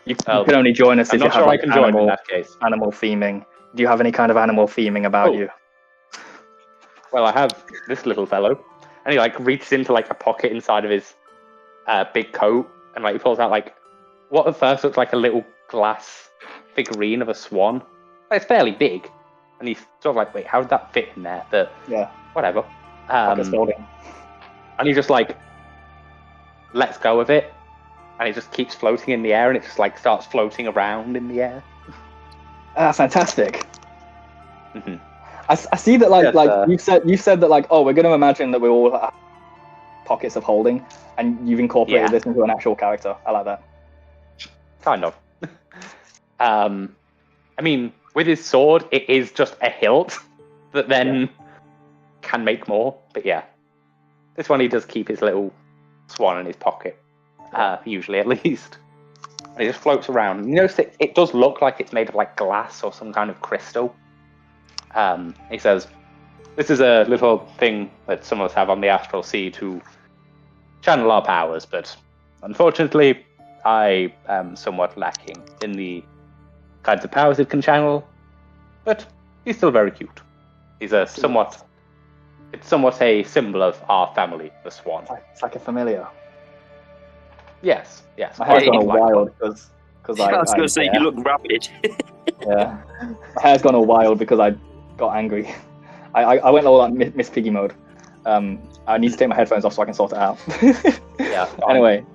You can only join us if you have like
in that case.
Animal theming. Do you have any kind of animal theming about you?
Well, I have this little fellow, and he like reaches into like a pocket inside of his big coat, and like he pulls out like what at first looks like a little glass figurine of a swan. It's fairly big, and he's sort of like, wait, how did that fit in there? But
yeah,
whatever. And he just like lets go of it, and it just keeps floating in the air, and it just like starts floating around in the air.
Fantastic. Mm-hmm. I see that you said that like, we're going to imagine that we all have pockets of holding, and you've incorporated this into an actual character. I like that.
Kind of. I mean, with his sword, it is just a hilt that then can make more. But yeah, this one he does keep his little swan in his pocket, usually at least. And it just floats around. You notice it does look like it's made of like glass or some kind of crystal. He says, this is a little thing that some of us have on the astral sea to channel our powers, but unfortunately I am somewhat lacking in the kinds of powers it can channel, but he's still very cute. He's somewhat a symbol of our family, the swan.
It's like a familiar.
Yes.
My hair's gone all wild because
I was going to say, you look rapid.
Yeah. My hair's gone all wild because I got angry. I went all like Miss Piggy mode. I need to take my headphones off so I can sort it out.
Yeah.
Anyway.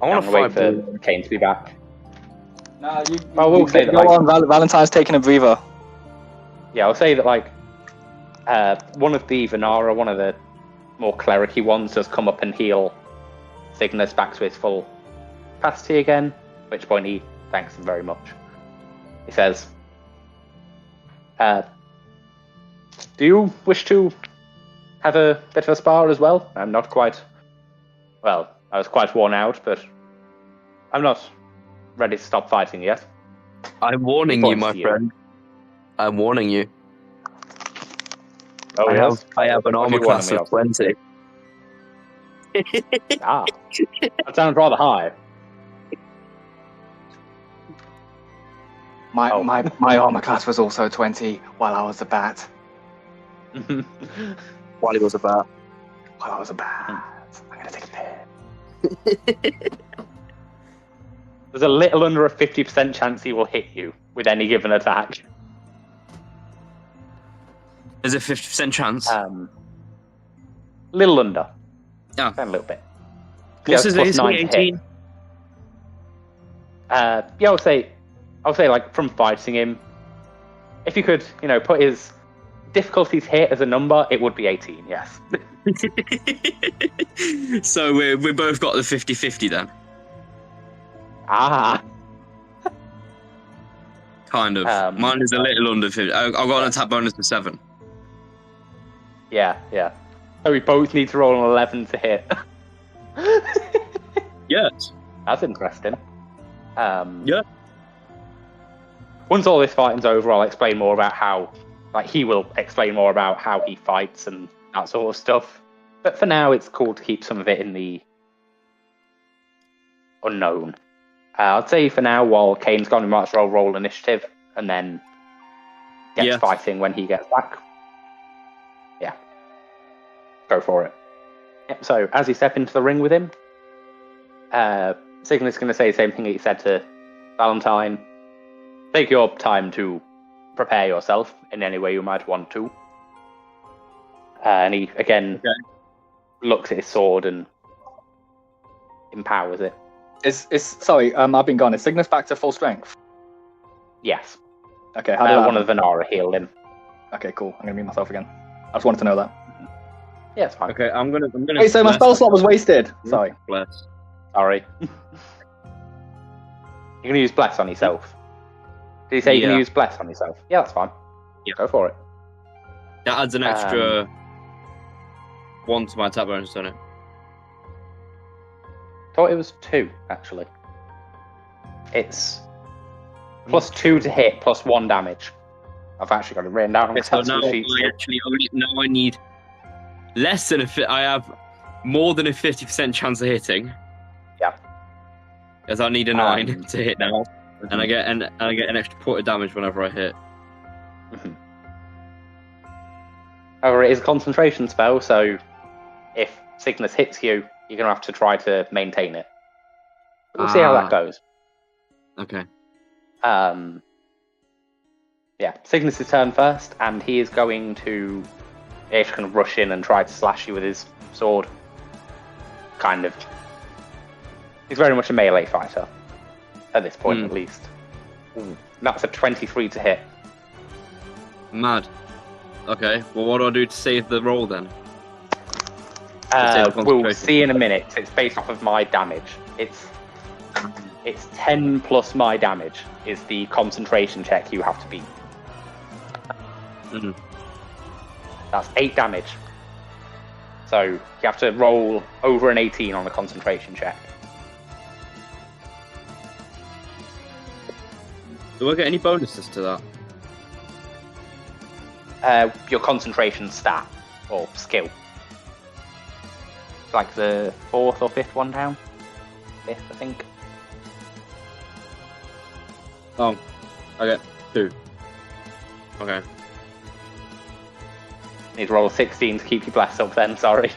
I want to wait for Kane to be back.
No,
we'll say that.
Go on, Valentine's taking a breather.
Yeah, I'll say that like one of the Venara, one of the more clericy ones, does come up and heal Cygnus back to his full capacity again, at which point he thanks him very much. He says, do you wish to have a bit of a spar as well? I'm not quite Well, I was quite worn out, but I'm not ready to stop fighting yet.
I'm warning you, my friend. I'm warning you.
Oh, yes?
I have an armor class of 20.
Ah, that sounds rather high.
My armor class was also 20 while I was a bat.
While he was a bat.
While I was a bat. I'm gonna take a piss.
There's a little under a 50% chance he will hit you with any given attack.
There's a 50% chance?
Little under.
Yeah.
A little bit.
What's his
plus 9
18?
Yeah, I would say like from fighting him, if you could, put his difficulties hit as a number, it would be 18, yes.
So we both got the 50-50 then?
Ah.
Kind of. Mine is a little under 50. I've got an attack bonus to 7.
Yeah. So we both need to roll an 11 to hit.
Yes.
That's interesting.
Yeah.
Once all this fighting's over, I'll explain more about how, he will explain more about how he fights and that sort of stuff. But for now, it's cool to keep some of it in the unknown. I'd say for now, while Kane's gone, we might as well roll initiative and then get fighting when he gets back. Yeah. Go for it. Yep, so as you step into the ring with him, Cygnus is going to say the same thing that he said to Valentine. Take your time to prepare yourself in any way you might want to. And he, again, looks at his sword and empowers it.
Sorry, I've been gone. Is Cygnus back to full strength?
Yes.
Okay, how did
one of the Venara healed him.
Okay, cool. I'm going to mute myself again. I just wanted to know that.
Yeah, it's fine.
Okay, I'm gonna.
Wait, so my spell slot was wasted. Sorry.
Bless.
Sorry. You're going to use Bless on yourself. Did he say you can use Bless on yourself? Yeah, that's fine.
Yeah.
Go for it.
That adds an extra 1 to my attack bonus, doesn't it?
Thought it was 2, actually. It's plus 2 to hit, plus 1 damage. I've actually got it written down on the
So
pencil sheet.
I need less than I have more than a 50% chance of hitting.
Yeah.
As I need a 9 to hit now, and I get an extra point of damage whenever I hit.
Mm-hmm. However, it is a concentration spell, so if Cygnus hits you, you're going to have to try to maintain it. We'll see how that goes.
Okay.
Yeah, Cygnus' turn first, and he is going to kind of rush in and try to slash you with his sword. Kind of. He's very much a melee fighter. At this point, at least. Ooh, that's a 23 to hit.
Mad. Okay, well what do I do to save the roll then?
We'll see in a minute. It's based off of my damage. It's 10 plus my damage is the concentration check you have to beat.
Mm-hmm.
That's 8 damage. So you have to roll over an 18 on the concentration check.
Do I get any bonuses to that?
Your concentration stat or skill. It's like the 4th or 5th one down. 5th, I think.
Oh, I get 2. Okay.
Need to roll a 16 to keep your bless up then, sorry.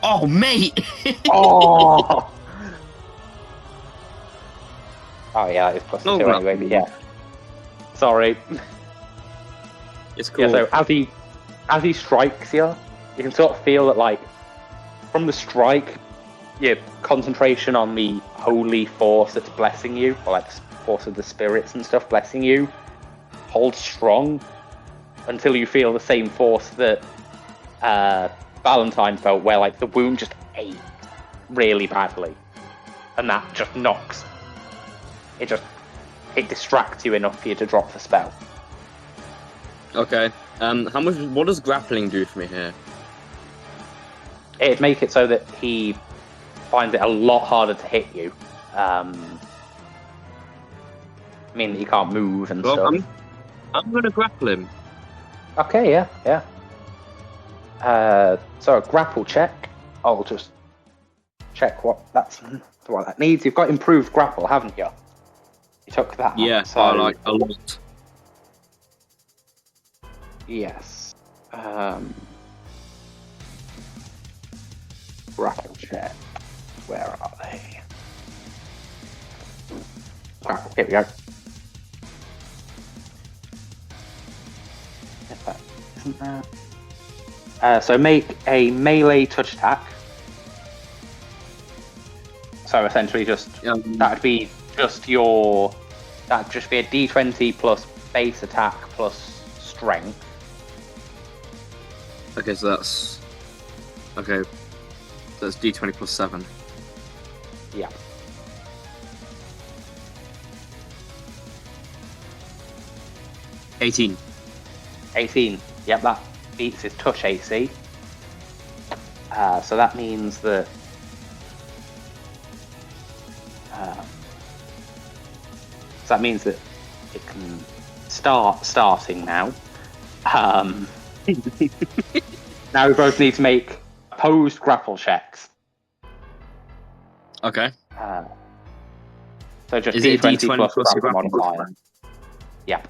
Oh, mate!
Oh! Oh yeah, it's plus 2 anyway, but yeah. Sorry.
It's cool.
Yeah, so as he strikes you, you can sort of feel that, like, from the strike, your concentration on the holy force that's blessing you, or like the force of the spirits and stuff blessing you, holds strong until you feel the same force that Valentine felt, where like the wound just ached really badly, and that just knocks. It distracts you enough for you to drop the spell.
Okay. How much? What does grappling do for me here?
It'd make it so that he finds it a lot harder to hit you. Mean that he can't move and stuff.
I'm gonna grapple him.
Okay, yeah. So a grapple check. I'll just check what that needs. You've got improved grapple, haven't you? You took that.
Yeah,
so,
I like a lot.
Yes. Grapple check. Where are they? Grapple. Here we go. Isn't that? So make a melee touch attack. So essentially, that'd be just be a D20 plus base attack plus strength.
Okay, so that's D20 plus 7.
Yeah.
$18.
18. Yep, that beats his touch AC. So that means that it can starting now. Now we both need to make opposed grapple checks.
Okay.
So just
Is it
D20 plus
your
grapple
grapple
modifier. Yeah.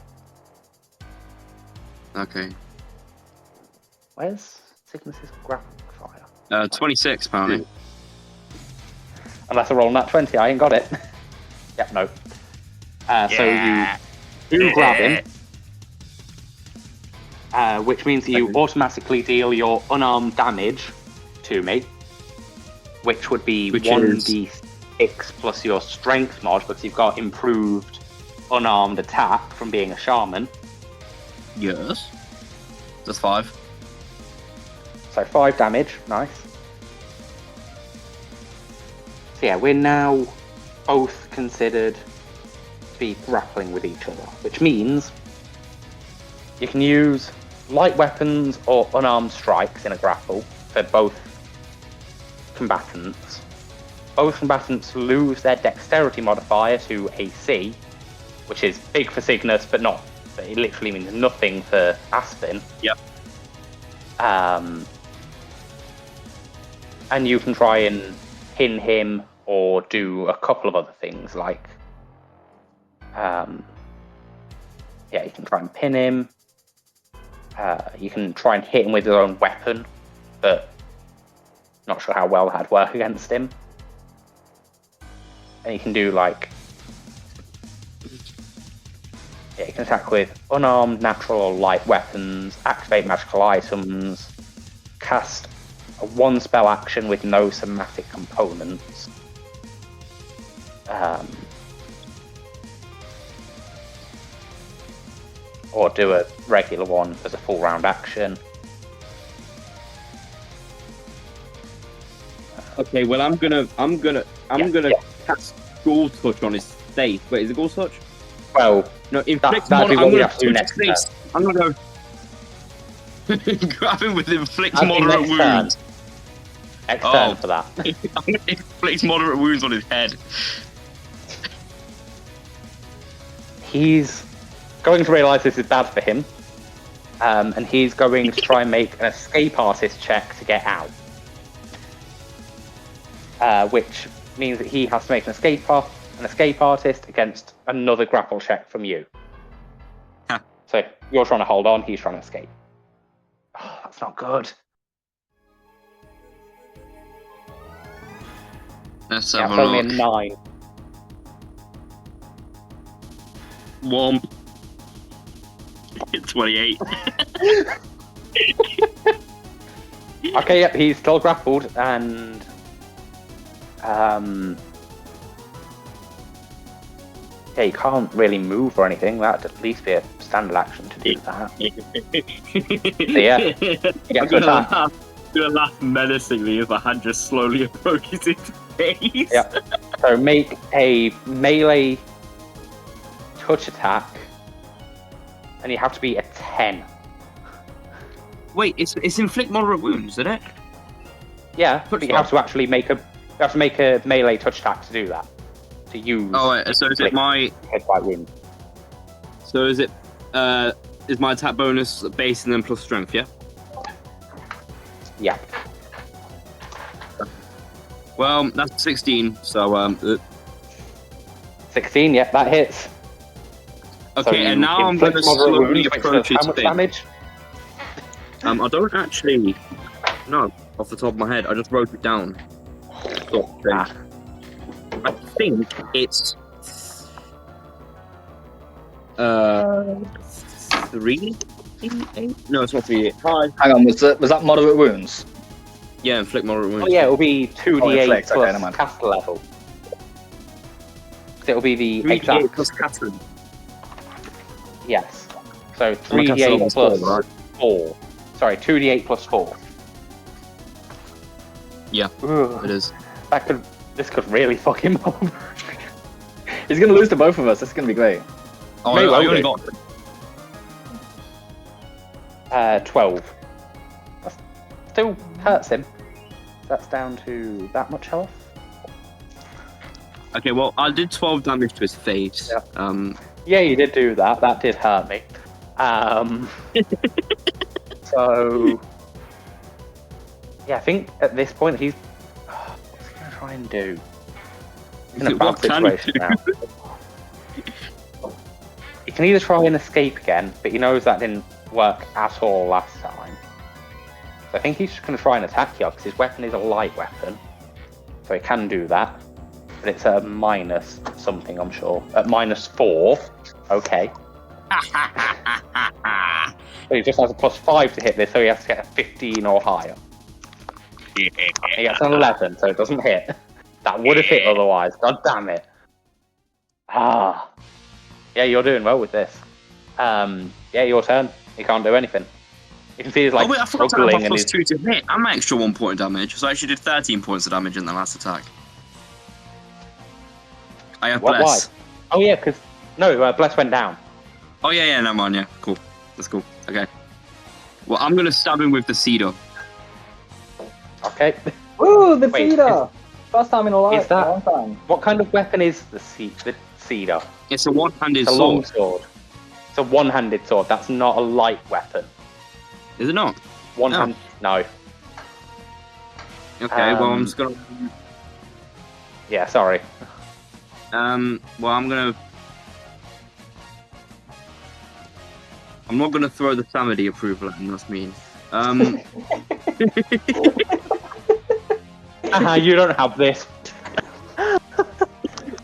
Okay.
Where's Cygnus's grapple modifier?
26 apparently.
Unless I roll nat 20, I ain't got it. Yep, no. So you grab him, which means you automatically deal your unarmed damage to me, which would be 1d6 plus your strength mod, because you've got improved unarmed attack from being a shaman.
Yes. That's 5.
So 5 damage, nice. So yeah, we're now both considered to be grappling with each other, which means you can use light weapons or unarmed strikes in a grapple for both combatants. Both combatants lose their dexterity modifier to AC, which is big for Cygnus, but it literally means nothing for Aspen.
Yep.
And you can try and pin him or do a couple of other things, like you can try and pin him. You can try and hit him with your own weapon, but not sure how well that'd work against him. And you can do you can attack with unarmed, natural, or light weapons, activate magical items, cast a 1 spell action with no somatic components. Or do a regular one as a full round action.
Okay, well I'm gonna cast Ghoul Touch on his face. Wait, is it Ghoul Touch?
Well,
no, inflict
that'd be
I'm
what we
gonna
have to do next turn.
I'm gonna grab him with inflict moderate wounds.
Next turn for that.
I'm gonna inflict moderate wounds on his head.
He's going to realise this is bad for him, and he's going to try and make an escape artist check to get out. Which means that he has to make an escape artist against another grapple check from you.
Huh.
So you're trying to hold on, he's trying to escape. Oh, that's not good.
Let's
Yeah,
have
it's
a
only a
look.
9.
Womp. 28.
Okay, yep, he's still grappled, and he can't really move or anything. That'd at least be a standard action to do that. So yeah, he gets to attack.
I'm gonna laugh menacingly as my hand just slowly approaches his face.
Yep. So make a melee touch attack, and you have to be a 10
Wait, it's inflict moderate wounds, isn't it?
Yeah, but you have to actually make a melee touch attack to do that. To use.
Oh, wait, so is it my
hit by wound?
So is my attack bonus base and then plus strength? Yeah.
Yeah.
Well, that's 16. So
16. Yeah, that hits.
Okay,
So
and now I'm going to slowly approach its face.
Damage?
I don't actually know off the top of my head. I just wrote it down. I think it's 3d8? No, it's not 3d8. 5.
Hang on, was that moderate wounds?
Yeah, inflict moderate wounds.
Oh yeah, it'll be 2d8 plus
okay,
caster level. It'll be the
3d8
exact.
plus caster.
Yes. So 3d8 plus 4. Sorry, 2d8 plus 4.
Yeah, it is.
This could really fuck him up.
He's gonna lose to both of us. This is gonna be great.
Oh, I only got
12. That still hurts him. That's down to that much health.
Okay, well, I did 12 damage to his face.
Yeah. Yeah, you did do that. That did hurt me. So, yeah, I think at this point what's he going to try and do? He's in a bad situation now. He can either try and escape again, but he knows that didn't work at all last time. So I think he's just going to try and attack you, because his weapon is a light weapon. So he can do that. But it's a minus something, I'm sure. At -4. Okay. But he just has a +5 to hit this, so he has to get a 15 or higher. He gets an 11, so it doesn't hit. That would have hit otherwise. God damn it. Ah. Yeah, you're doing well with this. Yeah, your turn. You can't do anything. You can see he's like
I forgot to
struggling
have
and
+2 to hit. I'm extra 1 point of damage, so I actually did 13 points of damage in the last attack. I have Bless.
Why? Oh yeah, because no, Bless went down.
Oh yeah, never mind. Yeah, cool. That's cool. Okay. Well, I'm gonna stab him with the cedar.
Okay.
Woo, the cedar! First time in a
Is that
long time.
What kind of weapon is the cedar?
It's a one-handed
It's a
sword.
long sword. It's a one-handed sword. That's not a light weapon.
Is it not?
One hand. No.
Okay. Well, I'm just gonna.
Yeah. Sorry.
Well, I'm not gonna throw the Samedi approval at him. That's mean.
You don't have this.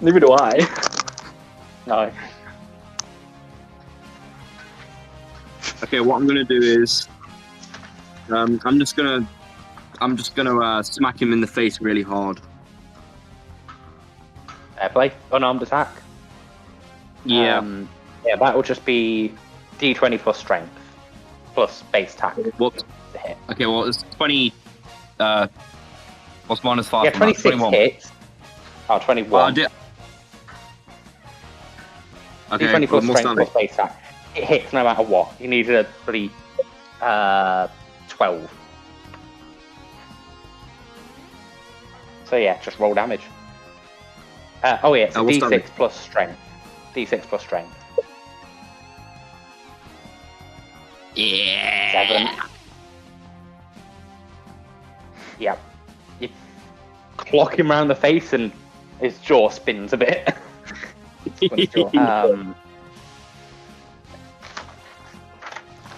Neither do I.
No.
Okay, what I'm gonna do is, I'm just gonna smack him in the face really hard.
Airplay, unarmed attack.
Yeah.
Yeah, that will just be D20 plus strength plus base attack.
What?
To hit.
Okay, well it's 20. What's -5?
Yeah, 26
21.
hits. Oh, 21.
Well, okay,
D20 plus
more
strength plus base attack. It hits no matter what. You need a bloody 12. So yeah, just roll damage. Oh yeah, it's a D6 plus strength. D6 plus strength.
Yeah.
7. Yep. You clock him around the face and his jaw spins a bit.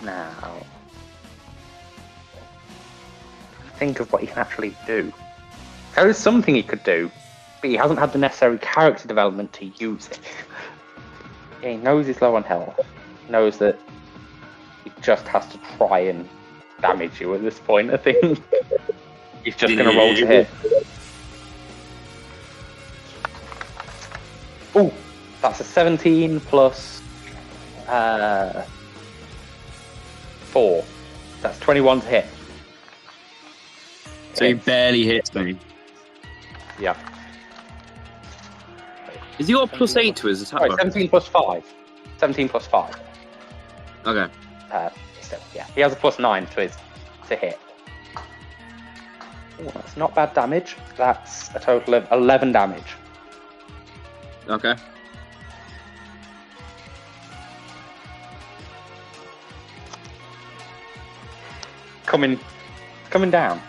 Now, think of what he can actually do. There is something he could do, but he hasn't had the necessary character development to use it. Yeah, he knows he's low on health. He knows that he just has to try and damage you at this point, I think. He's just going to roll to hit. Oh, that's a 17 plus 4. That's 21 to hit.
So he barely hits me.
Yeah.
Is he got +8 to his attack?
Sorry, 17 plus 5. 17 plus 5.
Okay.
So, yeah, he has a +9 to his to hit. Ooh, that's not bad damage. That's a total of 11 damage.
Okay.
Coming down.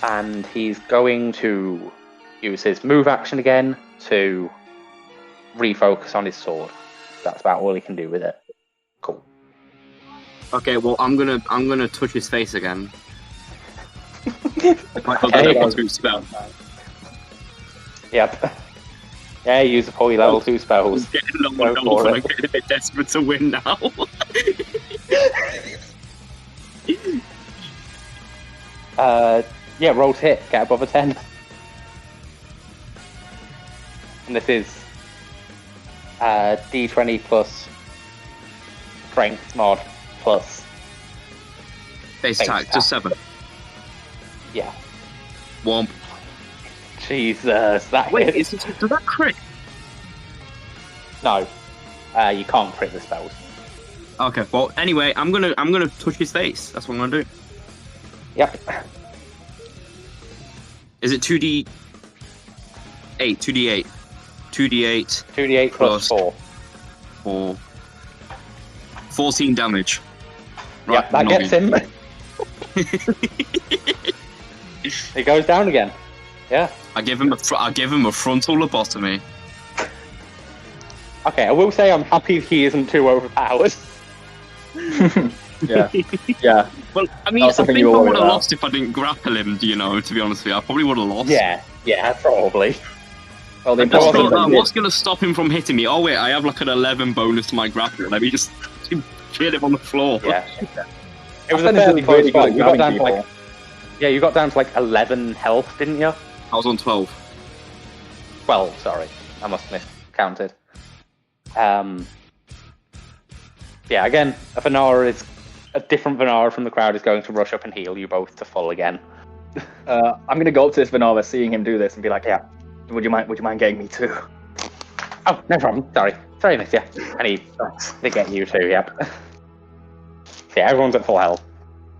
And he's going to use his move action again to refocus on his sword. That's about all he can do with it. Cool.
Okay, well, I'm gonna touch his face again. Level 2 spell.
Yep. Yeah, use a poly level 2 spells.
I'm getting a bit desperate to win now.
Yeah, roll to hit, get above a 10. And this is D20 plus strength mod plus
Base attack, just 7.
Yeah.
Womp.
Jesus, that
Wait,
hits.
does that crit?
No, you can't crit the spells.
Okay, well, anyway, I'm gonna touch his face. That's what I'm gonna do.
Yep.
Is it 2d8? 2d8. 2d8
2d8 plus 4.
4. 14 damage.
Yep, that gets him. He goes down again. Yeah.
I give him a frontal lobotomy.
Okay, I will say I'm happy he isn't too overpowered.
Yeah. Yeah.
Well, I mean, I think I would have lost if I didn't grapple him, to be honest with you. I probably would have lost.
Yeah, probably.
Well,
what's going to stop him from hitting me? Oh, wait, I have like an 11 bonus to my grapple. Let me just hit him on the floor.
Yeah. It was a fairly close fight. You got down to you got down to like 11 health, didn't you?
I was on 12.
12, sorry. I must have miscounted. Yeah, again, a different Venara from the crowd is going to rush up and heal you both to full again.
I'm going to go up to this Venara, seeing him do this, and be like, "Yeah, would you mind getting me too?"
Oh, no problem. Sorry, miss. Yeah, and they get you too. Yep. Yeah, everyone's at full health.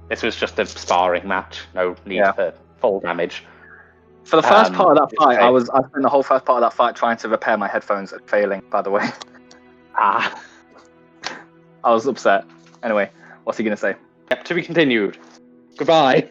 This was just a sparring match. No need for full damage.
For the first part of that fight, I spent the whole first part of that fight trying to repair my headphones and failing. By the way, I was upset. Anyway, what's he going to say?
Yep, to be continued. Goodbye.